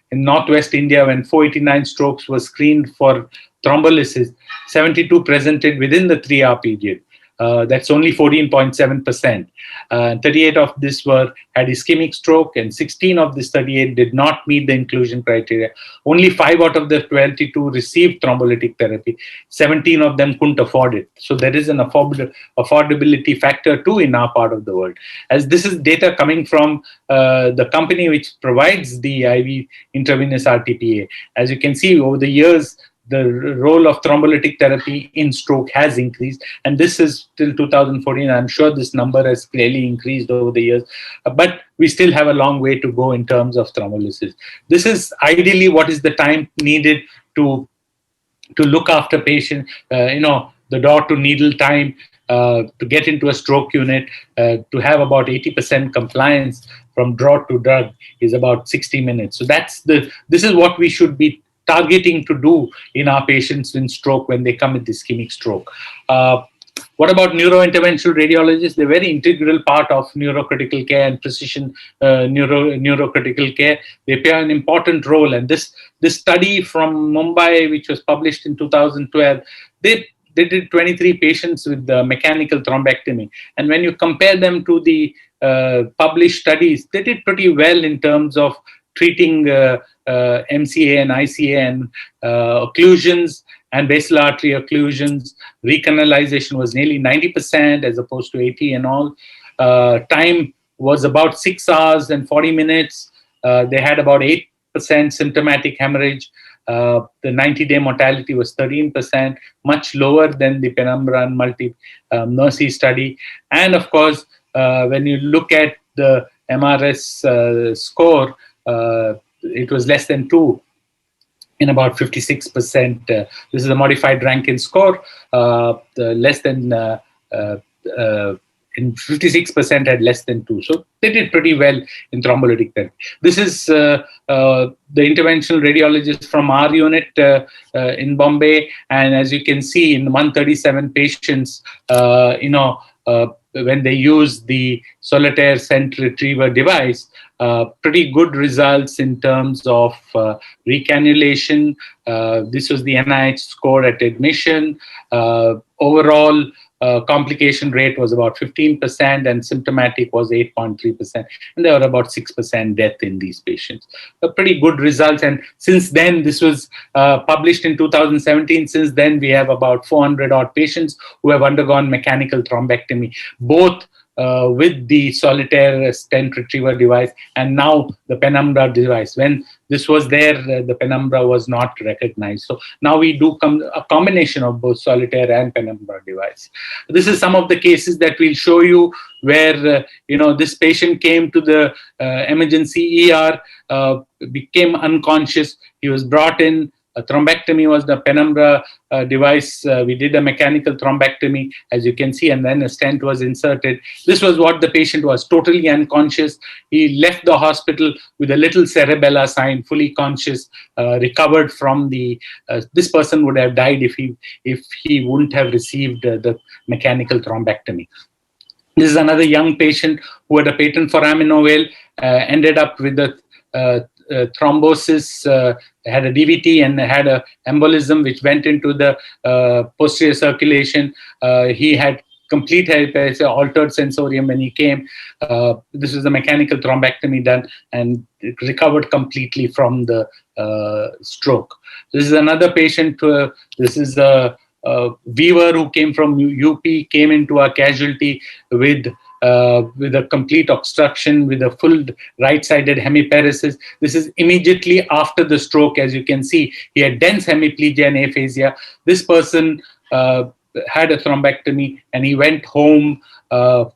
in Northwest India, when 489 strokes were screened for thrombolysis, 72 presented within the 3-hour period. That's only 14.7%. 38 of this had ischemic stroke, and 16 of this 38 did not meet the inclusion criteria. Only 5 out of the 22 received thrombolytic therapy. 17 of them couldn't afford it. So there is an affordability factor too in our part of the world. As this is data coming from the company which provides the IV intravenous RTPA. As you can see, over the years, the role of thrombolytic therapy in stroke has increased, and this is till 2014. I'm sure this number has clearly increased over the years, but we still have a long way to go in terms of thrombolysis. This is ideally what is the time needed to look after patient, the door to needle time to get into a stroke unit, to have about 80% compliance from draw to drug is about 60 minutes. So this is what we should be targeting to do in our patients in stroke when they come with ischemic stroke. What about neurointerventional radiologists? They're very integral part of neurocritical care and precision neurocritical care. They play an important role. And this study from Mumbai, which was published in 2012, they did 23 patients with mechanical thrombectomy. And when you compare them to the published studies, they did pretty well in terms of treating MCA and ICA and occlusions and basal artery occlusions. Recanalization was nearly 90% as opposed to 80 and all. Time was about 6 hours and 40 minutes. They had about 8% symptomatic hemorrhage. The 90-day mortality was 13%, much lower than the Penumbra and Mercy study. And of course, when you look at the MRS score, it was less than 2 in about 56%. This is a modified Rankin score. Less than in 56% had less than 2. So they did pretty well in thrombolytic therapy. This is the interventional radiologist from our unit in Bombay. And as you can see, in 137 patients, when they used the solitaire scent retriever device, pretty good results in terms of recannulation. This was the NIH score at admission. Overall, complication rate was about 15% and symptomatic was 8.3%. And there were about 6% death in these patients. Pretty good results. And since then, this was published in 2017. Since then, we have about 400 odd patients who have undergone mechanical thrombectomy, both with the solitaire stent retriever device and now the penumbra device. When this was there, the penumbra was not recognized. So now we do a combination of both solitaire and penumbra device. This is some of the cases that we'll show you where this patient came to the emergency ER, became unconscious. He was brought in. A thrombectomy was the penumbra device. We did a mechanical thrombectomy, as you can see, and then a stent was inserted. This was what the patient was, totally unconscious. He left the hospital with a little cerebella sign, fully conscious, recovered from the, this person would have died if he wouldn't have received the mechanical thrombectomy. This is another young patient who had a patent foramen ovale, ended up with a thrombosis, had a DVT and had a embolism which went into the posterior circulation. He had complete altered sensorium when he came. This was a mechanical thrombectomy done and recovered completely from the stroke. This is another patient. This is a weaver who came from UP, came into our casualty with a complete obstruction, with a full right-sided hemiparesis. This is immediately after the stroke. As you can see, he had dense hemiplegia and aphasia. This person had a thrombectomy and he went home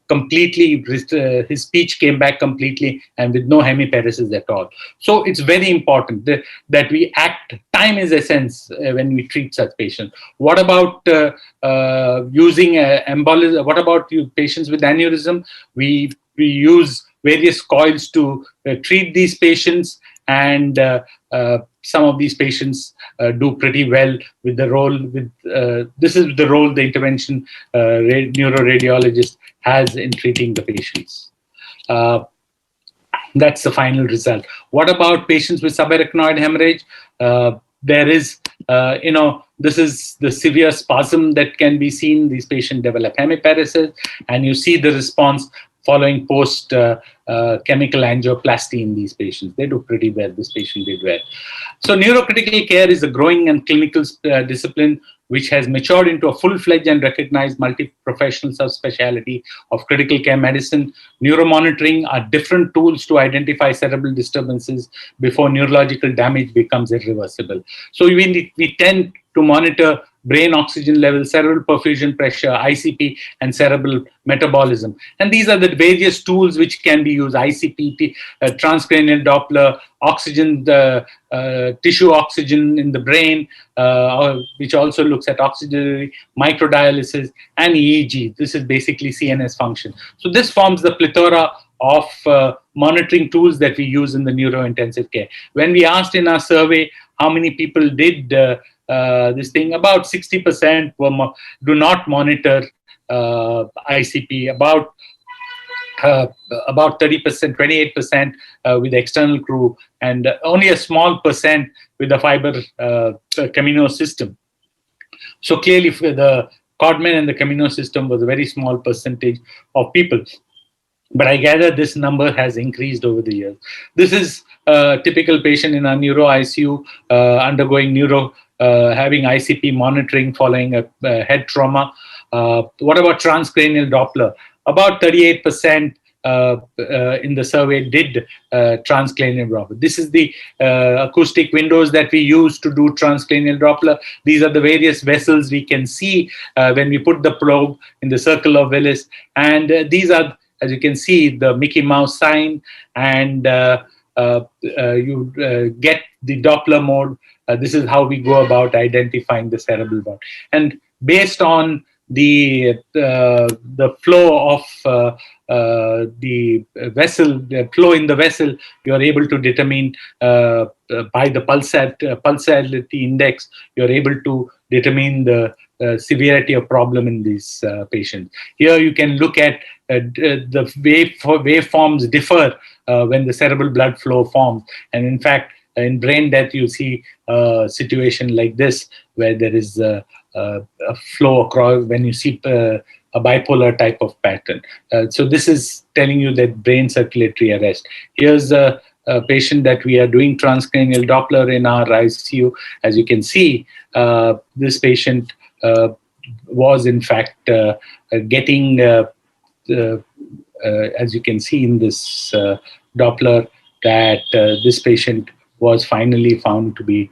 completely. His speech came back completely and with no hemiparesis at all. So it's very important that we act. Time is essence when we treat such patients. What about using embolism? What about patients with aneurysm? We use various coils to treat these patients, and some of these patients do pretty well with the role. This is the role the intervention neuroradiologist has in treating the patients. That's the final result. What about patients with subarachnoid hemorrhage? There is, this is the severe spasm that can be seen. These patients develop hemiparesis, and you see the response following post chemical angioplasty in these patients. They do pretty well. This patient did well. So neurocritical care is a growing and clinical discipline which has matured into a full-fledged and recognized multi-professional subspecialty of critical care medicine. Neuromonitoring are different tools to identify cerebral disturbances before neurological damage becomes irreversible. So we tend to monitor brain oxygen level, cerebral perfusion pressure, ICP, and cerebral metabolism. And these are the various tools which can be used: ICP, transcranial Doppler, oxygen, tissue oxygen in the brain, which also looks at oxygenary, microdialysis, and EEG. This is basically CNS function. So this forms the plethora of monitoring tools that we use in the neurointensive care. When we asked in our survey how many people did this thing, about 60% do not monitor ICP, about 30%, 28% with the external crew, and only a small percent with the fiber Camino system. So clearly the Codman and the Camino system was a very small percentage of people. But I gather this number has increased over the years. This is a typical patient in our neuro ICU undergoing having ICP monitoring following a head trauma. What about transcranial Doppler? About 38% in the survey did transcranial Doppler. This is the acoustic windows that we use to do transcranial Doppler. These are the various vessels we can see when we put the probe in the circle of Willis. And these are, as you can see, the Mickey Mouse sign, and you get the Doppler mode. This is how we go about identifying the cerebral bond. And based on the flow of the vessel, the flow in the vessel, you are able to determine by the pulsatility index, you are able to determine the severity of problem in these patients. Here you can look at the waveforms differ when the cerebral blood flow forms. And in fact, in brain death, you see a situation like this, where there is a flow across when you see a bipolar type of pattern. So this is telling you that brain circulatory arrest. Here's a patient that we are doing transcranial Doppler in our ICU. As you can see, this patient was in fact getting, as you can see in this Doppler, that this patient was finally found to be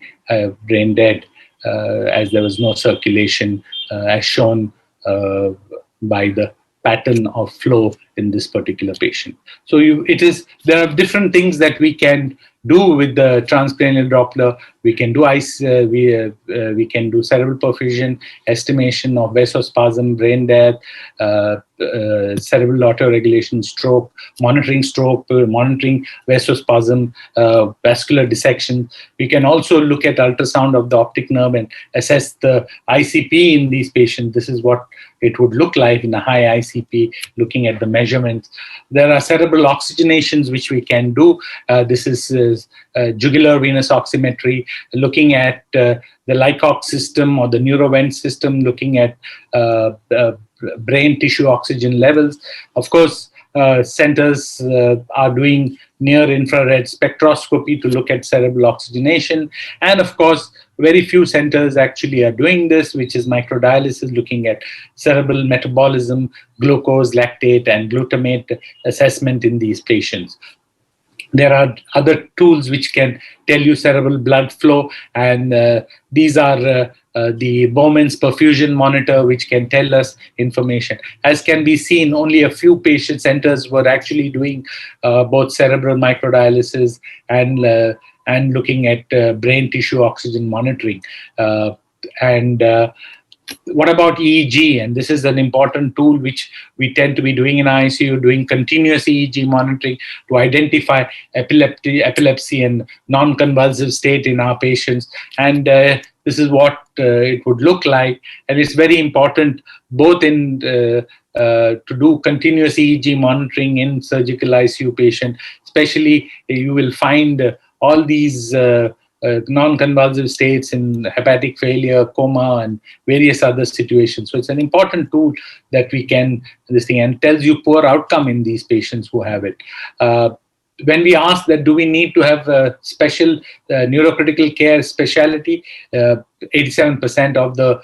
brain dead, as there was no circulation, as shown by the pattern of flow in this particular patient. So there are different things that we can do with the transcranial Doppler. We can do we can do cerebral perfusion, estimation of vasospasm, brain death, cerebral autoregulation, stroke, monitoring vasospasm, vascular dissection. We can also look at ultrasound of the optic nerve and assess the ICP in these patients. This is what it would look like in a high ICP, looking at the measurements. There are cerebral oxygenations which we can do. This is jugular venous oximetry, looking at the Lycox system or the neurovent system, looking at brain tissue oxygen levels. Of course, centers are doing near infrared spectroscopy to look at cerebral oxygenation. And of course, very few centers actually are doing this, which is microdialysis, looking at cerebral metabolism, glucose, lactate, and glutamate assessment in these patients. There are other tools which can tell you cerebral blood flow, and these are the Bowman's perfusion monitor, which can tell us information. As can be seen, only a few patient centers were actually doing both cerebral microdialysis and looking at brain tissue oxygen monitoring. What about EEG? And this is an important tool which we tend to be doing in ICU, doing continuous EEG monitoring to identify epilepsy and non-convulsive state in our patients. And this is what it would look like. And it's very important both in to do continuous EEG monitoring in surgical ICU patient. Especially, you will find all these non-convulsive states in hepatic failure, coma, and various other situations. So it's an important tool that we can, and tells you poor outcome in these patients who have it. When we ask that, do we need to have a special neurocritical care specialty, 87% of the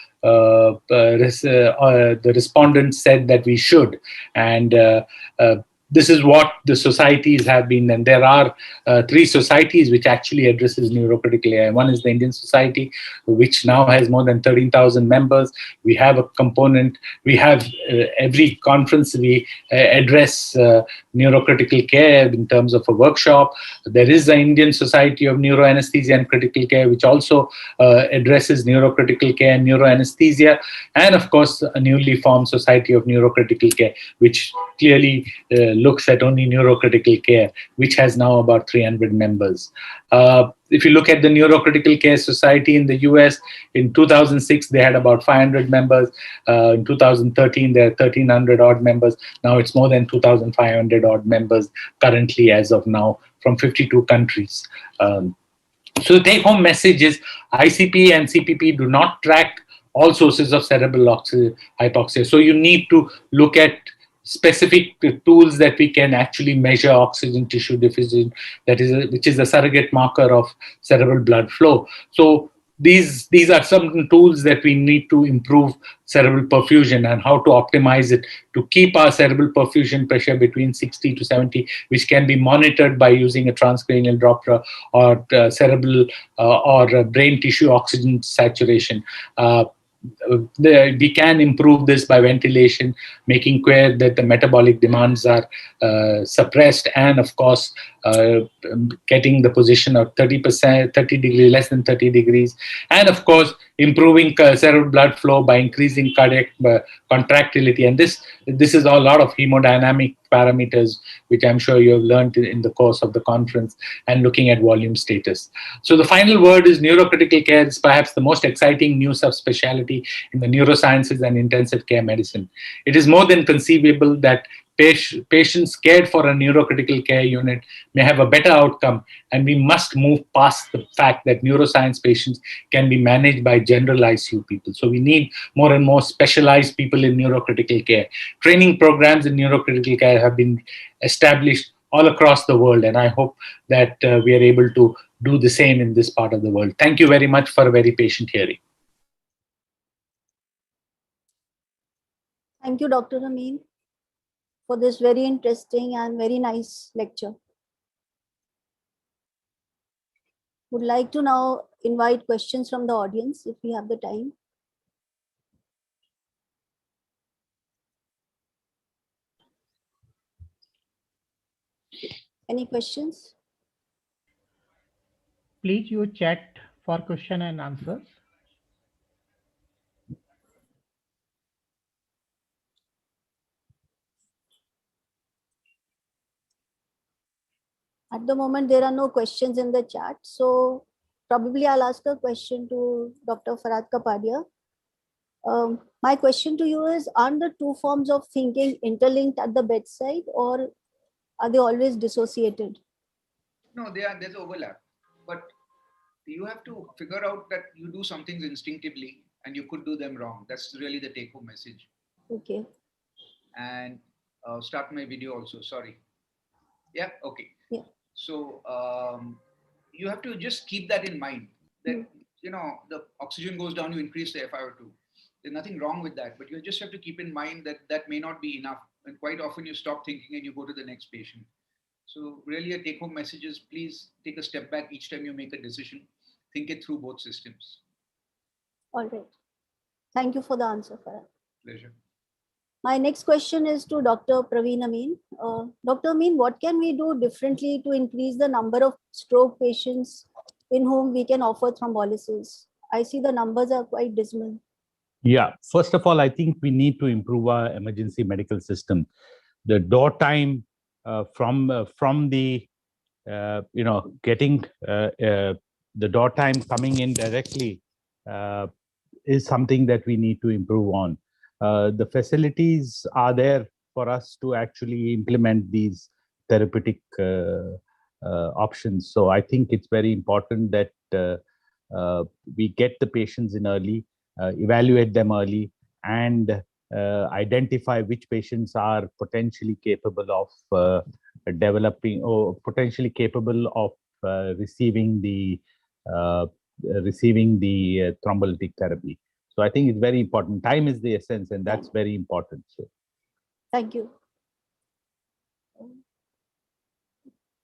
respondents said that we should. And this is what the societies have been, and there are 3 societies which actually addresses neurocritical AI. One is the Indian Society, which now has more than 13,000 members. We have a component, we have every conference we address neurocritical care in terms of a workshop. There is the Indian Society of Neuroanesthesia and Critical Care, which also addresses neurocritical care and neuroanesthesia. And of course, a newly formed Society of Neurocritical Care, which clearly looks at only neurocritical care, which has now about 300 members. If you look at the Neurocritical Care Society in the US, in 2006, they had about 500 members. In 2013, there are 1,300 odd members. Now it's more than 2,500 odd members currently as of now from 52 countries. So the take-home message is ICP and CPP do not track all sources of cerebral hypoxia. So you need to look at specific tools that we can actually measure oxygen tissue deficit, which is a surrogate marker of cerebral blood flow. So these are some tools that we need to improve cerebral perfusion and how to optimize it to keep our cerebral perfusion pressure between 60 to 70, which can be monitored by using a transcranial Doppler or cerebral or brain tissue oxygen saturation. We can improve this by ventilation, making clear that the metabolic demands are suppressed, and of course getting the position of 30%, 30 degrees, less than 30 degrees. And of course, improving cerebral blood flow by increasing cardiac contractility. And this is a lot of hemodynamic parameters, which I'm sure you have learned in the course of the conference, and looking at volume status. So the final word is neurocritical care is perhaps the most exciting new subspecialty in the neurosciences and intensive care medicine. It is more than conceivable that patients cared for a neurocritical care unit may have a better outcome, and we must move past the fact that neuroscience patients can be managed by general ICU people. So we need more and more specialized people in neurocritical care. Training programs in neurocritical care have been established all across the world, and I hope that we are able to do the same in this part of the world. Thank you very much for a very patient hearing. Thank you, Dr. Amin, for this very interesting and very nice lecture. Would like to now invite questions from the audience if we have the time. Any questions? Please use chat for question and answers. At the moment, there are no questions in the chat. So probably I'll ask a question to Dr. Farhad Kapadia. My question to you is, aren't the two forms of thinking interlinked at the bedside, or are they always dissociated? No, there's overlap. But you have to figure out that you do some things instinctively and you could do them wrong. That's really the take-home message. Okay. And start my video also, sorry. Yeah, okay. Yeah. So you have to just keep that in mind, that, you know, the oxygen goes down, you increase the FiO2. There's nothing wrong with that, but you just have to keep in mind that that may not be enough. And quite often you stop thinking and you go to the next patient. So really a take-home message is, please take a step back each time you make a decision. Think it through both systems. All right. Thank you for the answer, Farhad. Pleasure. My next question is to Dr. Praveen Amin. Dr. Amin, what can we do differently to increase the number of stroke patients in whom we can offer thrombolysis? I see the numbers are quite dismal. Yeah, first of all, I think we need to improve our emergency medical system. The door time from the getting the door time coming in directly is something that we need to improve on. The facilities are there for us to actually implement these therapeutic options. So I think it's very important that we get the patients in early, evaluate them early, and identify which patients are potentially capable of developing or potentially capable of receiving the thrombolytic therapy. So I think it's very important. Time is the essence, and that's very important. So, thank you.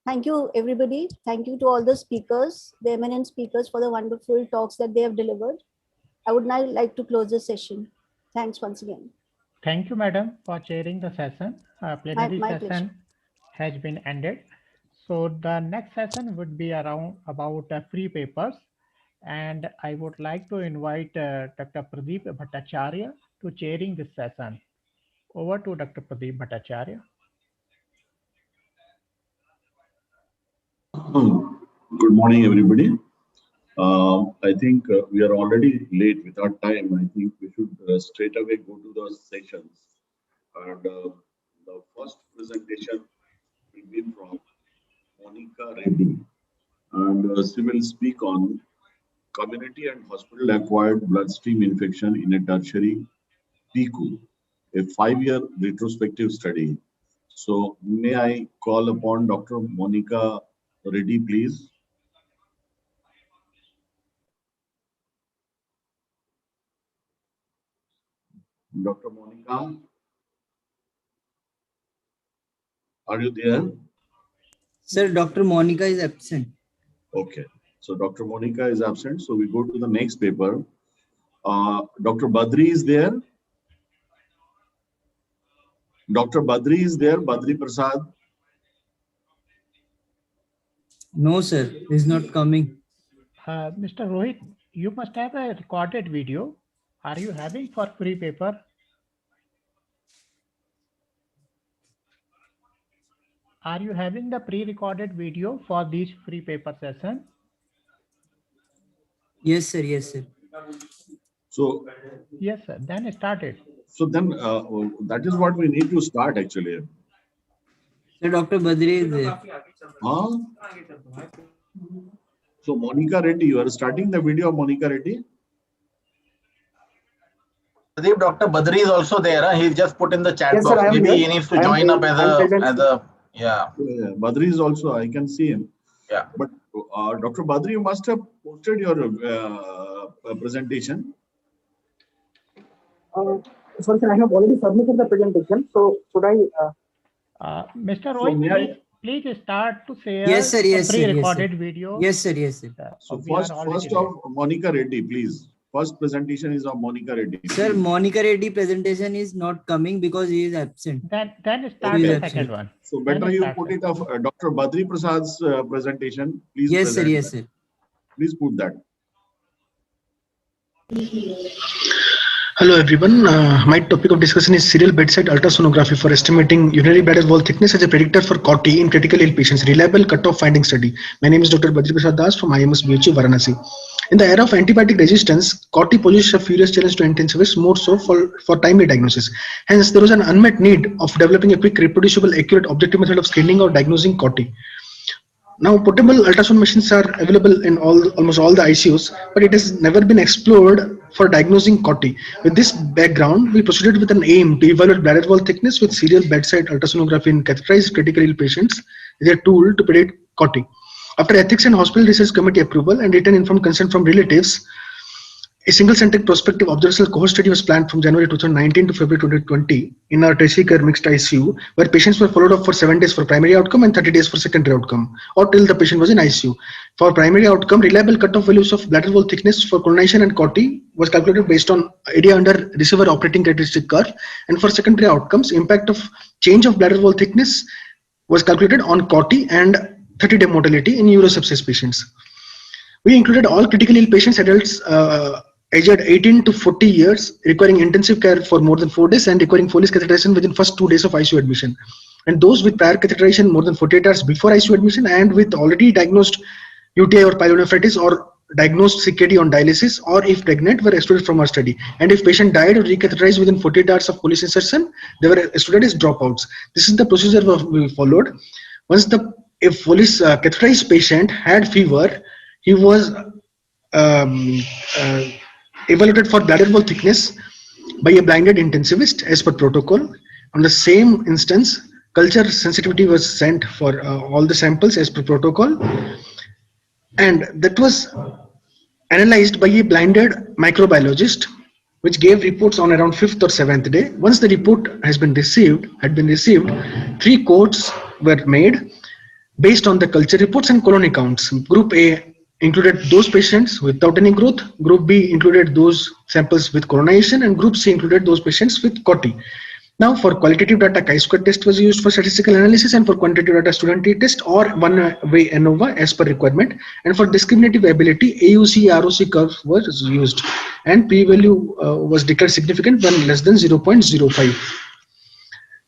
Thank you, everybody. Thank you to all the speakers, the eminent speakers, for the wonderful talks that they have delivered. I would now like to close the session. Thanks once again. Thank you, madam, for chairing the session. Plenary My session pleasure. has been ended. So the next session would be about free papers. And I would like to invite Dr. Pradeep Bhattacharya to chairing this session. Over to Dr. Pradeep Bhattacharya. Good morning, everybody. I think we are already late with our time. I think we should straight away go to the sessions. And the first presentation will be from Monica Reddy. And she will speak on community and hospital-acquired bloodstream infection in a tertiary PICU, a 5-year retrospective study. So may I call upon Dr. Monica Reddy, please? Dr. Monica, are you there? Sir, Dr. Monica is absent. Okay, so Dr. Monica is absent. So we go to the next paper. Dr. Badri is there. Dr. Badri is there. Badri Prasad. No, sir. He's not coming. Mr. Rohit, you must have a recorded video. Are you having for free paper? Are you having the pre-recorded video for this free paper session? Yes, sir. Yes, sir. So, Yes, sir. Then start it. so then that is what we need to start actually. Sir, Dr. Badri is there. Huh? So Monica Reddy, you are starting the video of Monica Reddy? Pradeep, Dr. Badri is also there. Huh? He's just put in the chat Yes, box. sir, I am Maybe here. he needs to I am join up present. as a yeah. Yeah, Badri is also, I can see him. Yeah. But Dr. Badri, you must have posted your presentation. Sorry, sir, I have already submitted the presentation. So should I? Mr. So Rohit, may I- please start to share Yes, sir. Yes, the sir. Yes, pre-recorded sir. video. Yes, sir. Yes, sir. So We are already first there. of Monica Reddy, please. First presentation is of Monica Reddy. Sir, Monica Reddy presentation is not coming because he is absent. Then start Okay, the absolutely. second one. So better Then you start, put sir. it of Dr. Badri Prasad's presentation. Please Yes, sir. present Yes, that. sir. Please put that. Hello everyone, my topic of discussion is serial bedside ultrasonography for estimating urinary bladder wall thickness as a predictor for COTI in critical ill patients, reliable cutoff finding study. My name is Dr. Badri Prasad Das from IMS BHU Varanasi. In the era of antibiotic resistance, COTI poses a furious challenge to intensivists, more so for timely diagnosis. Hence, there was an unmet need of developing a quick, reproducible, accurate, objective method of screening or diagnosing COTI. Now, portable ultrasound machines are available in almost all the ICUs, but it has never been explored for diagnosing COTI. With this background, we proceeded with an aim to evaluate bladder wall thickness with serial bedside ultrasonography in catheterized critical ill patients as a tool to predict COTI. After Ethics and Hospital Research Committee approval and written informed consent from relatives, a single-centric prospective observational cohort study was planned from January 2019 to February 2020 in our tertiary care mixed ICU, where patients were followed up for 7 days for primary outcome and 30 days for secondary outcome, or till the patient was in ICU. For primary outcome, reliable cutoff values of bladder wall thickness for coronation and COTI was calculated based on area under receiver operating characteristic curve, and for secondary outcomes, impact of change of bladder wall thickness was calculated on COTI and 30-day mortality in urosepsis patients. We included all critically ill patients, adults aged 18 to 40 years, requiring intensive care for more than 4 days and requiring Foley's catheterization within first 2 days of ICU admission. And those with prior catheterization more than 48 hours before ICU admission and with already diagnosed UTI or pyelonephritis or diagnosed CKD on dialysis, or if pregnant, were excluded from our study. And if patient died or recatheterized within 48 hours of Foley's insertion, they were excluded as dropouts. This is the procedure we followed. Once if Foley's catheterized patient had fever, he was evaluated for bladder wall thickness by a blinded intensivist as per protocol. On the same instance, culture sensitivity was sent for all the samples as per protocol, and that was analyzed by a blinded microbiologist, which gave reports on around 5th or 7th day. Once the report had been received, 3 cohorts were made based on the culture reports and colony counts. Group A included those patients without any growth, Group B included those samples with coronation, and Group C included those patients with COTI. Now, for qualitative data, chi-square test was used for statistical analysis, and for quantitative data, student t-test or one-way ANOVA as per requirement. And for discriminative ability, AUC ROC curve was used, and p-value was declared significant when less than 0.05.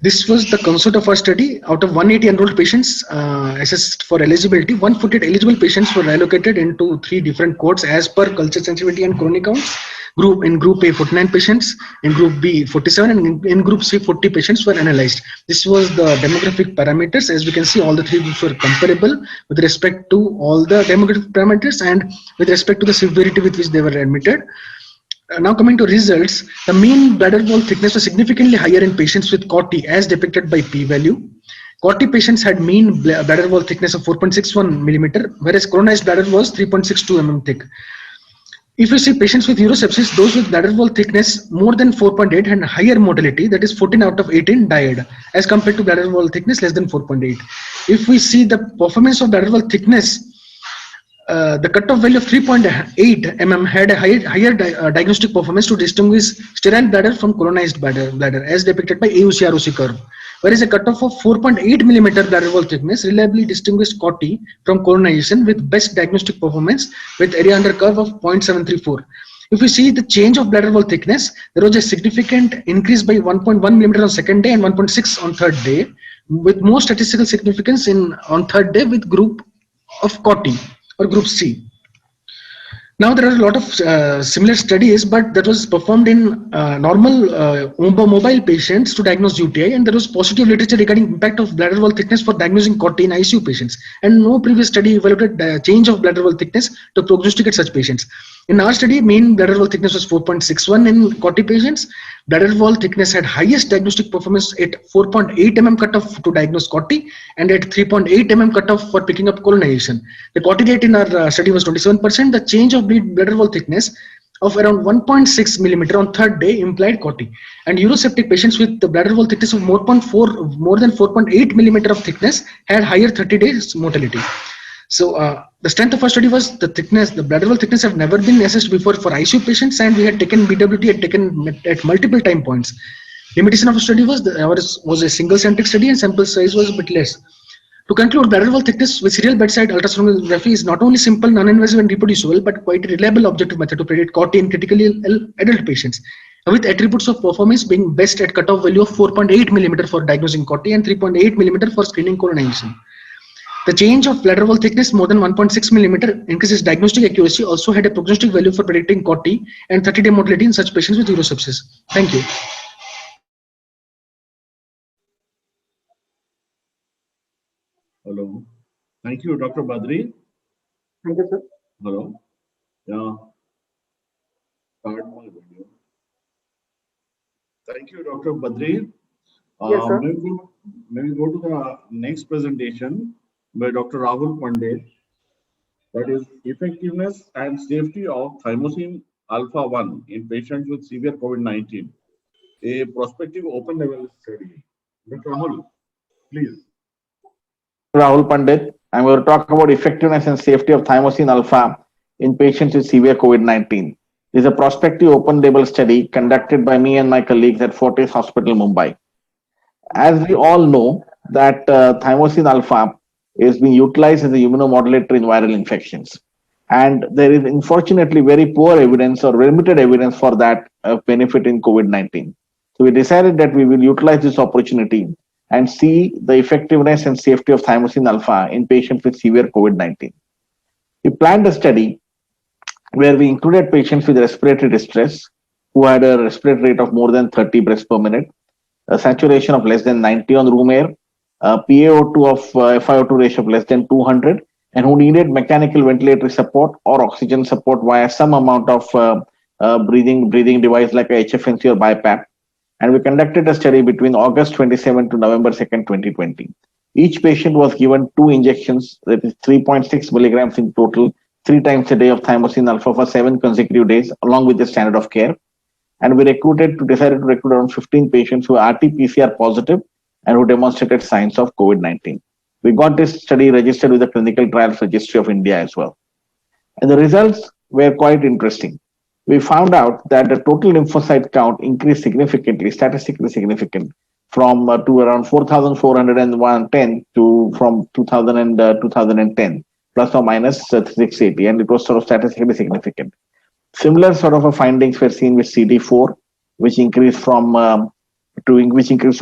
This was the concept of our study. Out of 180 enrolled patients assessed for eligibility, 148 eligible patients were allocated into 3 different cohorts as per culture sensitivity and colony counts. In Group A, 49 patients, in Group B, 47, and in Group C, 40 patients were analyzed. This was the demographic parameters. As we can see, all the 3 groups were comparable with respect to all the demographic parameters and with respect to the severity with which they were admitted. Now coming to results, the mean bladder wall thickness was significantly higher in patients with COTI as depicted by p-value. COTI patients had mean bladder wall thickness of 4.61 millimeter, whereas coronized bladder was 3.62 mm thick. If you see patients with urosepsis, those with bladder wall thickness more than 4.8 and higher mortality, that is 14 out of 18 died, as compared to bladder wall thickness less than 4.8. If we see the performance of bladder wall thickness, the cutoff value of 3.8 mm had a higher diagnostic performance to distinguish sterile bladder from colonized bladder as depicted by AUC ROC curve. whereas a cutoff of 4.8 millimeter bladder wall thickness reliably distinguished COTY from colonization with best diagnostic performance with area under curve of 0.734. If you see the change of bladder wall thickness, there was a significant increase by 1.1 millimeter on second day and 1.6 on third day, with more statistical significance on third day with group of COTY or group C. Now there are a lot of similar studies, but that was performed in normal mobile patients to diagnose UTI, and there was positive literature regarding impact of bladder wall thickness for diagnosing COTY in ICU patients, and no previous study evaluated change of bladder wall thickness to prognosticate such patients. In our study, mean bladder wall thickness was 4.61 in COTY patients. Bladder wall thickness had highest diagnostic performance at 4.8 mm cutoff to diagnose COTY and at 3.8 mm cutoff for picking up colonization. The COTY rate in our study was 27%. The change of bladder wall thickness of around 1.6 millimeter on third day implied COTY. And uroseptic patients with the bladder wall thickness of more than 4.8 millimeter of thickness had higher 30 days mortality. So the strength of our study was the thickness. The bladder wall thickness have never been assessed before for ICU patients, and we had taken BWT at multiple time points. Limitation of the study was ours was a single centric study and sample size was a bit less. To conclude, bladder wall thickness with serial bedside ultrasonography is not only simple, non-invasive and reproducible, but quite a reliable objective method to predict COTY in critically ill adult patients, with attributes of performance being best at cutoff value of 4.8 millimeter for diagnosing COTY and 3.8 millimeter for screening colonization. The change of bladder wall thickness more than 1.6 millimeter increases diagnostic accuracy, also had a prognostic value for predicting COTY and 30-day mortality in such patients with urosepsis. Thank you. Hello. Thank you, Dr. Badri. Thank you, sir. Hello. Yeah. Start my video. Thank you, Dr. Badri. Yes, sir. May we go to the next presentation by Dr. Rahul Pandey. That is effectiveness and safety of thymosin alpha 1 in patients with severe COVID-19, a prospective open label study. Dr. Rahul, please. Rahul Pandit. I'm going to talk about effectiveness and safety of thymosin alpha in patients with severe COVID-19. This is a prospective open label study conducted by me and my colleagues at Fortis Hospital, Mumbai. As we all know that thymosin alpha is being utilized as a immunomodulator in viral infections. And there is unfortunately very poor evidence or limited evidence for that benefit in COVID-19. So we decided that we will utilize this opportunity and see the effectiveness and safety of thymosin alpha in patients with severe COVID-19. We planned a study where we included patients with respiratory distress who had a respiratory rate of more than 30 breaths per minute, a saturation of less than 90 on room air, a PaO2 of FiO2 ratio of less than 200, and who needed mechanical ventilatory support or oxygen support via some amount of breathing device like a HFNC or BiPAP. And we conducted a study between August 27 to November 2nd, 2020. Each patient was given 2 injections, that is 3.6 milligrams in total, 3 times a day of thymosin alpha for 7 consecutive days, along with the standard of care. And we decided to recruit around 15 patients who are RT-PCR positive and who demonstrated signs of COVID-19. We got this study registered with the Clinical Trials Registry of India as well. And the results were quite interesting. We found out that the total lymphocyte count increased significantly, statistically significant, from to around 4,410 to from 2000 and 2010, plus or minus 680, and it was sort of statistically significant. Similar sort of findings were seen with CD4, which increased to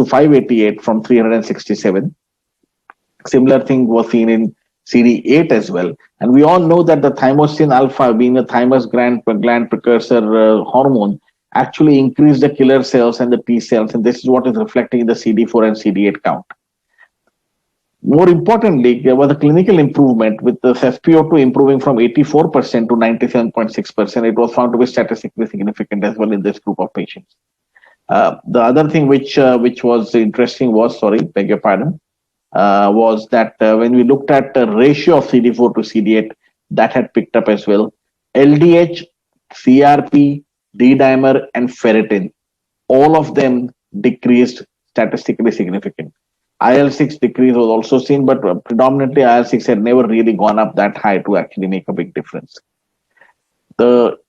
588 from 367. Similar thing was seen in CD8 as well. And we all know that the thymosin alpha, being a thymus gland precursor hormone, actually increased the killer cells and the T cells, and this is what is reflecting in the CD4 and CD8 count. More importantly, there was a clinical improvement with the FeB improving from 84% to 97.6%. It was found to be statistically significant as well in this group of patients. The other thing which was interesting was, beg your pardon, was that when we looked at the ratio of CD4 to CD8, that had picked up as well. LDH, CRP, D-dimer, and ferritin, all of them decreased statistically significant. IL-6 decrease was also seen, but predominantly IL-6 had never really gone up that high to actually make a big difference. The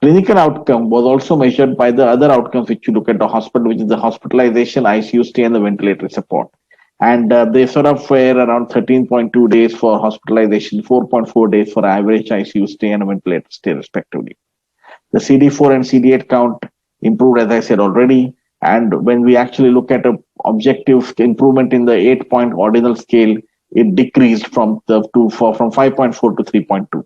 Clinical outcome was also measured by the other outcomes which you look at the hospital, which is the hospitalization, ICU stay, and the ventilator support. And they sort of were around 13.2 days for hospitalization, 4.4 days for average ICU stay and a ventilator stay, respectively. The CD4 and CD8 count improved, as I said already. And when we actually look at a objective improvement in the 8-point ordinal scale, it decreased from 5.4 to 3.2.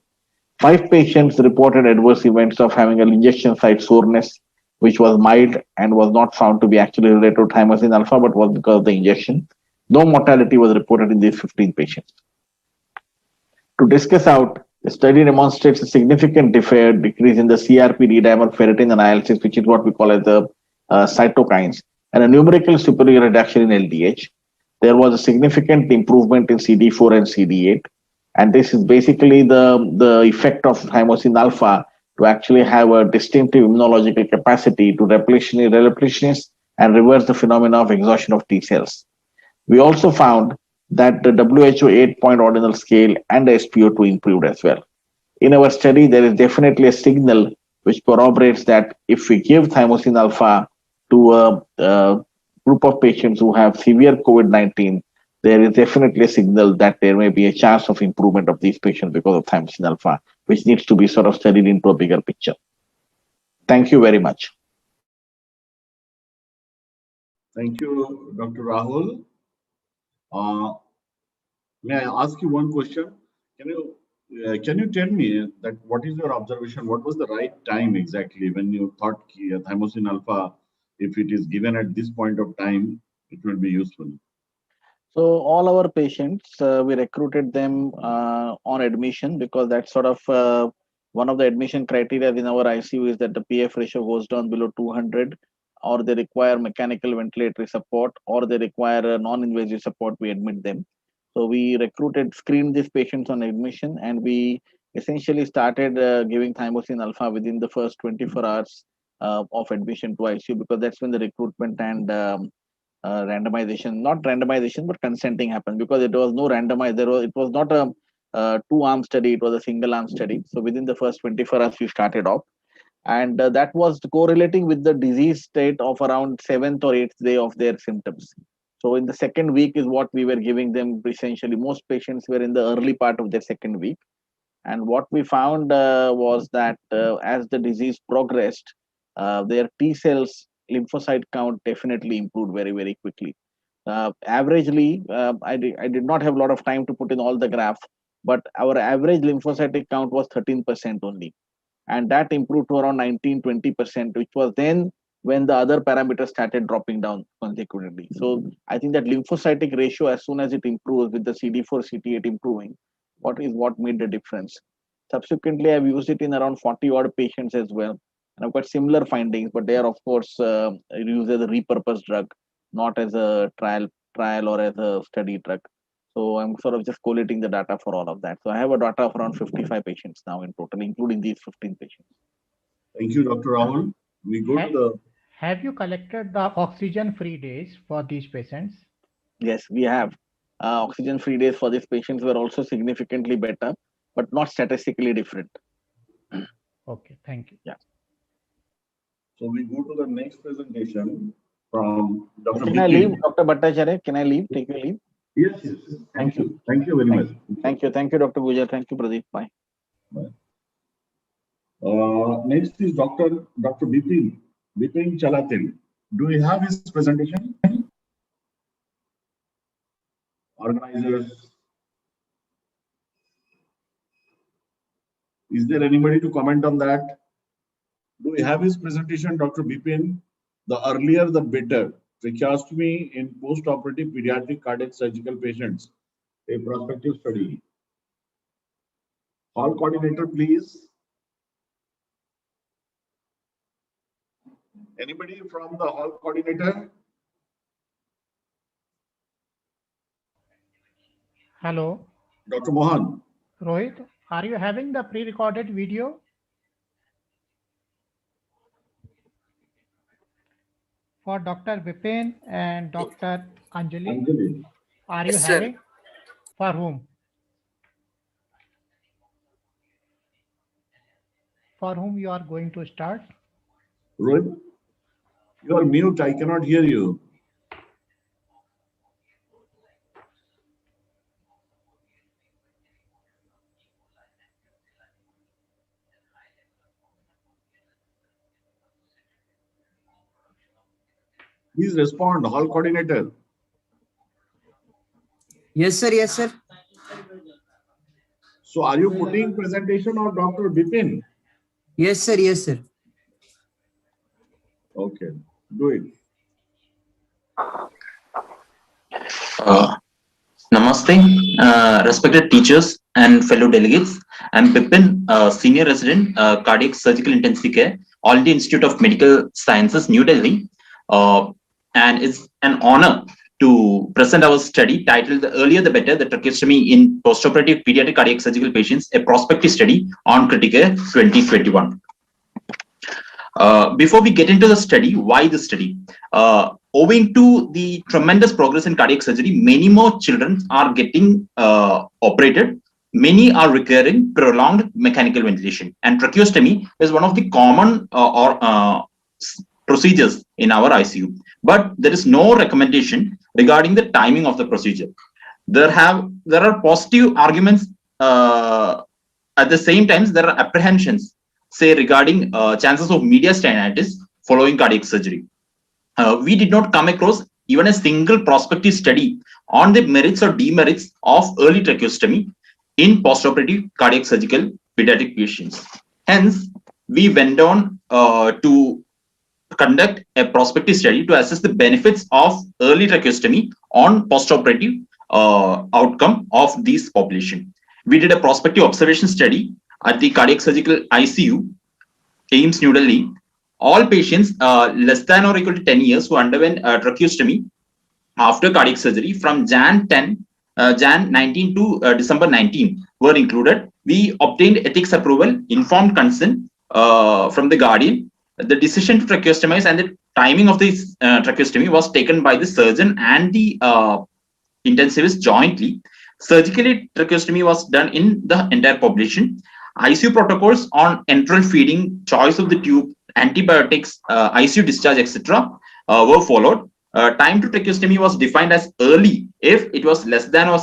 5 patients reported adverse events of having an injection site soreness, which was mild and was not found to be actually related to thymosin alpha, but was because of the injection. No mortality was reported in these 15 patients. To discuss out, the study demonstrates a significant decrease in the CRP, D-dimer, ferritin, and IL-6, which is what we call as the cytokines, and a numerical superior reduction in LDH. There was a significant improvement in CD4 and CD8, and this is basically the effect of thymosin alpha to actually have a distinctive immunological capacity to replenish and reverse the phenomena of exhaustion of T cells. We also found that the WHO 8-point ordinal scale and the SpO2 improved as well. In our study, there is definitely a signal which corroborates that if we give thymosin alpha to a group of patients who have severe COVID-19, there is definitely a signal that there may be a chance of improvement of these patients because of thymosin alpha, which needs to be sort of studied into a bigger picture. Thank you very much. Thank you, Dr. Rahul. May I ask you one question? Can you tell me that what is your observation? What was the right time exactly when you thought thymosin alpha, if it is given at this point of time, it will be useful? So all our patients, we recruited them on admission because that's sort of one of the admission criteria in our ICU is that the PF ratio goes down below 200, or they require mechanical ventilatory support, or they require a non-invasive support, we admit them. So we screened these patients on admission, and we essentially started giving thymosin alpha within the first 24 hours of admission to ICU, because that's when the recruitment and not randomization, but consenting happened, because it was no randomized. It was not a two-arm study, it was a single-arm study. So within the first 24 hours, we started off. And that was correlating with the disease state of around 7th or 8th day of their symptoms. So in the second week is what we were giving them. Essentially, most patients were in the early part of their second week. And what we found was that as the disease progressed, their T cells lymphocyte count definitely improved very, very quickly. Averagely, I did not have a lot of time to put in all the graph, but our average lymphocytic count was 13% only. And that improved to around 19-20%, which was then when the other parameters started dropping down consecutively. So I think that lymphocytic ratio, as soon as it improves with the CD4, CD8 improving, what made the difference. Subsequently, I've used it in around 40 odd patients as well. And I've got similar findings, but they are of course used as a repurposed drug, not as a trial or as a study drug. So I'm sort of just collating the data for all of that. So I have a data of around 55 patients now in total, including these 15 patients. Thank you, Dr. Rahul. We go to the... Have you collected the oxygen-free days for these patients? Yes, we have. Oxygen-free days for these patients were also significantly better, but not statistically different. Okay, thank you. Yeah. So we go to the next presentation from Dr. Can I leave, Dr. Bhattacharya? Can I leave? Take your leave? Yes. Thank you. Thank you very much. Thank you, Dr. Gujar. Thank you, Pradeep. Bye. Bye. Next is Dr. Bipin Chalatil. Do we have his presentation? Organizers. Is there anybody to comment on that? Do we have his presentation, Dr. Bipin? The earlier, the better. Tracheostomy in post-operative pediatric cardiac surgical patients, a prospective study. Hall coordinator, please. Anybody from the hall coordinator? Hello. Dr. Mohan. Rohit, are you having the pre-recorded video? For Dr. Vipin and Dr. Anjali? Are you having? For whom? for whom you are going to start? Rohit, you are mute. I cannot hear you. Please respond, hall coordinator. Yes, sir. Yes, sir. So are you putting presentation of Dr. Bipin? Yes, sir. Yes, sir. Okay, do it. Namaste, respected teachers and fellow delegates. I'm Bipin, Senior Resident, Cardiac Surgical Intensive Care, All India Institute of Medical Sciences, New Delhi. And it's an honor to present our study titled The Earlier the Better, the Tracheostomy in Postoperative Pediatric Cardiac Surgical Patients, a prospective study on Criticare 2021. Before we get into the study, why the study? Owing to the tremendous progress in cardiac surgery, many more children are getting operated. Many are requiring prolonged mechanical ventilation, and tracheostomy is one of the common procedures in our ICU. But there is no recommendation regarding the timing of the procedure. There are positive arguments. At the same time, there are apprehensions, say regarding chances of medial stenosis following cardiac surgery. We did not come across even a single prospective study on the merits or demerits of early tracheostomy in postoperative cardiac surgical pediatric patients. Hence, we went on to conduct a prospective study to assess the benefits of early tracheostomy on postoperative outcome of this population. We did a prospective observation study at the cardiac surgical ICU, AIMS New Delhi. All patients less than or equal to 10 years who underwent tracheostomy after cardiac surgery from Jan 19 to December 19 were included. We obtained ethics approval, informed consent from the guardian. The decision to tracheostomize and the timing of this tracheostomy was taken by the surgeon and the intensivist jointly. Surgically, tracheostomy was done in the entire population. ICU protocols on enteral feeding, choice of the tube, antibiotics, ICU discharge, etc. Were followed. Time to tracheostomy was defined as early if it was less than or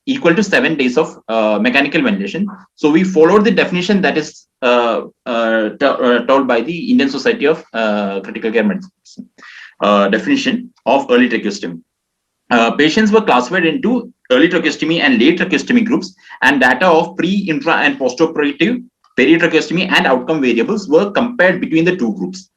equal to 7 days of mechanical ventilation. So we followed the definition that is told by the Indian Society of Critical Care Medicine definition of early tracheostomy. Patients were classified into early tracheostomy and late tracheostomy groups, and data of pre, intra, and postoperative peri-tracheostomy and outcome variables were compared between the two groups.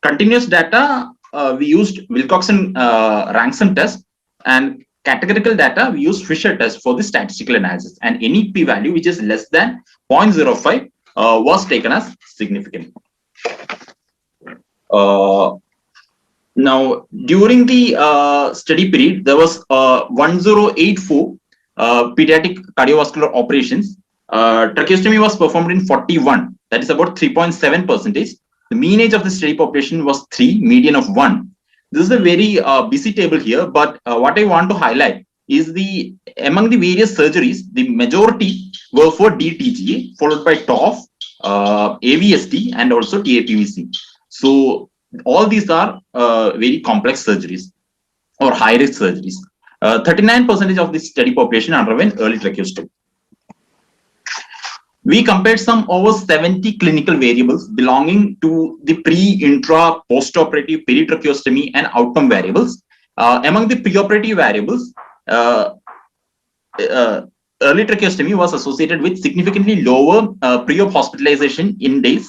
Continuous data, we used Wilcoxon-Rankin test, and categorical data, we used Fisher test for the statistical analysis, and any p-value which is less than 0.05 was taken as significant. Now, during the study period, there was 1084 pediatric cardiovascular operations. Tracheostomy was performed in 41, that is about 3.7%. The mean age of the study population was 3, median of 1. This is a very busy table here, but what I want to highlight is among the various surgeries, the majority were for DTGA, followed by TOF, AVST, and also TAPVC. So all these are very complex surgeries or high-risk surgeries. 39% of the study population underwent early tracheostomy. We compared some over 70 clinical variables belonging to the pre, intra, postoperative peri-tracheostomy and outcome variables. Among the preoperative variables, early tracheostomy was associated with significantly lower pre-op hospitalization in days,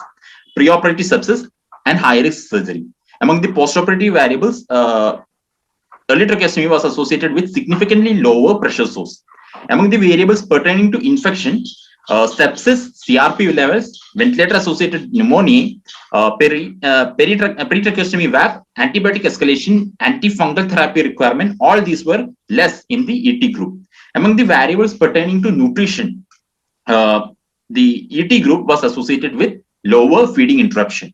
preoperative sepsis, and high-risk surgery. Among the postoperative variables, early tracheostomy was associated with significantly lower pressure source. Among the variables pertaining to infection, sepsis, CRP levels, ventilator-associated pneumonia, peri-tracheostomy VAP, antibiotic escalation, antifungal therapy requirement, all these were less in the ET group. Among the variables pertaining to nutrition, the ET group was associated with lower feeding interruption.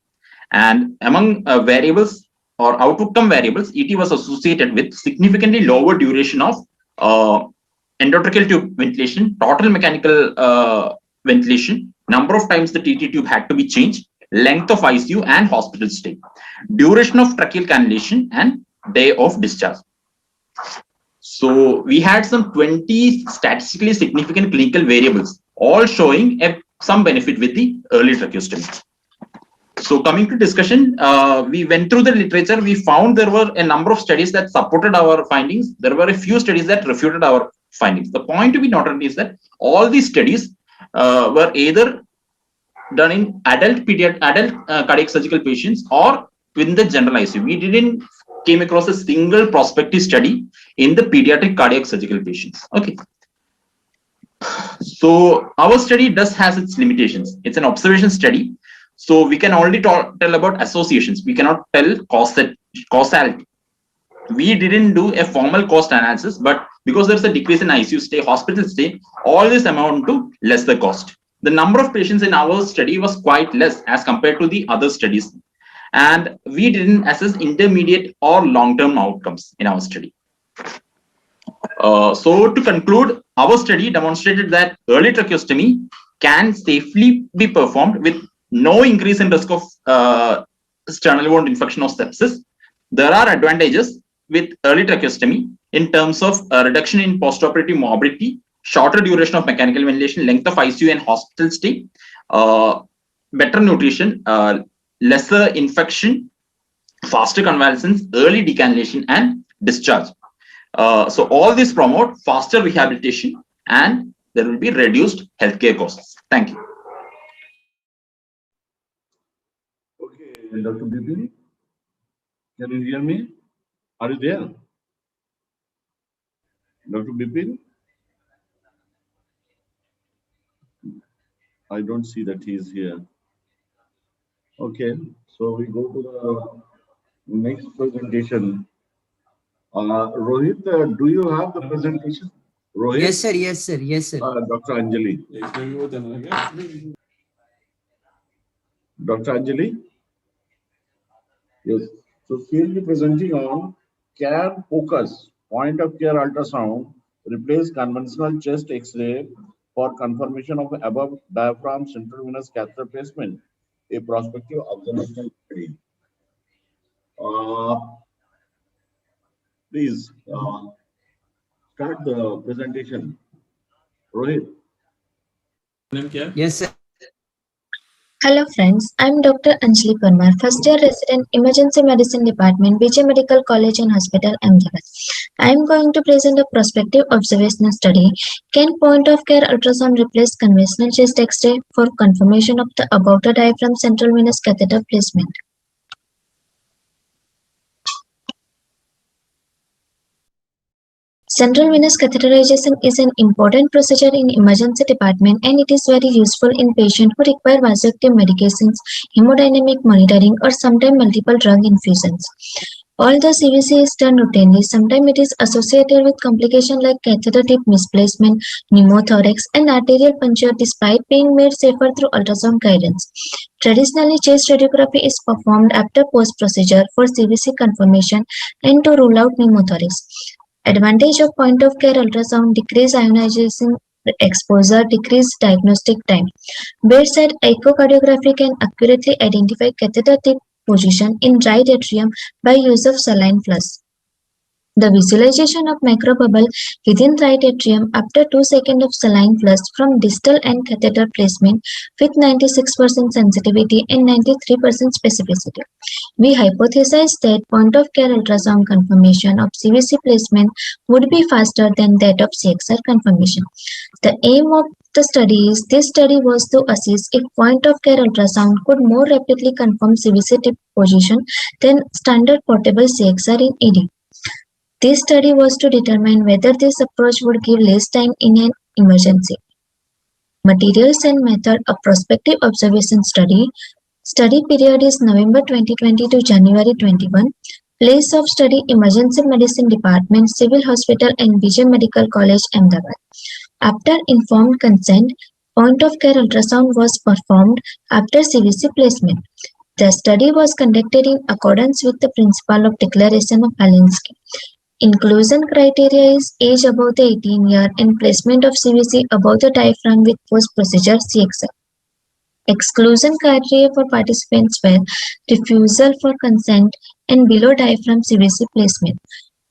And among variables or outcome variables, ET was associated with significantly lower duration of endotracheal tube ventilation, total mechanical ventilation, number of times the TT tube had to be changed, length of ICU and hospital stay, duration of tracheal cannulation, and day of discharge. So we had some 20 statistically significant clinical variables, all showing some benefit with the early tracheostomy. So coming to discussion, we went through the literature. We found there were a number of studies that supported our findings. There were a few studies that refuted our findings. The point to be noted is that all these studies were either done in adult cardiac surgical patients or within the general ICU. We didn't came across a single prospective study in the pediatric cardiac surgical patients. Okay. So our study does has its limitations. It's an observation study. So we can only tell about associations. We cannot tell causality. We didn't do a formal cost analysis, but because there's a decrease in ICU stay, hospital stay, all this amount to lesser cost. The number of patients in our study was quite less as compared to the other studies. And we didn't assess intermediate or long-term outcomes in our study. So to conclude, our study demonstrated that early tracheostomy can safely be performed with no increase in risk of sternal wound infection or sepsis. There are advantages with early tracheostomy in terms of reduction in postoperative morbidity, shorter duration of mechanical ventilation, length of ICU and hospital stay, better nutrition, lesser infection, faster convalescence, early decannulation, and discharge. So all these promote faster rehabilitation and there will be reduced healthcare costs. Thank you. Okay, Dr. Bipin, can you hear me? Are you there? Dr. Bipin? I don't see that he is here. Okay, so we go to the next presentation. Rohit, do you have the presentation? Rohit? Yes, sir. Yes, sir. Yes, sir. Dr. Anjali. Dr. Anjali? Yes. So she will be presenting on CARE Focus, point of care ultrasound, replace conventional chest X-ray for confirmation of above diaphragm central venous catheter placement, a prospective observational study. Please start the presentation. Rohit. Yes, sir. Hello friends, I am Dr. Anjali Parmar, first year resident, Emergency Medicine Department, BJ Medical College and Hospital, Ahmedabad. I am going to present a prospective observational study. Can point of care ultrasound replace conventional chest X-ray for confirmation of the above the diaphragm central venous catheter placement? Central venous catheterization is an important procedure in emergency department and it is very useful in patients who require vasoactive medications, hemodynamic monitoring or sometimes multiple drug infusions. Although CVC is done routinely, sometimes it is associated with complications like catheter tip misplacement, pneumothorax and arterial puncture despite being made safer through ultrasound guidance. Traditionally, chest radiography is performed after post-procedure for CVC confirmation and to rule out pneumothorax. Advantage of point of care ultrasound: decrease ionization exposure, decrease diagnostic time. Bedside echocardiography can accurately identify catheter tip position in right atrium by use of saline flush. The visualization of microbubble within right atrium after 2 seconds of saline flush from distal and catheter placement with 96% sensitivity and 93% specificity. We hypothesized that point of care ultrasound confirmation of CVC placement would be faster than that of CXR confirmation. The aim of the study is this study was to assess if point of care ultrasound could more rapidly confirm CVC tip position than standard portable CXR in ED. This study was to determine whether this approach would give less time in an emergency. Materials and method: a prospective observation study. Study period is November 2020 to January 21. Place of study: Emergency Medicine Department, Civil Hospital and BJ Medical College, Ahmedabad. After informed consent, point of care ultrasound was performed after CVC placement. The study was conducted in accordance with the principle of declaration of Helsinki. Inclusion criteria is age above the 18 year and placement of CVC above the diaphragm with post-procedure CXR. Exclusion criteria for participants were refusal for consent and below diaphragm CVC placement.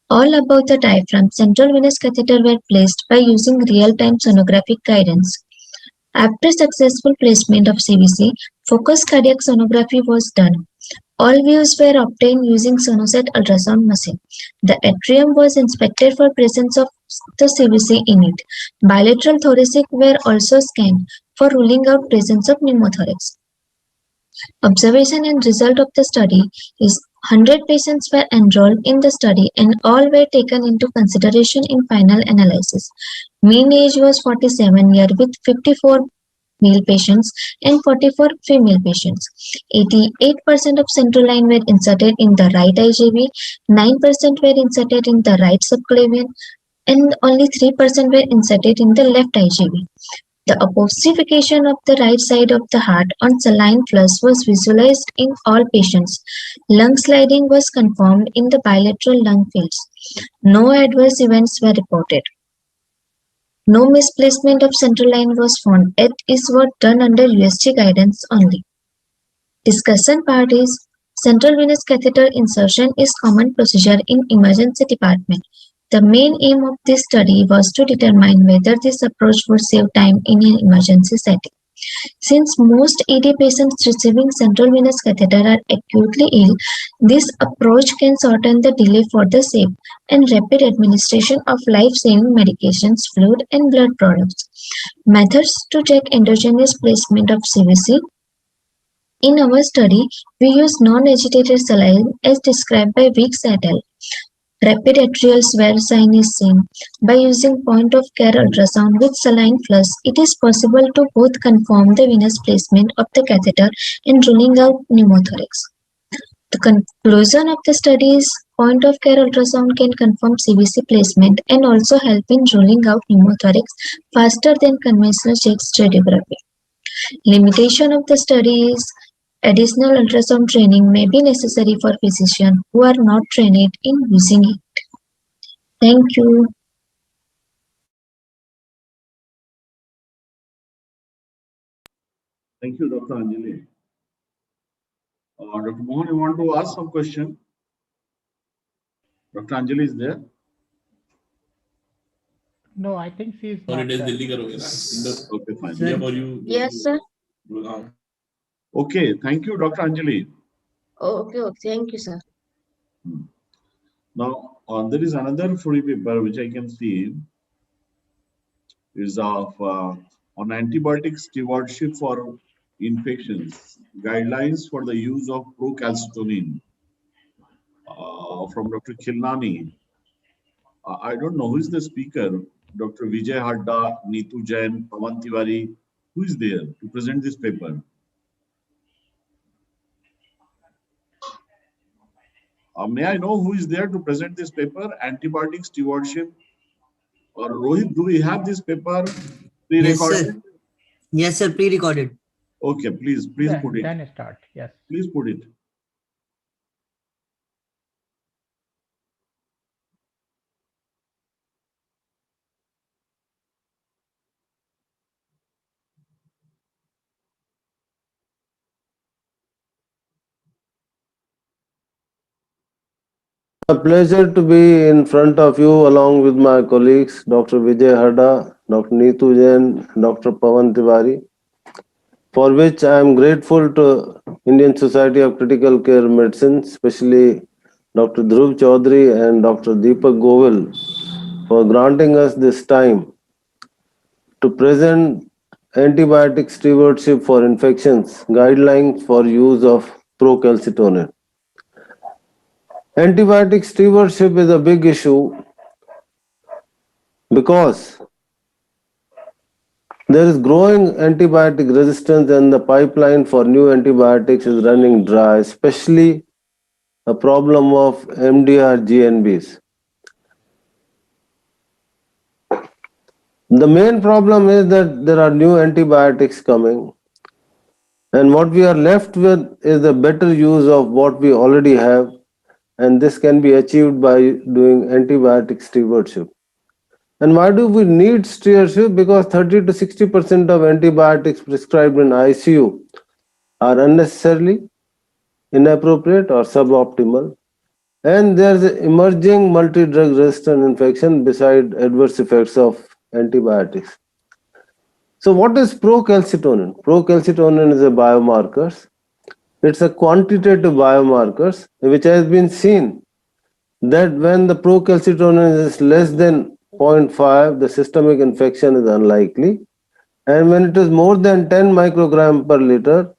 All above the diaphragm central venous catheter were placed by using real-time sonographic guidance. After successful placement of CVC, focused cardiac sonography was done. All views were obtained using Sonoset ultrasound machine. The atrium was inspected for presence of the CVC in it. Bilateral thoracic were also scanned for ruling out presence of pneumothorax. Observation and result of the study is 100 patients were enrolled in the study and all were taken into consideration in final analysis. Mean age was 47 years with 54 male patients and 44 female patients. 88% of central line were inserted in the right IJV, 9% were inserted in the right subclavian, and only 3% were inserted in the left IJV. The ossification of the right side of the heart on saline flush was visualized in all patients. Lung sliding was confirmed in the bilateral lung fields. No adverse events were reported. No misplacement of central line was found. It is what done under USG guidance only. Discussion part is central venous catheter insertion is common procedure in emergency department. The main aim of this study was to determine whether this approach would save time in an emergency setting. Since most ED patients receiving central venous catheter are acutely ill, this approach can shorten the delay for the safe and rapid administration of life-saving medications, fluid, and blood products. Methods to check endogenous placement of CVC. In our study, we use non-agitated saline as described by Weeks et al. Rapid atrial swell sign is seen. By using point-of-care ultrasound with saline flush, it is possible to both confirm the venous placement of the catheter and ruling out pneumothorax. The conclusion of the study is point-of-care ultrasound can confirm CVC placement and also help in ruling out pneumothorax faster than conventional chest radiography. Limitation of the study is additional ultrasound training may be necessary for physicians who are not trained in using it. Thank you. Thank you, Dr. Anjali. Dr. Mohan, you want to ask some question? Dr. Anjali is there? No, I think she's Sorry, not there. Okay, fine. Yes, sir. Okay, thank you, Dr. Anjali. Okay, thank you, sir. Now, there is another free paper which I can see is of on antibiotic stewardship for infections, guidelines for the use of procalcitonin from Dr. Khilnani. I don't know who is the speaker, Dr. Vijay Hadda, Neetu Jain, Pawan Tiwari. Who is there to present this paper? May I know who is there to present this paper, antibiotic stewardship? Or Rohit, do we have this paper pre-recorded? Yes, sir. Yes, sir, pre-recorded. Okay, please put it. Then start, yes. Please put it. A pleasure to be in front of you along with my colleagues, Dr. Vijay Hadda, Dr. Neetu Jain, Dr. Pawan Tiwari, for which I am grateful to Indian Society of Critical Care Medicine, especially Dr. Dhruv Chaudhary and Dr. Deepak Govil, for granting us this time to present antibiotic stewardship for infections, guidelines for use of procalcitonin. Antibiotic stewardship is a big issue because there is growing antibiotic resistance and the pipeline for new antibiotics is running dry, especially a problem of MDR GNBs. The main problem is that there are new antibiotics coming, and what we are left with is the better use of what we already have, and this can be achieved by doing antibiotic stewardship. And why do we need stewardship? Because 30 to 60% of antibiotics prescribed in ICU are unnecessarily inappropriate or suboptimal. And there's an emerging multi-drug resistant infection beside adverse effects of antibiotics. So what is procalcitonin? Procalcitonin is a biomarker. It's a quantitative biomarker which has been seen that when the procalcitonin is less than 0.5, the systemic infection is unlikely. And when it is more than 10 microgram per liter,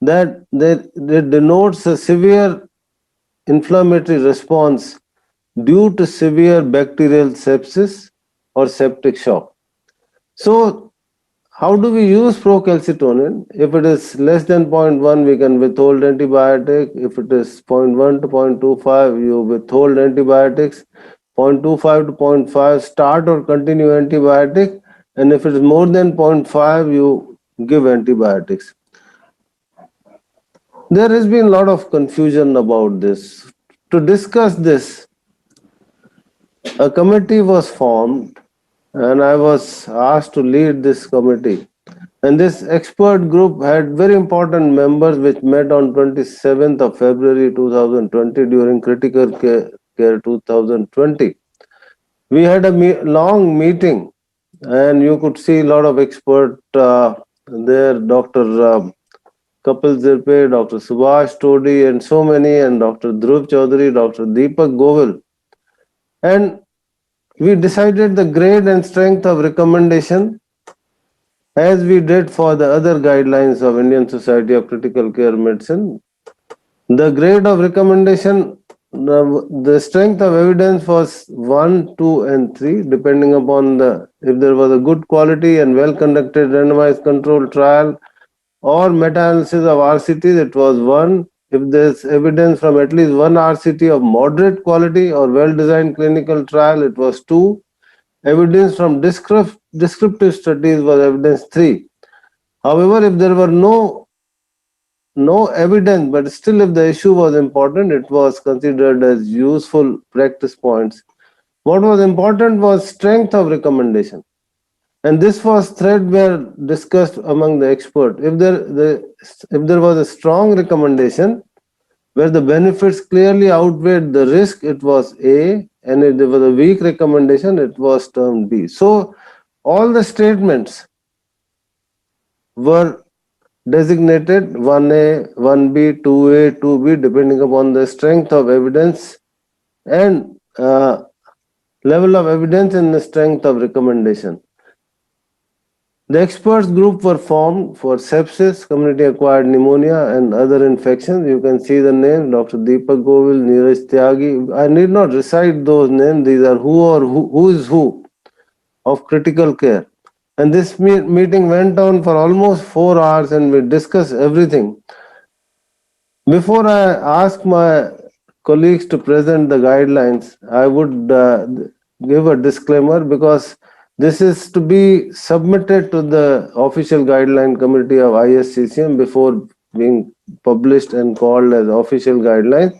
that denotes a severe inflammatory response due to severe bacterial sepsis or septic shock. So how do we use procalcitonin? If it is less than 0.1, we can withhold antibiotic. If it is 0.1 to 0.25, you withhold antibiotics. 0.25 to 0.5, start or continue antibiotic. And if it is more than 0.5, you give antibiotics. There has been a lot of confusion about this. To discuss this, a committee was formed and I was asked to lead this committee. And this expert group had very important members which met on 27th of February 2020 during Critical Care 2020. We had a long meeting and you could see a lot of experts there, Dr. Kapil Zirpe, Dr. Subhash Todi and so many, and Dr. Dhruv Chaudhary, Dr. Deepak Govil. And we decided the grade and strength of recommendation as we did for the other guidelines of Indian Society of Critical Care Medicine. The grade of recommendation, the strength of evidence was 1, 2, and 3, depending upon if there was a good quality and well-conducted randomized controlled trial or meta-analysis of RCTs, it was 1. If there's evidence from at least one RCT of moderate quality or well-designed clinical trial, it was 2. Evidence from descriptive studies was evidence 3. However, if there were no evidence, but still if the issue was important, it was considered as useful practice points. What was important was strength of recommendation. And this was threadbare discussed among the experts. If there was a strong recommendation where the benefits clearly outweighed the risk, it was A, and if there was a weak recommendation, it was termed B. So all the statements were designated 1A, 1B, 2A, 2B, depending upon the strength of evidence and level of evidence and the strength of recommendation. The experts group were formed for sepsis, community-acquired pneumonia, and other infections. You can see the names: Dr. Deepak Govil, Neeraj Tyagi. I need not recite those names. These are who is who of critical care. And this meeting went on for almost 4 hours, and we discussed everything. Before I ask my colleagues to present the guidelines, I would give a disclaimer because this is to be submitted to the official guideline committee of ISCCM before being published and called as official guidelines.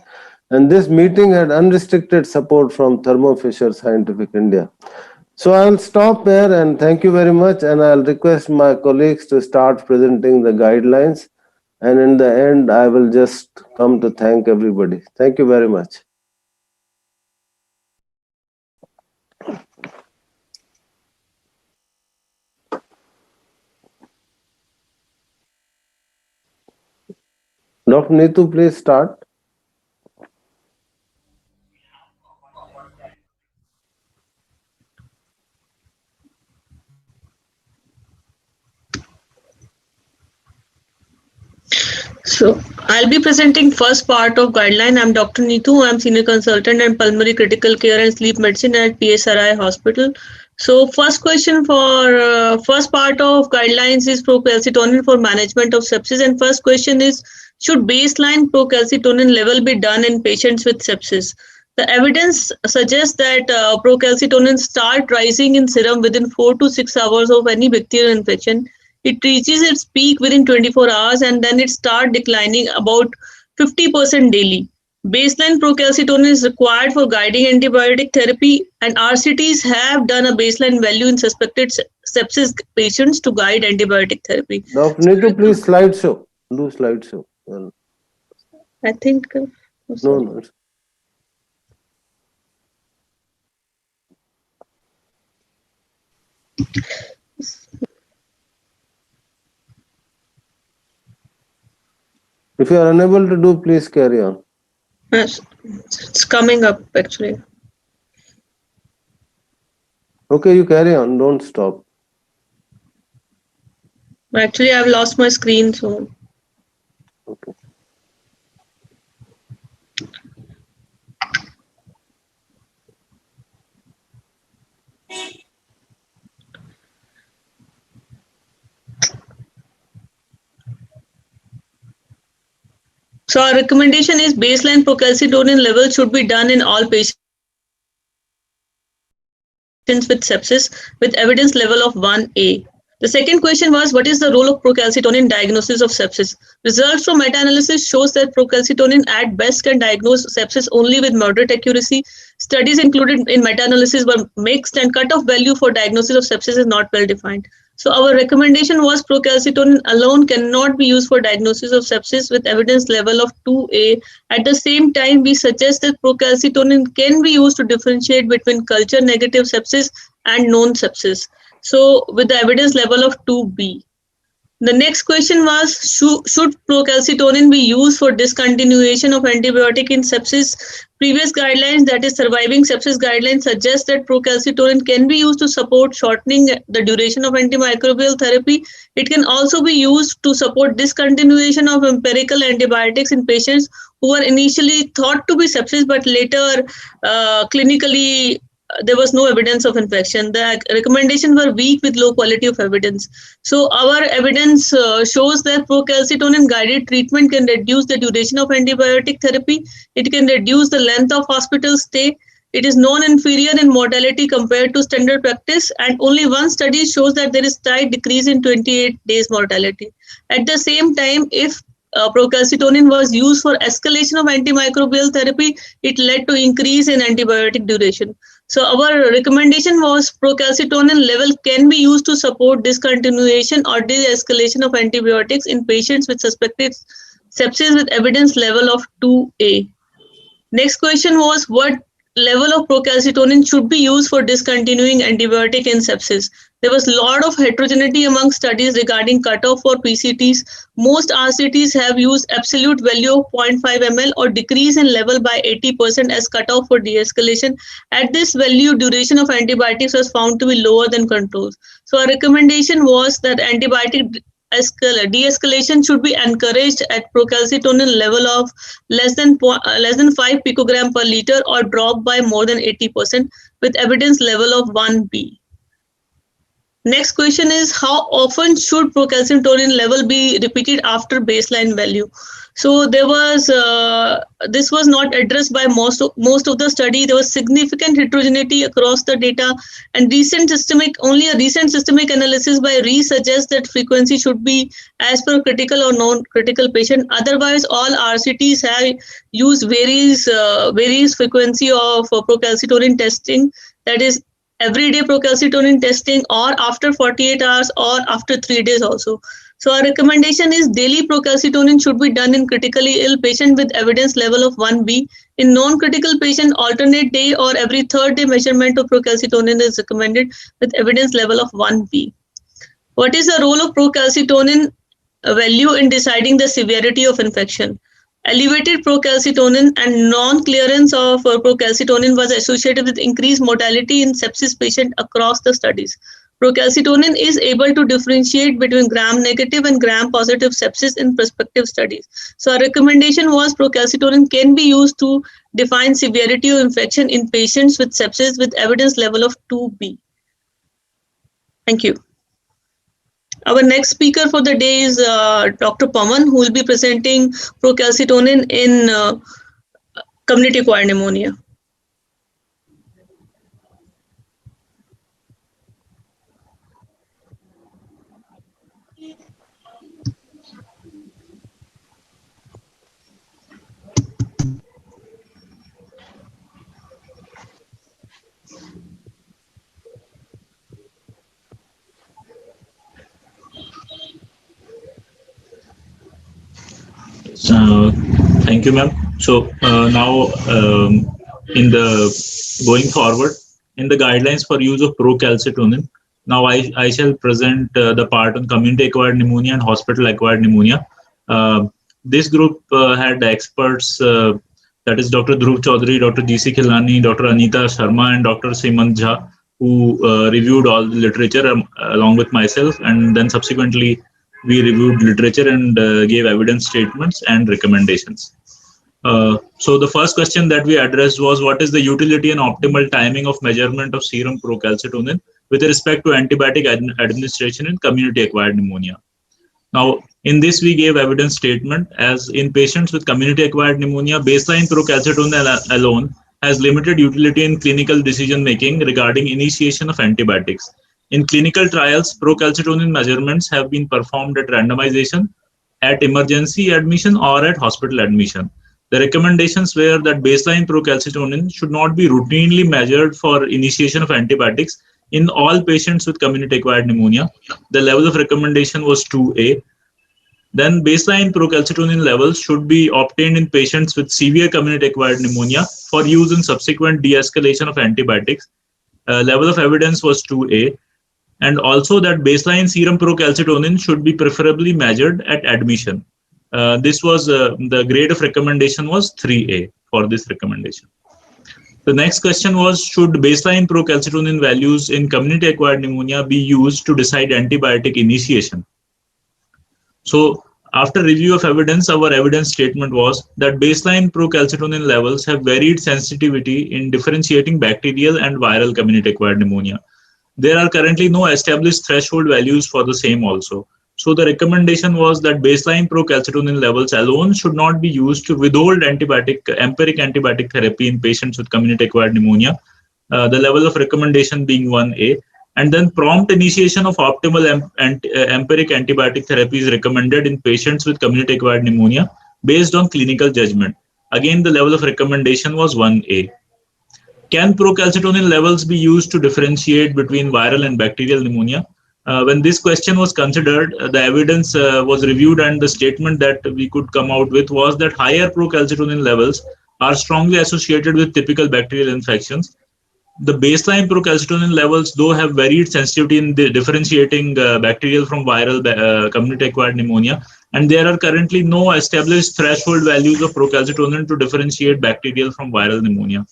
And this meeting had unrestricted support from Thermo Fisher Scientific India. So I'll stop there and thank you very much. And I'll request my colleagues to start presenting the guidelines. And in the end, I will just come to thank everybody. Thank you very much. Dr. Neetu, please start. So I'll be presenting first part of guideline. I'm Dr. Neetu. I'm senior consultant and pulmonary critical care and sleep medicine at PSRI hospital. So first question for first part of guidelines is procalcitonin for management of sepsis. And first question is, should baseline procalcitonin level be done in patients with sepsis? The evidence suggests that procalcitonin start rising in serum within 4 to 6 hours of any bacterial infection. It reaches its peak within 24 hours and then it starts declining about 50% daily. baseline procalcitonin is required for guiding antibiotic therapy, and RCTs have done a baseline value in suspected sepsis patients to guide antibiotic therapy. Dr. Neetu, please slideshow. Do slideshow. Well, I think. no. If you are unable to do, please carry on. Yes, it's coming up actually. Okay, you carry on. Don't stop. Actually, I've lost my screen, so. Okay. So our recommendation is baseline procalcitonin level should be done in all patients with sepsis with evidence level of 1A. The second question was, what is the role of procalcitonin in diagnosis of sepsis? Results from meta-analysis shows that procalcitonin at best can diagnose sepsis only with moderate accuracy. Studies included in meta-analysis were mixed, and cutoff value for diagnosis of sepsis is not well defined. So our recommendation was procalcitonin alone cannot be used for diagnosis of sepsis with evidence level of 2A. At the same time, we suggest that procalcitonin can be used to differentiate between culture negative sepsis and known sepsis. So with the evidence level of 2B. The next question was, should procalcitonin be used for discontinuation of antibiotic in sepsis? Previous guidelines, that is surviving sepsis guidelines, suggest that procalcitonin can be used to support shortening the duration of antimicrobial therapy. It can also be used to support discontinuation of empirical antibiotics in patients who were initially thought to be sepsis but later clinically there was no evidence of infection. The recommendations were weak with low quality of evidence. So our evidence shows that procalcitonin guided treatment can reduce the duration of antibiotic therapy. It can reduce the length of hospital stay. It is non-inferior in mortality compared to standard practice, and only one study shows that there is slight decrease in 28 days mortality. At the same time, if procalcitonin was used for escalation of antimicrobial therapy, it led to increase in antibiotic duration. So our recommendation was procalcitonin level can be used to support discontinuation or de-escalation of antibiotics in patients with suspected sepsis with evidence level of 2A. Next question was, what level of procalcitonin should be used for discontinuing antibiotic in sepsis? There was a lot of heterogeneity among studies regarding cutoff for PCTs. Most RCTs have used absolute value of 0.5 ml or decrease in level by 80% as cutoff for de-escalation. At this value, duration of antibiotics was found to be lower than controls. So our recommendation was that antibiotic de-escalation should be encouraged at procalcitonin level of less than 5 picogram per liter or drop by more than 80% with evidence level of 1B. Next question is, how often should procalcitonin level be repeated after baseline value? So there was this was not addressed by most of the study. There was significant heterogeneity across the data, and only a recent systemic analysis by Rees suggests that frequency should be as per critical or non-critical patient. Otherwise, all RCTs have used varies frequency of procalcitonin testing. That is everyday procalcitonin testing, or after 48 hours, or after 3 days also. So our recommendation is daily procalcitonin should be done in critically ill patient with evidence level of 1B. In non-critical patient, alternate day or every third day measurement of procalcitonin is recommended with evidence level of 1B. What is the role of procalcitonin value in deciding the severity of infection? Elevated procalcitonin and non-clearance of procalcitonin was associated with increased mortality in sepsis patients across the studies. Procalcitonin is able to differentiate between gram-negative and gram-positive sepsis in prospective studies. So our recommendation was procalcitonin can be used to define severity of infection in patients with sepsis with evidence level of 2B. Thank you. Our next speaker for the day is Dr. Pawan, who will be presenting procalcitonin in community-acquired pneumonia. Thank you, ma'am. So now, in the going forward, in the guidelines for use of procalcitonin, now I shall present the part on community-acquired pneumonia and hospital-acquired pneumonia. This group had experts, that is Dr. Dhruv Chaudhary, Dr. G.C. Khilani, Dr. Anita Sharma, and Dr. Simant Jha, who reviewed all the literature along with myself, and then subsequently we reviewed literature and gave evidence statements and recommendations. So the first question that we addressed was, what is the utility and optimal timing of measurement of serum procalcitonin with respect to antibiotic administration in community-acquired pneumonia? Now, in this we gave evidence statement, as in patients with community-acquired pneumonia, baseline procalcitonin alone has limited utility in clinical decision-making regarding initiation of antibiotics. In clinical trials, procalcitonin measurements have been performed at randomization, at emergency admission, or at hospital admission. The recommendations were that baseline procalcitonin should not be routinely measured for initiation of antibiotics in all patients with community-acquired pneumonia. The level of recommendation was 2A. Then baseline procalcitonin levels should be obtained in patients with severe community-acquired pneumonia for use in subsequent de-escalation of antibiotics. Level of evidence was 2A. And also that baseline serum procalcitonin should be preferably measured at admission. This was the grade of recommendation was 3A for this recommendation. The next question was, should baseline procalcitonin values in community-acquired pneumonia be used to decide antibiotic initiation? So after review of evidence, our evidence statement was that baseline procalcitonin levels have varied sensitivity in differentiating bacterial and viral community-acquired pneumonia. There are currently no established threshold values for the same also. So the recommendation was that baseline procalcitonin levels alone should not be used to withhold empiric antibiotic therapy in patients with community-acquired pneumonia, the level of recommendation being 1A. And then prompt initiation of optimal empiric antibiotic therapy is recommended in patients with community-acquired pneumonia based on clinical judgment. Again, the level of recommendation was 1A. Can procalcitonin levels be used to differentiate between viral and bacterial pneumonia? When this question was considered, the evidence was reviewed, and the statement that we could come out with was that higher procalcitonin levels are strongly associated with typical bacterial infections. The baseline procalcitonin levels, though, have varied sensitivity in the differentiating bacterial from viral community-acquired pneumonia, and there are currently no established threshold values of procalcitonin to differentiate bacterial from viral pneumonia.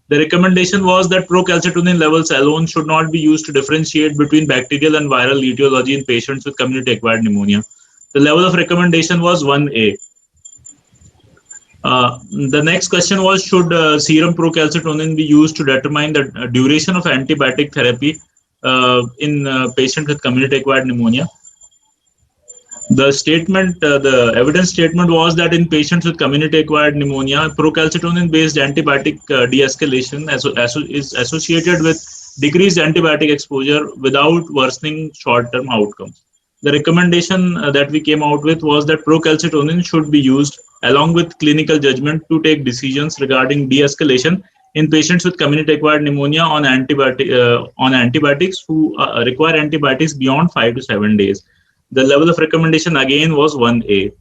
The recommendation was that procalcitonin levels alone should not be used to differentiate between bacterial and viral etiology in patients with community-acquired pneumonia. The level of recommendation was 1A. The next question was, should serum procalcitonin be used to determine the duration of antibiotic therapy in patients with community-acquired pneumonia? The statement, the evidence statement was that in patients with community-acquired pneumonia, procalcitonin-based antibiotic de-escalation is associated with decreased antibiotic exposure without worsening short-term outcomes. The recommendation that we came out with was that procalcitonin should be used along with clinical judgment to take decisions regarding de-escalation in patients with community-acquired pneumonia on antibiotics who require antibiotics beyond 5 to 7 days. The level of recommendation again was 1A.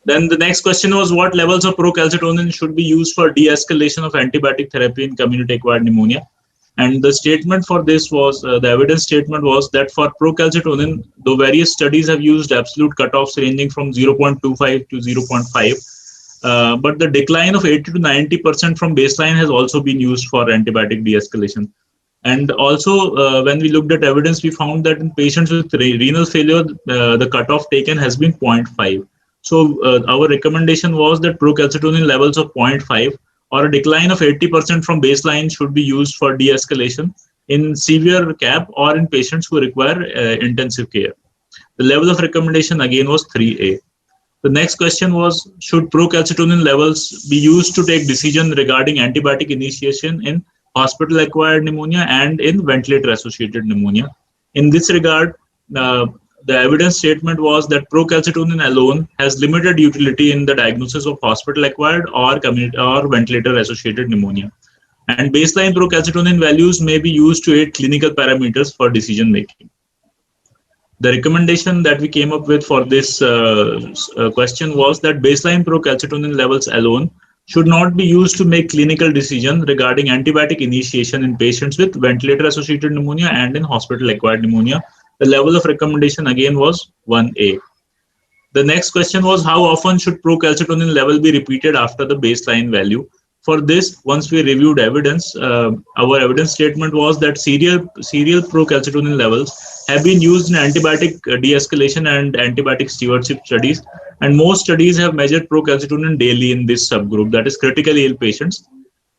Then the next question was, what levels of procalcitonin should be used for de-escalation of antibiotic therapy in community-acquired pneumonia? And the statement for this was, the evidence statement was that for procalcitonin, though various studies have used absolute cutoffs ranging from 0.25 to 0.5, but the decline of 80 to 90% from baseline has also been used for antibiotic de-escalation. And also, when we looked at evidence, we found that in patients with renal failure, the cutoff taken has been 0.5. So our recommendation was that procalcitonin levels of 0.5 or a decline of 80% from baseline should be used for de-escalation in severe CAP or in patients who require intensive care. The level of recommendation again was 3A. The next question was, should procalcitonin levels be used to take decision regarding antibiotic initiation in hospital-acquired pneumonia and in ventilator-associated pneumonia? In this regard, the evidence statement was that procalcitonin alone has limited utility in the diagnosis of hospital-acquired or ventilator-associated pneumonia. And baseline procalcitonin values may be used to aid clinical parameters for decision-making. The recommendation that we came up with for this question was that baseline procalcitonin levels alone should not be used to make clinical decision regarding antibiotic initiation in patients with ventilator-associated pneumonia and in hospital-acquired pneumonia. The level of recommendation again was 1A. The next question was, how often should procalcitonin level be repeated after the baseline value? For this, once we reviewed evidence, our evidence statement was that serial procalcitonin levels have been used in antibiotic de-escalation and antibiotic stewardship studies, and most studies have measured procalcitonin daily in this subgroup, that is critically ill patients,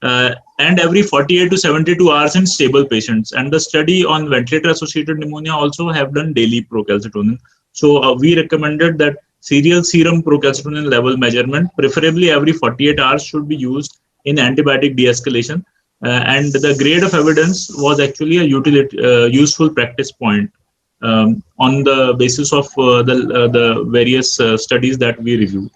and every 48 to 72 hours in stable patients. And the study on ventilator-associated pneumonia also have done daily procalcitonin. So we recommended that serial serum procalcitonin level measurement, preferably every 48 hours, should be used in antibiotic de-escalation, and the grade of evidence was actually a useful practice point on the basis of the various studies that we reviewed.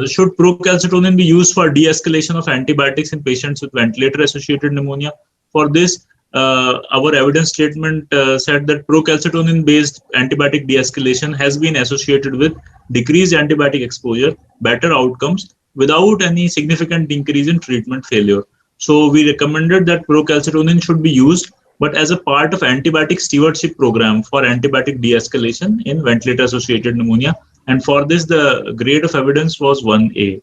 Should procalcitonin be used for de-escalation of antibiotics in patients with ventilator-associated pneumonia? For this, our evidence statement said that procalcitonin-based antibiotic de-escalation has been associated with decreased antibiotic exposure, better outcomes, without any significant increase in treatment failure. So we recommended that procalcitonin should be used, but as a part of antibiotic stewardship program for antibiotic de-escalation in ventilator-associated pneumonia. And for this, the grade of evidence was 1A.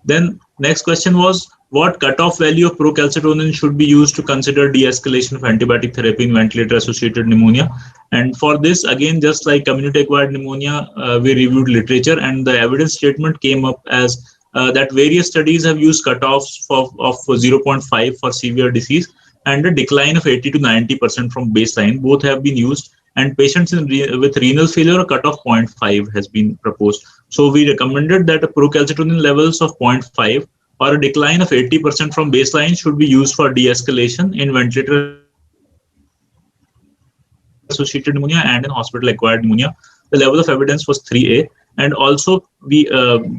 Then next question was, what cutoff value of procalcitonin should be used to consider de-escalation of antibiotic therapy in ventilator-associated pneumonia? And for this, again, just like community-acquired pneumonia, we reviewed literature, and the evidence statement came up as that various studies have used cutoffs of 0.5 for severe disease and a decline of 80 to 90% from baseline. Both have been used, and patients with renal failure, a cutoff 0.5 has been proposed. So we recommended that a procalcitonin levels of 0.5 or a decline of 80% from baseline should be used for de-escalation in ventilator-associated pneumonia and in hospital-acquired pneumonia. The level of evidence was 3A. And also, we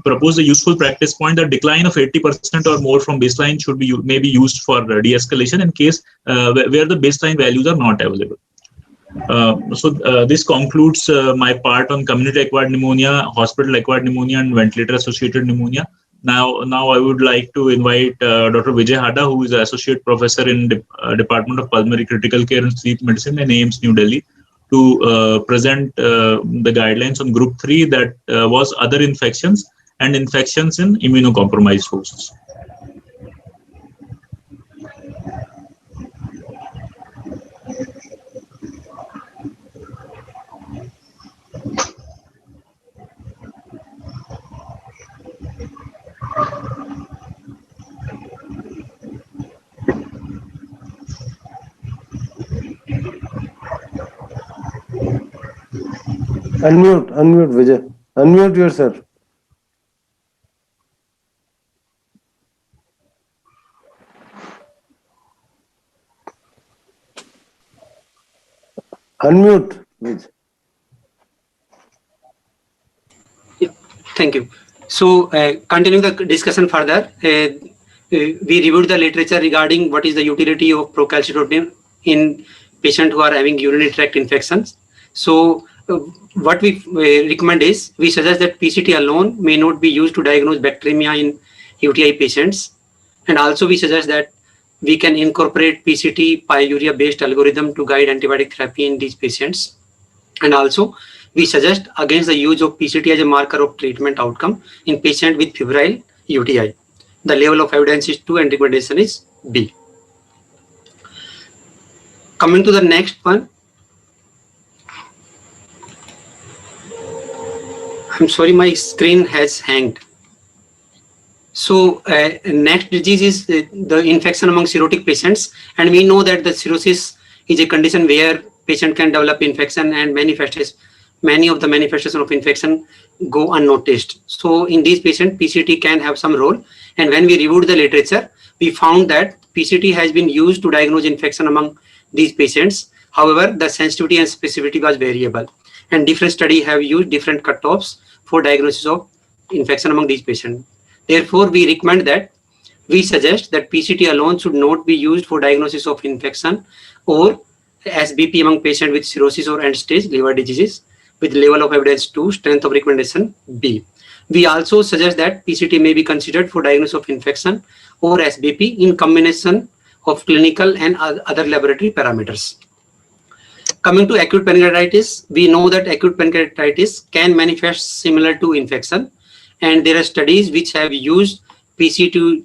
proposed a useful practice point that decline of 80% or more from baseline should be may be used for de-escalation in case where the baseline values are not available. This concludes my part on community-acquired pneumonia, hospital-acquired pneumonia, and ventilator-associated pneumonia. Now I would like to invite Dr. Vijay Hada, who is an associate professor in Department of Pulmonary Critical Care and Sleep Medicine in AIIMS, New Delhi, to present the guidelines on Group 3, that was other infections and infections in immunocompromised hosts. Unmute Vijay. Unmute yourself. Unmute, Vijay. Thank you. So, continuing the discussion further, we reviewed the literature regarding what is the utility of procalcitonin in patients who are having urinary tract infections. So, what we recommend is, we suggest that PCT alone may not be used to diagnose bacteremia in UTI patients. And also we suggest that we can incorporate PCT pyuria-based algorithm to guide antibiotic therapy in these patients. And also, we suggest against the use of PCT as a marker of treatment outcome in patients with febrile UTI. The level of evidence is 2 and recommendation is B. Coming to the next one. I'm sorry, my screen has hanged. So next disease is the infection among cirrhotic patients, and we know that the cirrhosis is a condition where patient can develop infection and many of the manifestations of infection go unnoticed. So in these patients, PCT can have some role. And when we reviewed the literature, we found that PCT has been used to diagnose infection among these patients. However, the sensitivity and specificity was variable, and different studies have used different cutoffs for diagnosis of infection among these patients. Therefore, we recommend that we suggest that PCT alone should not be used for diagnosis of infection, or SBP among patients with cirrhosis or end-stage liver diseases with level of evidence 2, strength of recommendation B. We also suggest that PCT may be considered for diagnosis of infection or SBP in combination of clinical and other laboratory parameters. Coming to acute pancreatitis, we know that acute pancreatitis can manifest similar to infection, and there are studies which have used PC2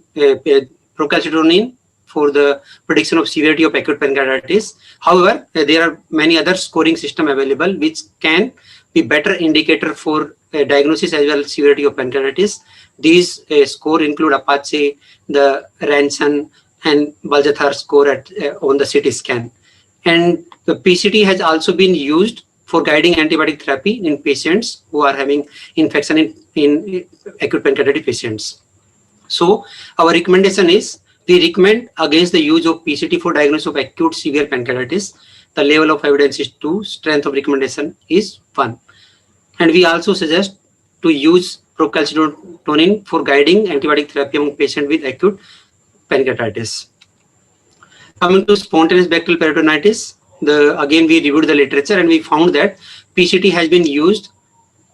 procalcitonin for the prediction of severity of acute pancreatitis. However, there are many other scoring systems available which can be better indicator for diagnosis as well as severity of pancreatitis. These score include Apache, the Ranson, and Baljathar score on the CT scan. And the PCT has also been used for guiding antibiotic therapy in patients who are having infection in acute pancreatitis patients. So our recommendation is, we recommend against the use of PCT for diagnosis of acute severe pancreatitis. The level of evidence is 2, strength of recommendation is 1. And we also suggest to use procalcitonin for guiding antibiotic therapy among patients with acute pancreatitis. Coming to spontaneous bacterial peritonitis, again we reviewed the literature and we found that PCT has been used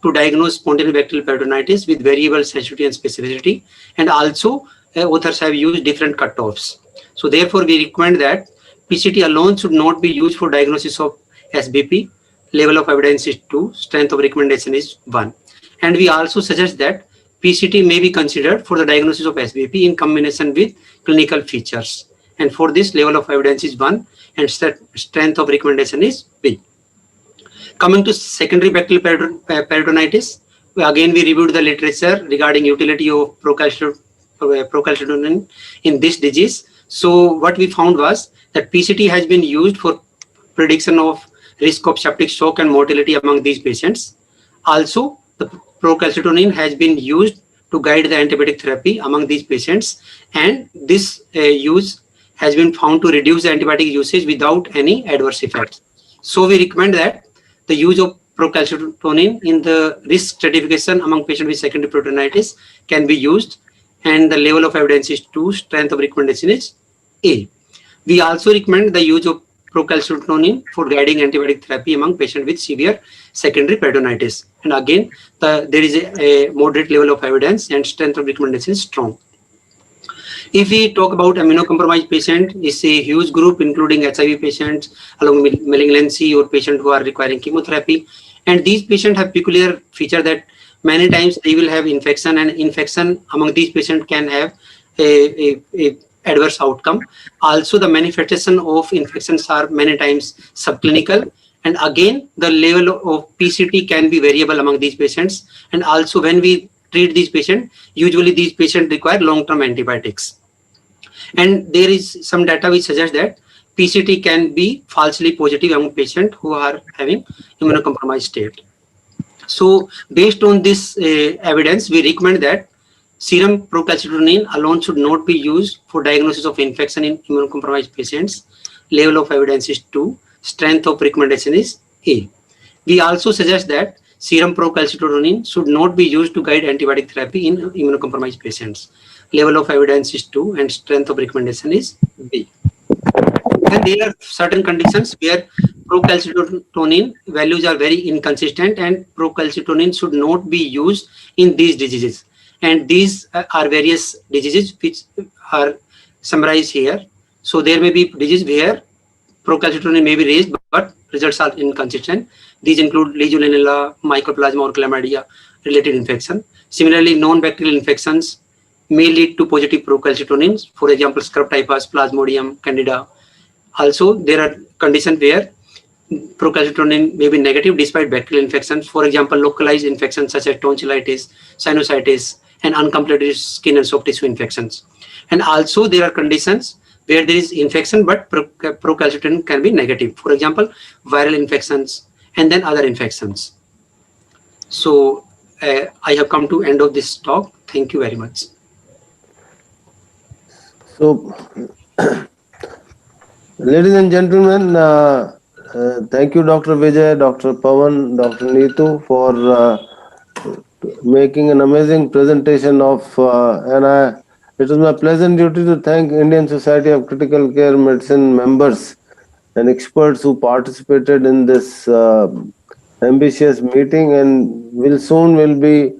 to diagnose spontaneous bacterial peritonitis with variable sensitivity and specificity, and also authors have used different cutoffs. So therefore we recommend that PCT alone should not be used for diagnosis of SBP. Level of evidence is 2, strength of recommendation is 1. And we also suggest that PCT may be considered for the diagnosis of SBP in combination with clinical features. And for this, level of evidence is 1 and strength of recommendation is B. Coming to secondary bacterial peritonitis, again we reviewed the literature regarding utility of procalcitonin in this disease. So what we found was that PCT has been used for prediction of risk of septic shock and mortality among these patients. Also, the procalcitonin has been used to guide the antibiotic therapy among these patients, and this use has been found to reduce the antibiotic usage without any adverse effects. So we recommend that the use of procalcitonin in the risk stratification among patients with secondary peritonitis can be used, and the level of evidence is 2, strength of recommendation is A. We also recommend the use of procalcitonin for guiding antibiotic therapy among patients with severe secondary peritonitis. And again, there is a moderate level of evidence and strength of recommendation is strong. If we talk about immunocompromised patient, it's a huge group including HIV patients along with malignancy or patients who are requiring chemotherapy. And these patients have peculiar feature that many times they will have infection, and infection among these patients can have a adverse outcome. Also, the manifestation of infections are many times subclinical. And again, the level of PCT can be variable among these patients. And also when we treat these patients, usually these patients require long-term antibiotics. And there is some data which suggests that PCT can be falsely positive among patients who are having immunocompromised state. So based on this evidence, we recommend that serum procalcitonin alone should not be used for diagnosis of infection in immunocompromised patients. Level of evidence is 2, strength of recommendation is A. We also suggest that serum procalcitonin should not be used to guide antibiotic therapy in immunocompromised patients. Level of evidence is 2 and strength of recommendation is B. And there are certain conditions where procalcitonin values are very inconsistent, and procalcitonin should not be used in these diseases. And these are various diseases which are summarized here. So there may be disease where procalcitonin may be raised, but results are inconsistent. These include Legionella, Mycoplasma, or Chlamydia related infection. Similarly, non-bacterial infections may lead to positive procalcitonins, for example, scrub typhus, Plasmodium, Candida. Also, there are conditions where procalcitonin may be negative despite bacterial infections, for example, localized infections such as tonsillitis, sinusitis, and uncompleted skin and soft tissue infections. And also, there are conditions where there is infection but procalcitonin can be negative, for example, viral infections and then other infections. So I have come to end of this talk. Thank you very much. So, ladies and gentlemen, thank you, Dr. Vijay, Dr. Pawan, Dr. Neetu, for making an amazing presentation of, it is my pleasant duty to thank Indian Society of Critical Care Medicine members and experts who participated in this ambitious meeting, and will be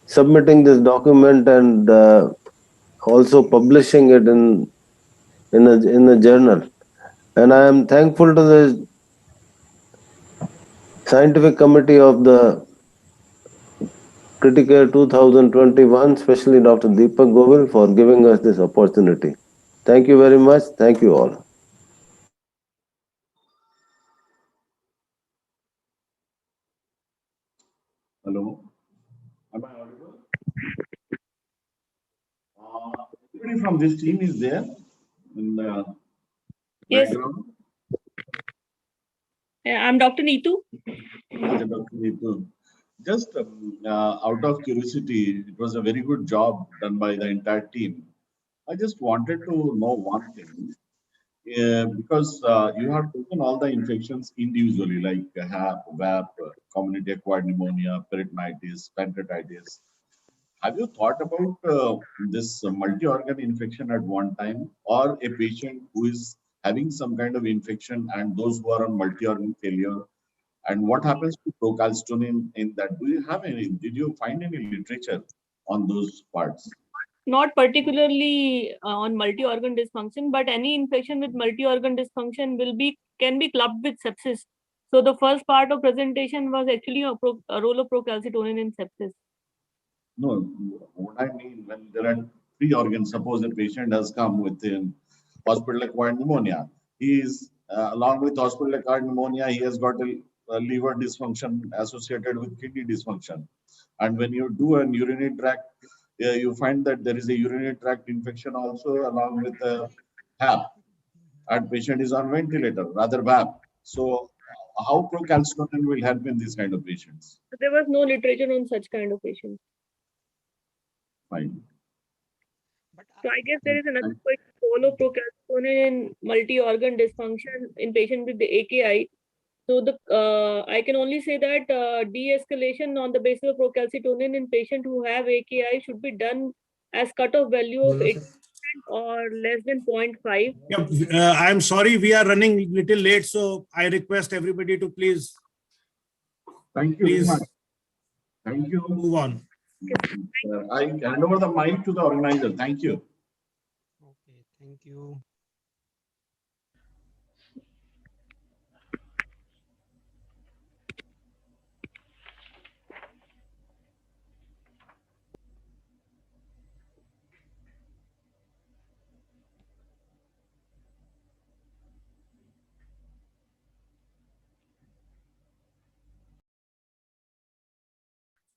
submitting this document and also publishing it in a journal. And I am thankful to the scientific committee of the Critical 2021, especially Dr. Deepak Govil, for giving us this opportunity. Thank you very much. Thank you all. Hello. Am I audible? Anybody from this team is there in the Yes. background? I'm Dr. Neetu. Dr. Neetu. Just out of curiosity, it was a very good job done by the entire team. I just wanted to know one thing. Because you have taken all the infections individually, like HAP, VAP, community-acquired pneumonia, peritonitis, pancreatitis. Have you thought about this multi-organ infection at one time, or a patient who is having some kind of infection and those who are on multi-organ failure? And what happens to procalcitonin in that? Do you have any? Did you find any literature on those parts? Not particularly on multi-organ dysfunction, but any infection with multi-organ dysfunction can be clubbed with sepsis. So the first part of presentation was actually a role of procalcitonin in sepsis. No, what I mean, when there are three organs, suppose a patient has come with hospital-acquired pneumonia. He is, along with hospital-acquired pneumonia, he has got a liver dysfunction associated with kidney dysfunction. And when you do an urinary tract, you find that there is a urinary tract infection also along with a HAP. And patient is on ventilator, rather VAP. So how procalcitonin will help in these kind of patients? There was no literature on such kind of patients. Fine. So I guess there is another question, role of procalcitonin in multi-organ dysfunction in patient with the AKI. So I can only say that de-escalation on the basis of procalcitonin in patient who have AKI should be done as cutoff value of 80% or less than 0.5. Yeah, I'm sorry, we are running little late, so I request everybody to please. Thank you very much. Thank you. Move on. I hand over the mic to the organizer. Thank you. Okay, thank you.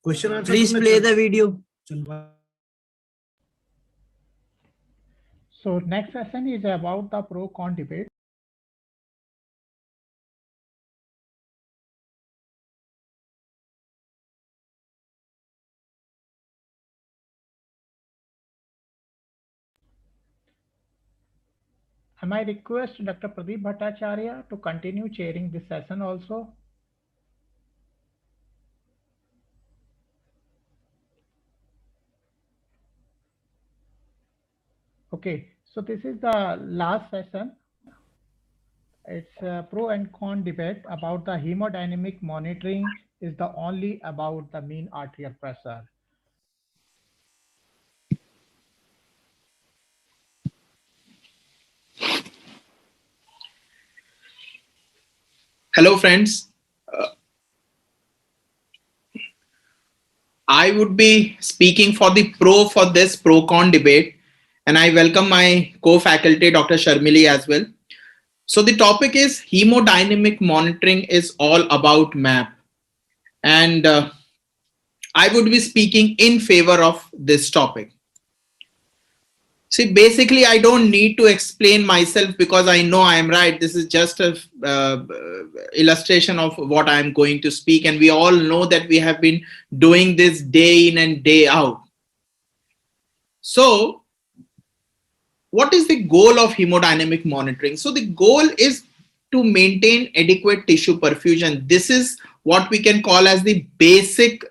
Question answer. Please play the video. So next session is about the pro-con debate. I might request Dr. Pradeep Bhattacharya to continue chairing this session also. Okay, so this is the last session. It's a pro and con debate about the hemodynamic monitoring is the only about the mean arterial pressure. Hello, friends. I would be speaking for this pro-con debate, and I welcome my co-faculty, Dr. Sharmili, as well. So the topic is hemodynamic monitoring is all about MAP, and I would be speaking in favor of this topic. See, basically, I don't need to explain myself because I know I am right. This is just a illustration of what I am going to speak. And we all know that we have been doing this day in and day out. So what is the goal of hemodynamic monitoring? So the goal is to maintain adequate tissue perfusion. This is what we can call as the basic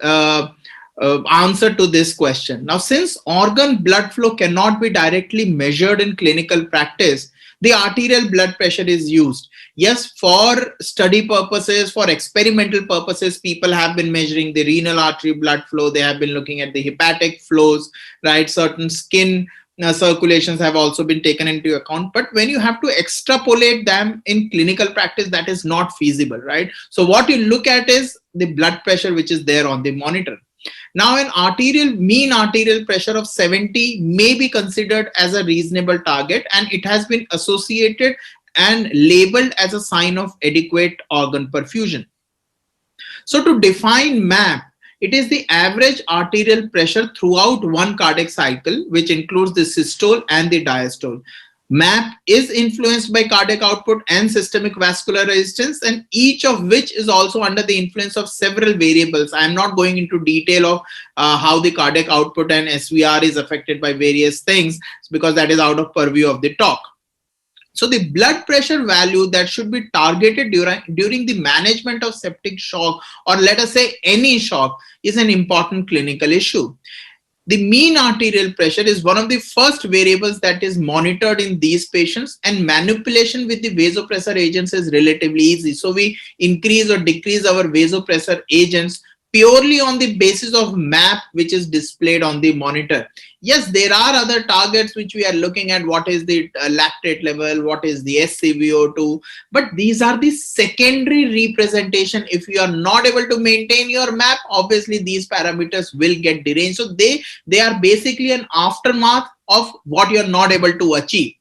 answer to this question. Now, since organ blood flow cannot be directly measured in clinical practice, the arterial blood pressure is used. Yes, for study purposes, for experimental purposes, people have been measuring the renal artery blood flow. They have been looking at the hepatic flows, right? Certain skin circulations have also been taken into account. But when you have to extrapolate them in clinical practice, that is not feasible, right? So what you look at is the blood pressure which is there on the monitor. Now, an mean arterial pressure of 70 may be considered as a reasonable target, and it has been associated and labeled as a sign of adequate organ perfusion. So to define MAP, it is the average arterial pressure throughout one cardiac cycle, which includes the systole and the diastole. MAP is influenced by cardiac output and systemic vascular resistance, and each of which is also under the influence of several variables. I am not going into detail of how the cardiac output and SVR is affected by various things, because that is out of purview of the talk. So the blood pressure value that should be targeted during the management of septic shock, or let us say any shock, is an important clinical issue. The mean arterial pressure is one of the first variables that is monitored in these patients, and manipulation with the vasopressor agents is relatively easy. So we increase or decrease our vasopressor agents purely on the basis of MAP, which is displayed on the monitor. Yes, there are other targets which we are looking at. What is the lactate level? What is the SCVO2? But these are the secondary representation. If you are not able to maintain your MAP, obviously these parameters will get deranged. So they are basically an aftermath of what you are not able to achieve.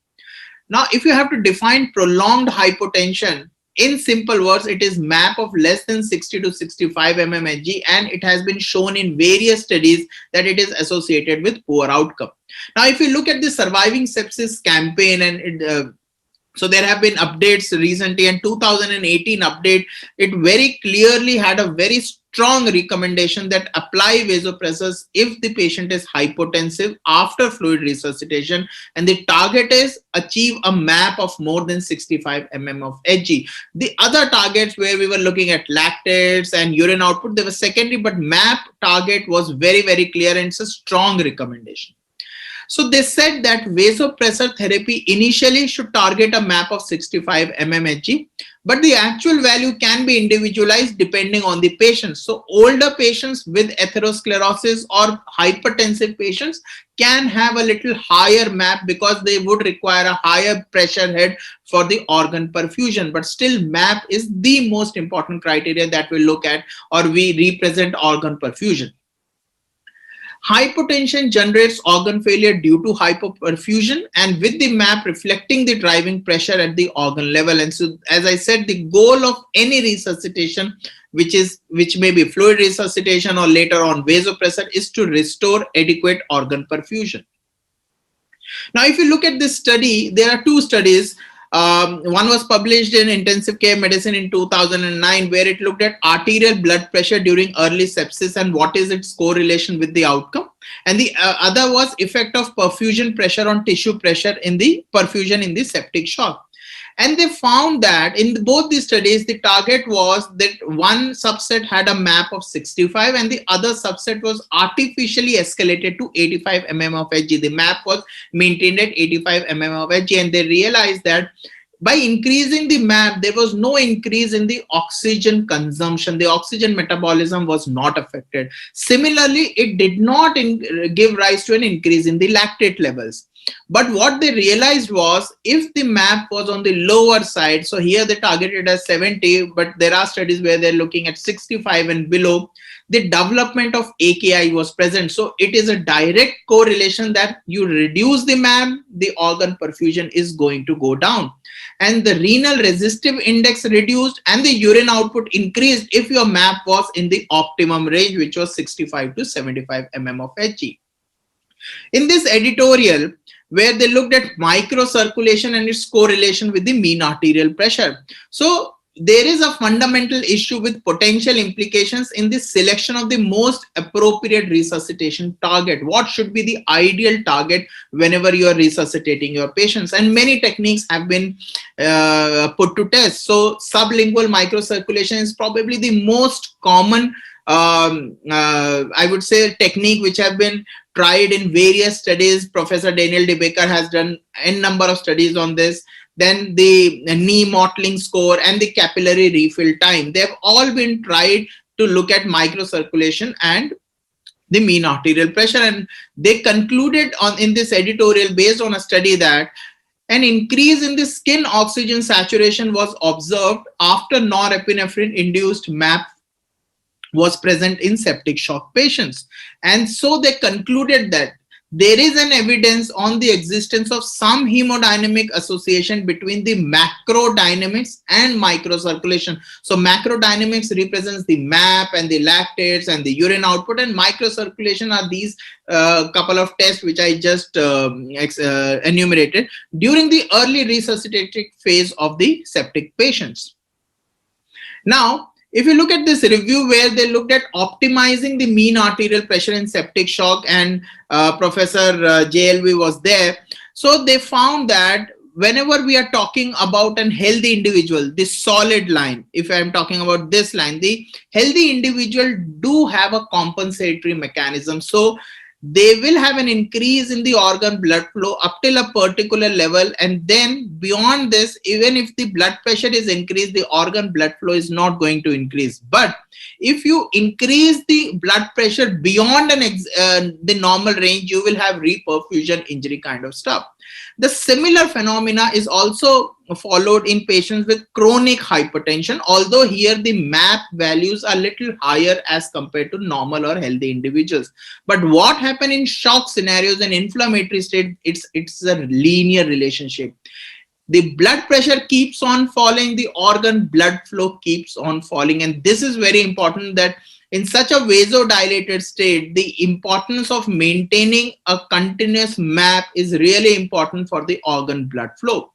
Now, if you have to define prolonged hypotension, in simple words, it is MAP of less than 60 to 65 mmHg, and it has been shown in various studies that it is associated with poor outcome. Now, if you look at the Surviving Sepsis campaign, and so there have been updates recently, and 2018 update, it very clearly had a very strong recommendation that apply vasopressors if the patient is hypotensive after fluid resuscitation, and the target is achieve a MAP of more than 65 mm of Hg. The other targets where we were looking at lactates and urine output, they were secondary, but MAP target was very, very clear, and it's a strong recommendation. So they said that vasopressor therapy initially should target a MAP of 65 mmHg, but the actual value can be individualized depending on the patient. So older patients with atherosclerosis or hypertensive patients can have a little higher MAP because they would require a higher pressure head for the organ perfusion. But still, MAP is the most important criteria that we look at, or we represent organ perfusion. Hypotension generates organ failure due to hypoperfusion, and with the MAP reflecting the driving pressure at the organ level. And so, as I said, the goal of any resuscitation, which may be fluid resuscitation or later on vasopressor, is to restore adequate organ perfusion. Now, if you look at this study, there are two studies. One was published in Intensive Care Medicine in 2009, where it looked at arterial blood pressure during early sepsis and what is its correlation with the outcome. And the other was effect of perfusion pressure on tissue pressure in the perfusion in the septic shock. And they found that in both these studies, the target was that one subset had a MAP of 65 and the other subset was artificially escalated to 85 mm of Hg. The MAP was maintained at 85 mm of Hg, and they realized that by increasing the MAP, there was no increase in the oxygen consumption. The oxygen metabolism was not affected. Similarly, it did not give rise to an increase in the lactate levels. But what they realized was, if the MAP was on the lower side, so here they targeted as 70, but there are studies where they're looking at 65 and below, the development of AKI was present. So it is a direct correlation that you reduce the MAP, the organ perfusion is going to go down. And the renal resistive index reduced and the urine output increased if your MAP was in the optimum range, which was 65 to 75 mm of Hg. In this editorial, where they looked at microcirculation and its correlation with the mean arterial pressure. So there is a fundamental issue with potential implications in the selection of the most appropriate resuscitation target. What should be the ideal target whenever you are resuscitating your patients? And many techniques have been put to test. So sublingual microcirculation is probably the most common I would say technique which have been tried in various studies. Professor Daniel De Baker has done n number of studies on this. then the knee mottling score, and the capillary refill time. They have all been tried to look at microcirculation and the mean arterial pressure, and they concluded in this editorial based on a study that an increase in the skin oxygen saturation was observed after norepinephrine induced MAP was present in septic shock patients. And so they concluded that there is an evidence on the existence of some hemodynamic association between the macrodynamics and microcirculation. So macrodynamics represents the MAP and the lactates and the urine output, and microcirculation are these couple of tests which I just enumerated during the early resuscitative phase of the septic patients. Now, if you look at this review where they looked at optimizing the mean arterial pressure in septic shock, and Professor JLV was there, so they found that whenever we are talking about an healthy individual, this solid line, if I'm talking about this line, the healthy individual do have a compensatory mechanism. So they will have an increase in the organ blood flow up till a particular level, and then beyond this, even if the blood pressure is increased, the organ blood flow is not going to increase. But if you increase the blood pressure beyond the normal range, you will have reperfusion injury kind of stuff. The similar phenomena is also followed in patients with chronic hypertension, although here the MAP values are little higher as compared to normal or healthy individuals. But what happens in shock scenarios and inflammatory state, it's a linear relationship. The blood pressure keeps on falling, the organ blood flow keeps on falling. And this is very important, that in such a vasodilated state, the importance of maintaining a continuous MAP is really important for the organ blood flow.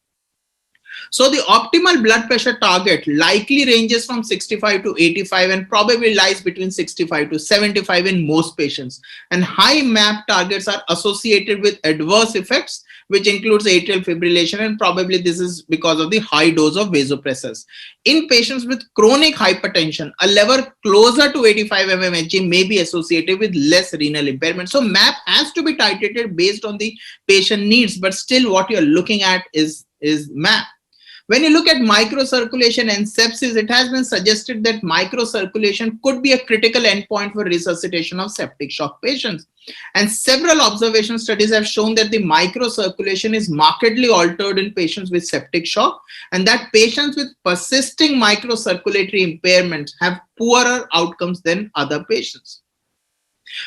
So the optimal blood pressure target likely ranges from 65 to 85 and probably lies between 65 to 75 in most patients. And high MAP targets are associated with adverse effects, which includes atrial fibrillation, and probably this is because of the high dose of vasopressors. In patients with chronic hypertension, a level closer to 85 mmHg may be associated with less renal impairment. So MAP has to be titrated based on the patient needs, but still what you're looking at is MAP. When you look at microcirculation and sepsis, it has been suggested that microcirculation could be a critical endpoint for resuscitation of septic shock patients. And several observation studies have shown that the microcirculation is markedly altered in patients with septic shock, and that patients with persisting microcirculatory impairments have poorer outcomes than other patients.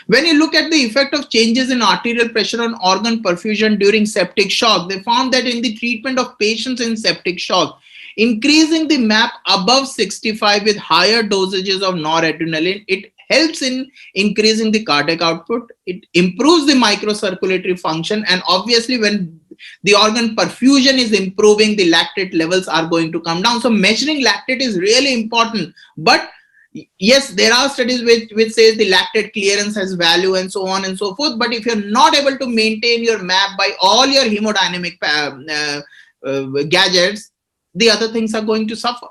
When you look at the effect of changes in arterial pressure on organ perfusion during septic shock, they found that in the treatment of patients in septic shock, increasing the MAP above 65 with higher dosages of noradrenaline, it helps in increasing the cardiac output, it improves the microcirculatory function, and obviously when the organ perfusion is improving, the lactate levels are going to come down. So measuring lactate is really important, but yes, there are studies which says the lactate clearance has value and so on and so forth. But if you're not able to maintain your MAP by all your hemodynamic gadgets, the other things are going to suffer.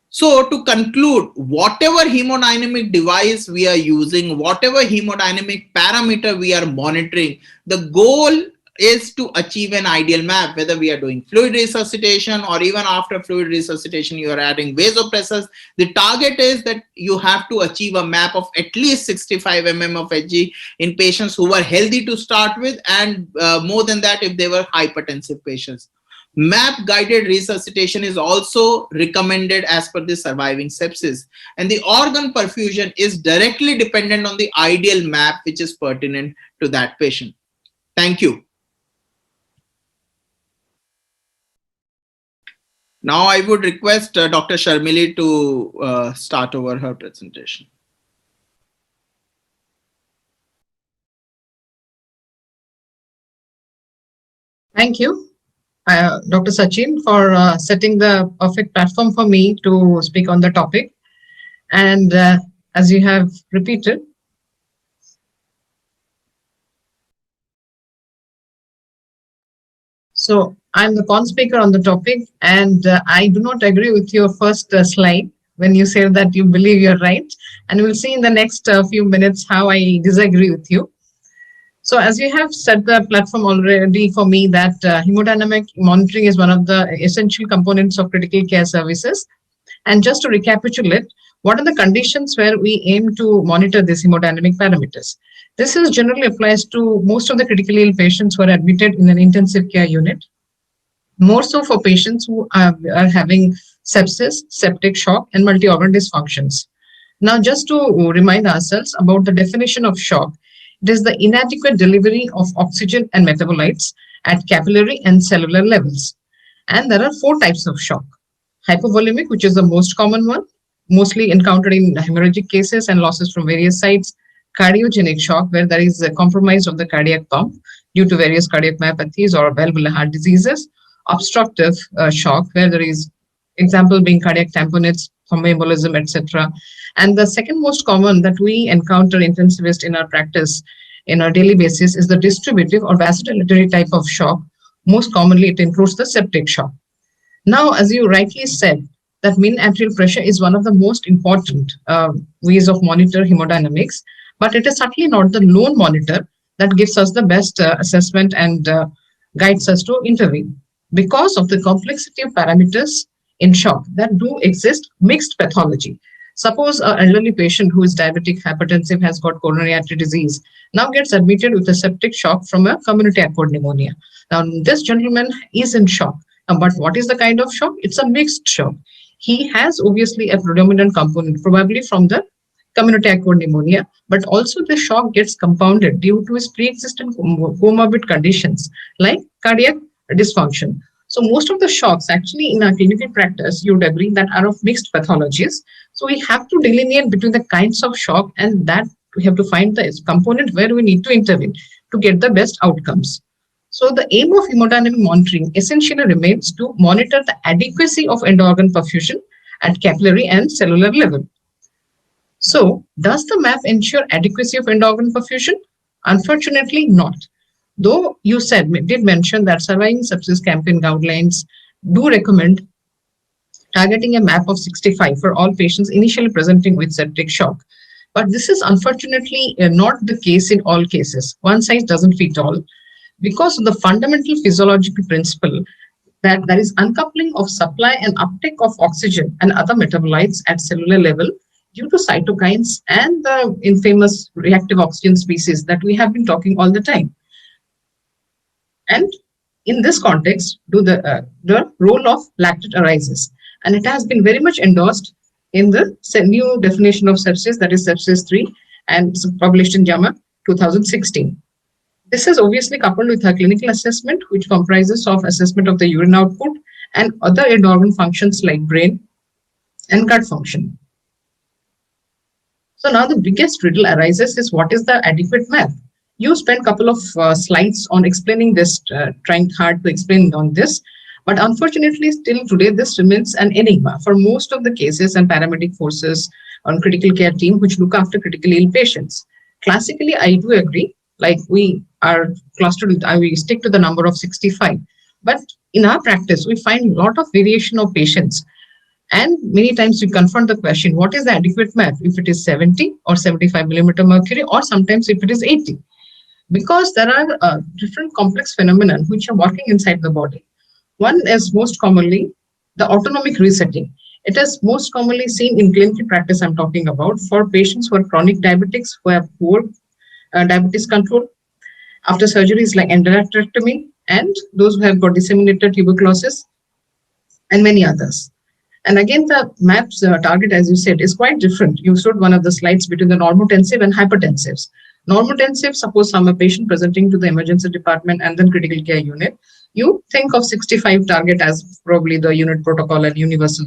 So to conclude, whatever hemodynamic device we are using, whatever hemodynamic parameter we are monitoring, the goal is to achieve an ideal MAP, whether we are doing fluid resuscitation or even after fluid resuscitation, you are adding vasopressors. The target is that you have to achieve a MAP of at least 65 mm of Hg in patients who were healthy to start with, and more than that if they were hypertensive patients. MAP guided resuscitation is also recommended as per the surviving sepsis, and the organ perfusion is directly dependent on the ideal MAP which is pertinent to that patient. Thank you. Now I would request Dr. Sharmili to start over her presentation. Thank you, Dr. Sachin, for setting the perfect platform for me to speak on the topic. And as you have repeated, so I'm the con-speaker on the topic, and I do not agree with your first slide when you say that you believe you're right. And we'll see in the next few minutes how I disagree with you. So as you have set the platform already for me that hemodynamic monitoring is one of the essential components of critical care services. And just to recapitulate, what are the conditions where we aim to monitor these hemodynamic parameters? This is generally applies to most of the critically ill patients who are admitted in an intensive care unit, more so for patients who are having sepsis, septic shock, and multi-organ dysfunctions. Now, just to remind ourselves about the definition of shock, it is the inadequate delivery of oxygen and metabolites at capillary and cellular levels. And there are 4 types of shock. Hypovolemic, which is the most common one, mostly encountered in hemorrhagic cases and losses from various sites. Cardiogenic shock, where there is a compromise of the cardiac pump due to various cardiac myopathies or valvular heart diseases. Obstructive shock, where there is example being cardiac tamponades, thromboembolism, etc. And the second most common that we encounter intensivist in our practice in our daily basis is the distributive or vasodilatory type of shock. Most commonly, it includes the septic shock. Now, as you rightly said, that mean arterial pressure is one of the most important ways of monitor hemodynamics, but it is certainly not the lone monitor that gives us the best assessment and guides us to intervene. Because of the complexity of parameters in shock that do exist mixed pathology. Suppose an elderly patient who is diabetic, hypertensive, has got coronary artery disease, now gets admitted with a septic shock from a community acquired pneumonia. Now, this gentleman is in shock. But what is the kind of shock? It's a mixed shock. He has obviously a predominant component, probably from the community acquired pneumonia, but also the shock gets compounded due to his pre-existing comorbid conditions like cardiac dysfunction. So most of the shocks actually in our clinical practice, you would agree that are of mixed pathologies. So we have to delineate between the kinds of shock, and that we have to find the component where we need to intervene to get the best outcomes. So the aim of hemodynamic monitoring essentially remains to monitor the adequacy of end-organ perfusion at capillary and cellular level. So does the map ensure adequacy of end-organ perfusion? Unfortunately not. Though you did mention that surviving sepsis campaign guidelines do recommend targeting a map of 65 for all patients initially presenting with septic shock. But this is unfortunately not the case in all cases. One size doesn't fit all, because of the fundamental physiological principle that there is uncoupling of supply and uptake of oxygen and other metabolites at cellular level due to cytokines and the infamous reactive oxygen species that we have been talking all the time. And in this context, the role of lactate arises. And it has been very much endorsed in the new definition of sepsis, that is sepsis 3, and it's published in JAMA 2016. This is obviously coupled with a clinical assessment, which comprises of assessment of the urine output and other end organ functions like brain and gut function. So now the biggest riddle arises is, what is the adequate map? You spent a couple of slides on explaining this, trying hard to explain on this, but unfortunately still today this remains an enigma for most of the cases and paramedic forces on critical care team which look after critically ill patients. Classically, I do agree, like we are clustered with, we stick to the number of 65, but in our practice we find a lot of variation of patients. And many times we confront the question, what is the adequate map? If it is 70 or 75 millimeter mercury, or sometimes if it is 80. Because there are different complex phenomena which are working inside the body. One is most commonly the autonomic resetting. It is most commonly seen in clinical practice I'm talking about for patients who are chronic diabetics, who have poor diabetes control after surgeries like endarterectomy, and those who have got disseminated tuberculosis and many others. And again, the MAP's target, as you said, is quite different. You showed one of the slides between the normotensive and hypertensives. Normotensive, suppose I'm a patient presenting to the emergency department and then critical care unit, you think of 65 target as probably the unit protocol and universal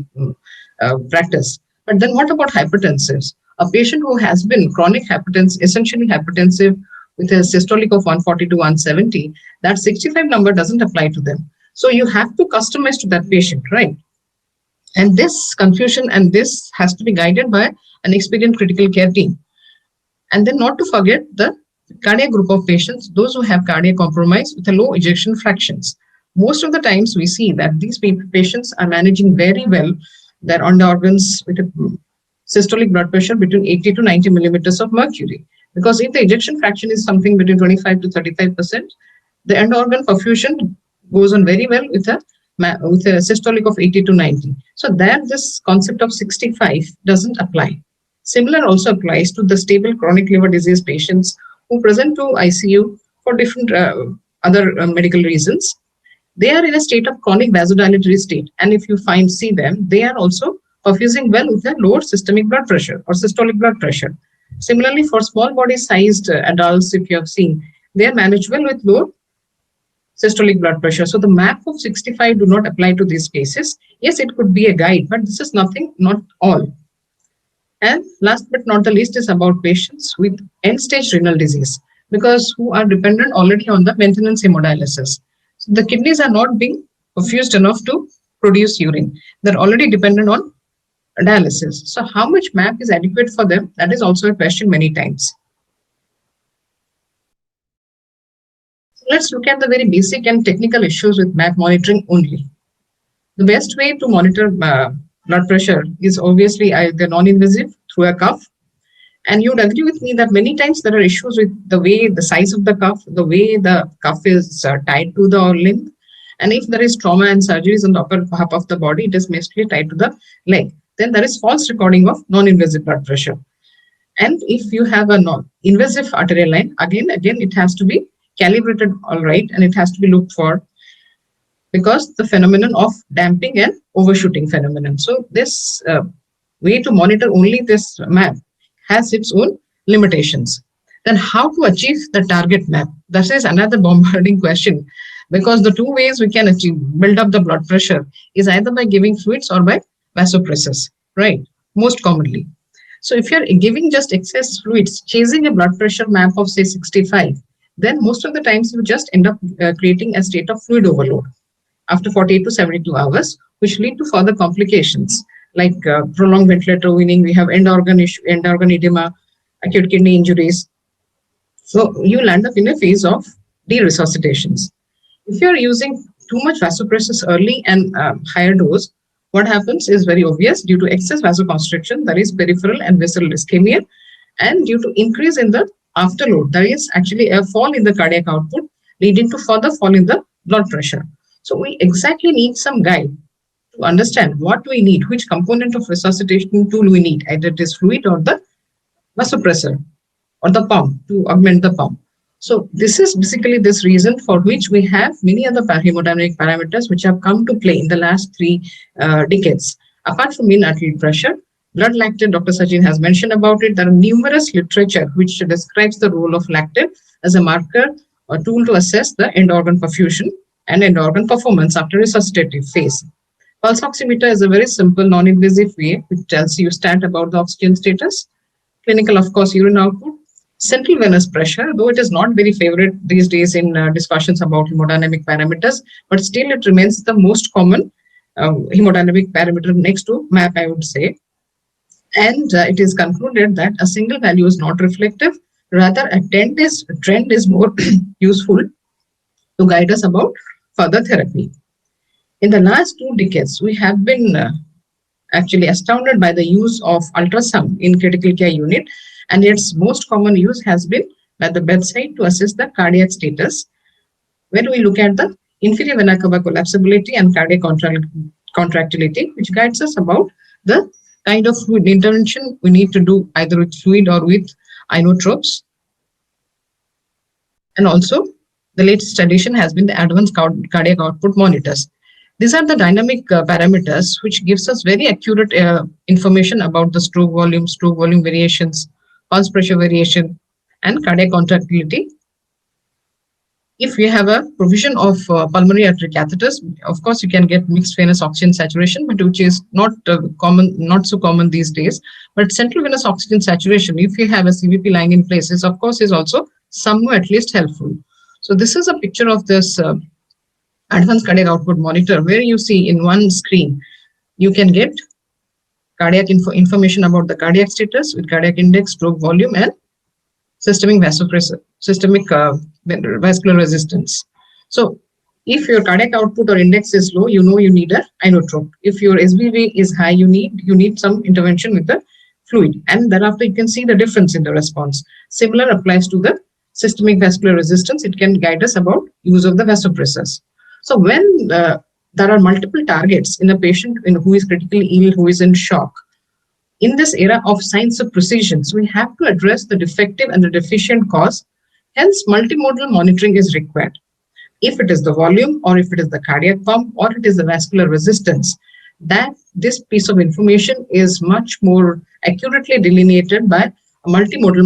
practice. But then what about hypertensives? A patient who has been chronic hypertensive, essentially hypertensive with a systolic of 140 to 170, that 65 number doesn't apply to them. So you have to customize to that patient, right? And this confusion and this has to be guided by an experienced critical care team. And then not to forget the cardiac group of patients, those who have cardiac compromise with a low ejection fractions. Most of the times we see that these patients are managing very well their organs with a systolic blood pressure between 80 to 90 millimeters of mercury. Because if the ejection fraction is something between 25 to 35%, the end organ perfusion goes on very well with a systolic of 80 to 90. So there this concept of 65 doesn't apply. Similar also applies to the stable chronic liver disease patients who present to ICU for different other medical reasons. They are in a state of chronic vasodilatory state, and if you see them, they are also perfusing well with a lower systemic blood pressure or systolic blood pressure. Similarly, for small body sized adults, if you have seen, they are managed well with low systolic blood pressure. So the map of 65 do not apply to these cases. Yes, it could be a guide, but this is nothing, not all. And last but not the least is about patients with end-stage renal disease, because who are dependent already on the maintenance hemodialysis. So the kidneys are not being perfused enough to produce urine. They're already dependent on dialysis. So how much MAP is adequate for them? That is also a question many times. Let's look at the very basic and technical issues with MAP monitoring only. The best way to monitor blood pressure is obviously either non-invasive through a cuff. And you would agree with me that many times there are issues with the way the size of the cuff, the way the cuff is tied to the limb. And if there is trauma and surgeries on the upper half of the body, it is mostly tied to the leg. Then there is false recording of non-invasive blood pressure. And if you have a non-invasive arterial line, again, it has to be calibrated all right, and it has to be looked for, because the phenomenon of damping and overshooting phenomenon. So this way to monitor only this map has its own limitations. Then how to achieve the target map? That is another bombarding question, because the two ways we can build up the blood pressure is either by giving fluids or by vasopressors, right? Most commonly. So if you're giving just excess fluids, chasing a blood pressure map of say 65, then most of the times you just end up creating a state of fluid overload after 48 to 72 hours, which lead to further complications like prolonged ventilator weaning. We have end organ edema, acute kidney injuries. So you land up in a phase of de-resuscitations. If you're using too much vasopressors early and higher dose, what happens is very obvious. Due to excess vasoconstriction, there is peripheral and visceral ischemia, and due to increase in the afterload, there is actually a fall in the cardiac output, leading to further fall in the blood pressure. So we exactly need some guide to understand what we need, which component of resuscitation tool we need, either it is fluid or the vasopressor or the pump to augment the pump. So this is basically this reason for which we have many other hemodynamic parameters which have come to play in the last 3 decades. Apart from mean arterial pressure, blood lactate, Dr. Sachin has mentioned about it. There are numerous literature which describes the role of lactate as a marker or tool to assess the end organ perfusion and end organ performance after resuscitative phase. Pulse oximeter is a very simple non-invasive way which tells you stat about the oxygen status. Clinical, of course, urine output. Central venous pressure, though it is not very favorite these days in discussions about hemodynamic parameters, but still it remains the most common hemodynamic parameter next to MAP, I would say. And it is concluded that a single value is not reflective, rather a trend is more useful to guide us about further therapy. In the last 2 decades, we have been actually astounded by the use of ultrasound in critical care unit, and its most common use has been at the bedside to assess the cardiac status, when we look at the inferior vena cava collapsibility and cardiac contractility, which guides us about the kind of fluid intervention we need to do either with fluid or with inotropes. And also, the latest addition has been the advanced cardiac output monitors. These are the dynamic parameters which gives us very accurate information about the stroke volume variations, pulse pressure variation, and cardiac contractility. If you have a provision of pulmonary artery catheters, of course you can get mixed venous oxygen saturation, but which is not so common these days. But central venous oxygen saturation, if you have a CVP line in place, is of course is also somewhat at least helpful. So this is a picture of this advanced cardiac output monitor, where you see in one screen you can get cardiac information about the cardiac status with cardiac index, stroke volume, and systemic vasopressor, systemic vascular resistance. So if your cardiac output or index is low, you know you need a inotrope. If your SBV is high, you need some intervention with the fluid, and thereafter you can see the difference in the response. Similar applies to the systemic vascular resistance. It can guide us about use of the vasopressors. So when there are multiple targets in a patient who is critically ill, who is in shock, in this era of science of precision, so we have to address the defective and the deficient cause. Hence, multimodal monitoring is required. If it is the volume, or if it is the cardiac pump, or it is the vascular resistance, that this piece of information is much more accurately delineated by a multimodal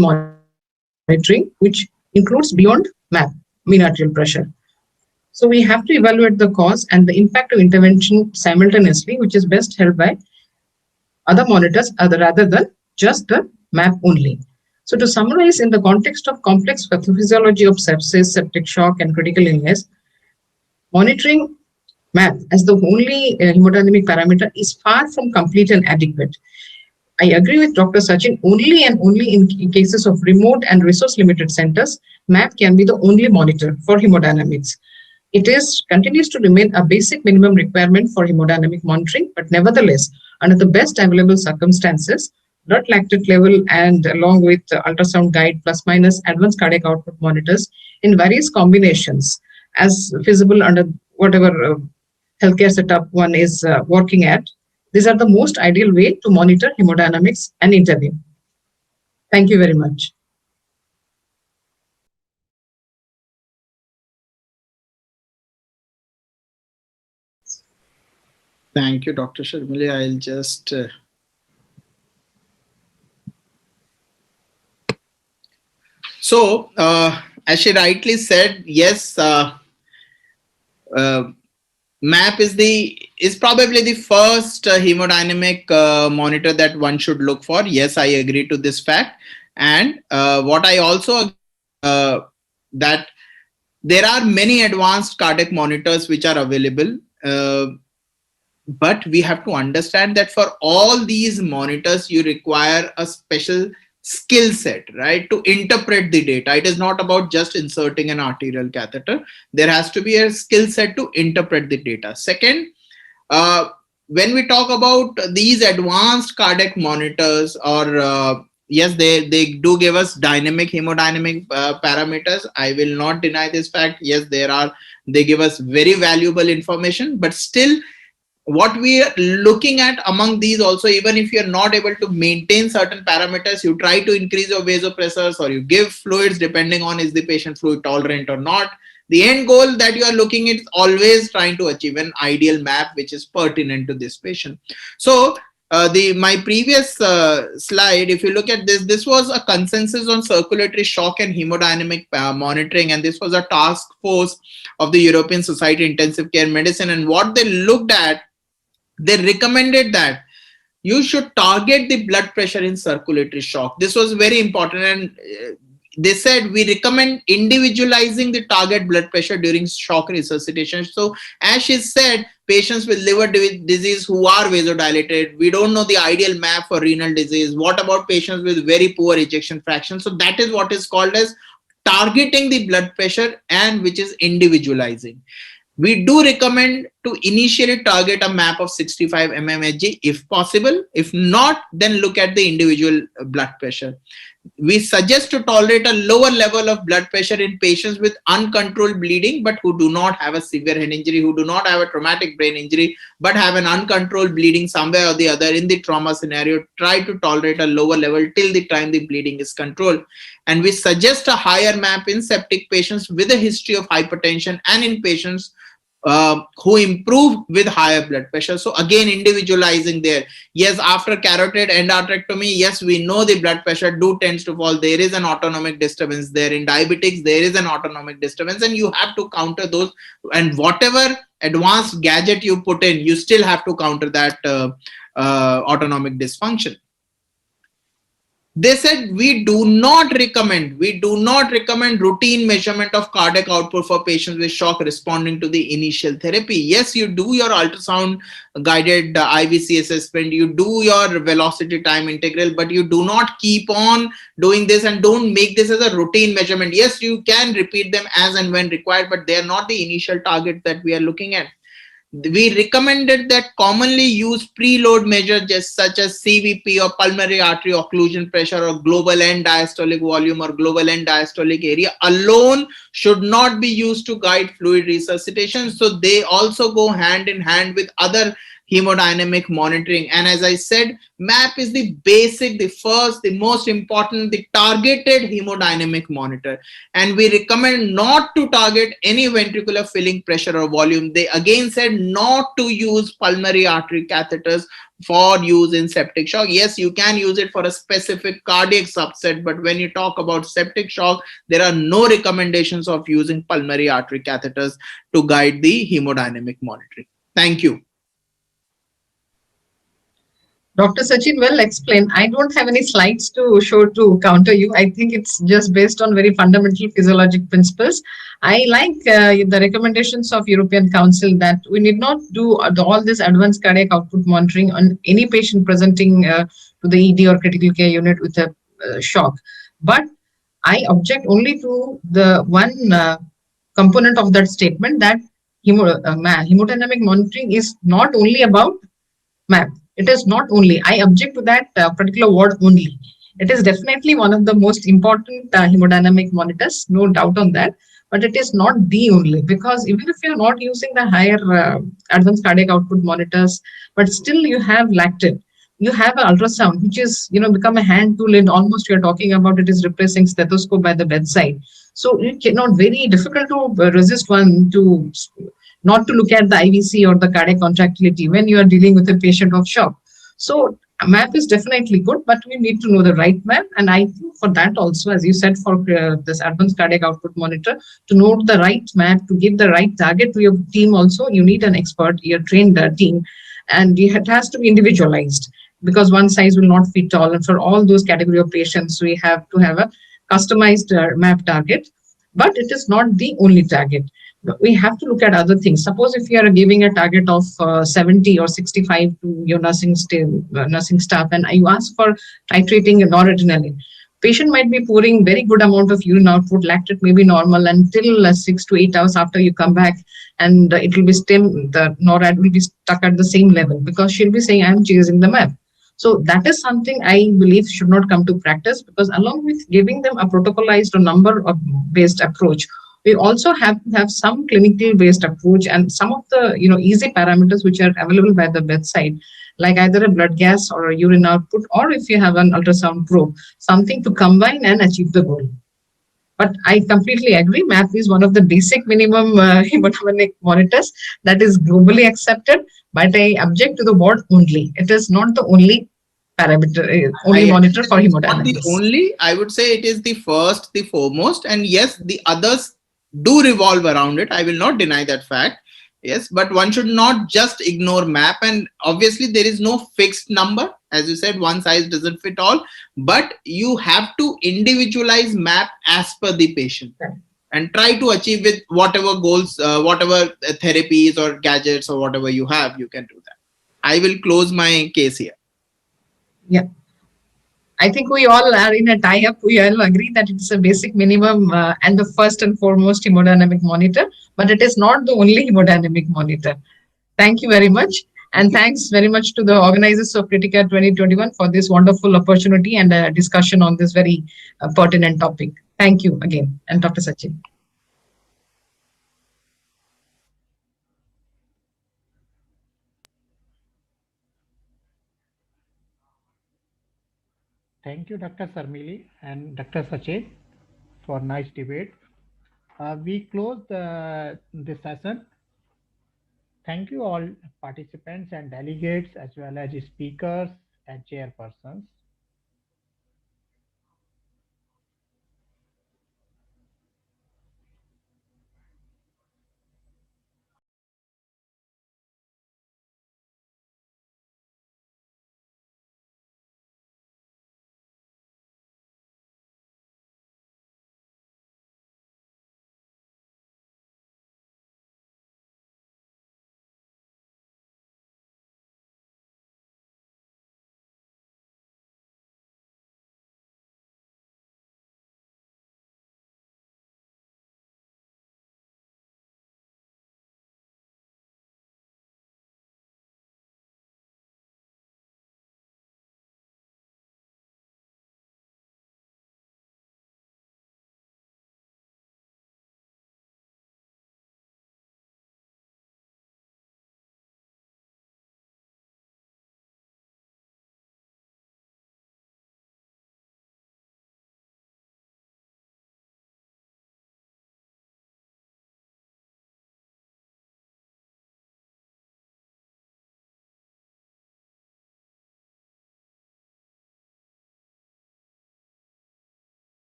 monitoring, which includes beyond MAP, mean arterial pressure. So we have to evaluate the cause and the impact of intervention simultaneously, which is best held by other monitors rather than just the MAP only. So to summarize, in the context of complex pathophysiology of sepsis, septic shock, and critical illness, monitoring MAP as the only hemodynamic parameter is far from complete and adequate. I agree with Dr. Sachin, only and only in cases of remote and resource-limited centers, MAP can be the only monitor for hemodynamics. It continues to remain a basic minimum requirement for hemodynamic monitoring, but nevertheless, under the best available circumstances, blood lactate level and along with ultrasound guide plus minus advanced cardiac output monitors in various combinations as feasible under whatever healthcare setup one is working at. These are the most ideal way to monitor hemodynamics and intervene. Thank you very much. Thank you, Dr. Sharmili. I'll just as she rightly said, yes, MAP is probably the first hemodynamic monitor that one should look for. Yes, I agree to this fact. And what I also that there are many advanced cardiac monitors which are available. But we have to understand that for all these monitors, you require a special skill set, right, to interpret the data. It is not about just inserting an arterial catheter. There has to be a skill set to interpret the data. Second, when we talk about these advanced cardiac monitors, or yes, they do give us dynamic hemodynamic parameters. I will not deny this fact. Yes, they give us very valuable information, but still, what we are looking at among these also, even if you're not able to maintain certain parameters, you try to increase your vasopressors or you give fluids depending on is the patient fluid tolerant or not. The end goal that you are looking at is always trying to achieve an ideal MAP which is pertinent to this patient. So my previous slide, if you look at this was a consensus on circulatory shock and hemodynamic monitoring, and this was a task force of the European Society of Intensive Care Medicine. And what they looked at, they recommended that you should target the blood pressure in circulatory shock. This was very important, and they said we recommend individualizing the target blood pressure during shock resuscitation. So as she said, patients with liver disease who are vasodilated, we don't know the ideal MAP for renal disease. What about patients with very poor ejection fraction? So that is what is called as targeting the blood pressure, and which is individualizing. We do recommend to initially target a MAP of 65 mmHg if possible. If not, then look at the individual blood pressure. We suggest to tolerate a lower level of blood pressure in patients with uncontrolled bleeding, but who do not have a severe head injury, who do not have a traumatic brain injury, but have an uncontrolled bleeding somewhere or the other in the trauma scenario. Try to tolerate a lower level till the time the bleeding is controlled. And we suggest a higher MAP in septic patients with a history of hypertension and in patients who improve with higher blood pressure. So again, individualizing there. Yes, after carotid endarterectomy, yes, we know the blood pressure tends to fall. There is an autonomic disturbance there. In diabetics, there is an autonomic disturbance, and you have to counter those. And whatever advanced gadget you put in, you still have to counter that autonomic dysfunction. They said we do not recommend routine measurement of cardiac output for patients with shock responding to the initial therapy. Yes, you do your ultrasound guided IVC assessment, you do your velocity time integral, but you do not keep on doing this, and don't make this as a routine measurement. Yes, you can repeat them as and when required, but they are not the initial target that we are looking at. we recommended that commonly used preload measures just such as CVP or pulmonary artery occlusion pressure or global end diastolic volume or global end diastolic area alone should not be used to guide fluid resuscitation. So they also go hand in hand with other hemodynamic monitoring. And as I said, MAP is the basic, the first, the most important, the targeted hemodynamic monitor. And we recommend not to target any ventricular filling pressure or volume. They again said not to use pulmonary artery catheters for use in septic shock. Yes, you can use it for a specific cardiac subset, but when you talk about septic shock, there are no recommendations of using pulmonary artery catheters to guide the hemodynamic monitoring. Thank you. Dr. Sachin well explained. I don't have any slides to show to counter you. I think it's just based on very fundamental physiologic principles. I like the recommendations of European Council that we need not do all this advanced cardiac output monitoring on any patient presenting to the ED or critical care unit with a shock. But I object only to the one component of that statement that hemodynamic monitoring is not only about MAP. It is not only. I object to that particular word only. It is definitely one of the most important hemodynamic monitors, no doubt on that. But it is not the only, because even if you're not using the higher advanced cardiac output monitors, but still you have lactate. You have an ultrasound, which is become a hand tool, and almost you're talking about it is replacing stethoscope by the bedside. So it cannot very difficult to resist one to not to look at the IVC or the cardiac contractility when you are dealing with a patient of shock. So a map is definitely good, but we need to know the right map. And I think for that also, as you said, for this advanced cardiac output monitor, to know the right map, to give the right target to your team also, you need an expert, your trained team, and it has to be individualized, because one size will not fit all. And for all those category of patients, we have to have a customized map target, but it is not the only target. We have to look at other things. Suppose if you are giving a target of 70 or 65 to your nursing staff, and you ask for titrating noradrenaline, patient might be pouring very good amount of urine output, lactate may be normal until 6 to 8 hours after you come back, and it will be the NORAD will be stuck at the same level because she'll be saying, I'm chasing the map. So that is something I believe should not come to practice, because along with giving them a protocolized or number-based approach, we also have to have some clinical based approach and some of the easy parameters which are available by the bedside, like either a blood gas or a urine output, or if you have an ultrasound probe, something to combine and achieve the goal. But I completely agree, MAP is one of the basic minimum hemodynamic monitors that is globally accepted, but I object to the word only. It is not the only parameter, only monitor for hemodynamics. Not the only, I would say it is the first, the foremost, and yes, the others do revolve around it. I will not deny that fact. Yes, but one should not just ignore MAP, and obviously there is no fixed number. As you said, one size doesn't fit all, but you have to individualize MAP as per the patient and try to achieve with whatever goals, whatever therapies or gadgets or whatever you have, you can do that. I will close my case here. Yeah. I think we all are in a tie-up. We all agree that it's a basic minimum and the first and foremost hemodynamic monitor, but it is not the only hemodynamic monitor. Thank you very much. And thanks very much to the organizers of Critica 2021 for this wonderful opportunity and a discussion on this very pertinent topic. Thank you again. And Dr. Sachin. Thank you, Dr. Sarmili and Dr. Sachin, for nice debate. We close this session. Thank you all participants and delegates, as well as speakers and chairpersons.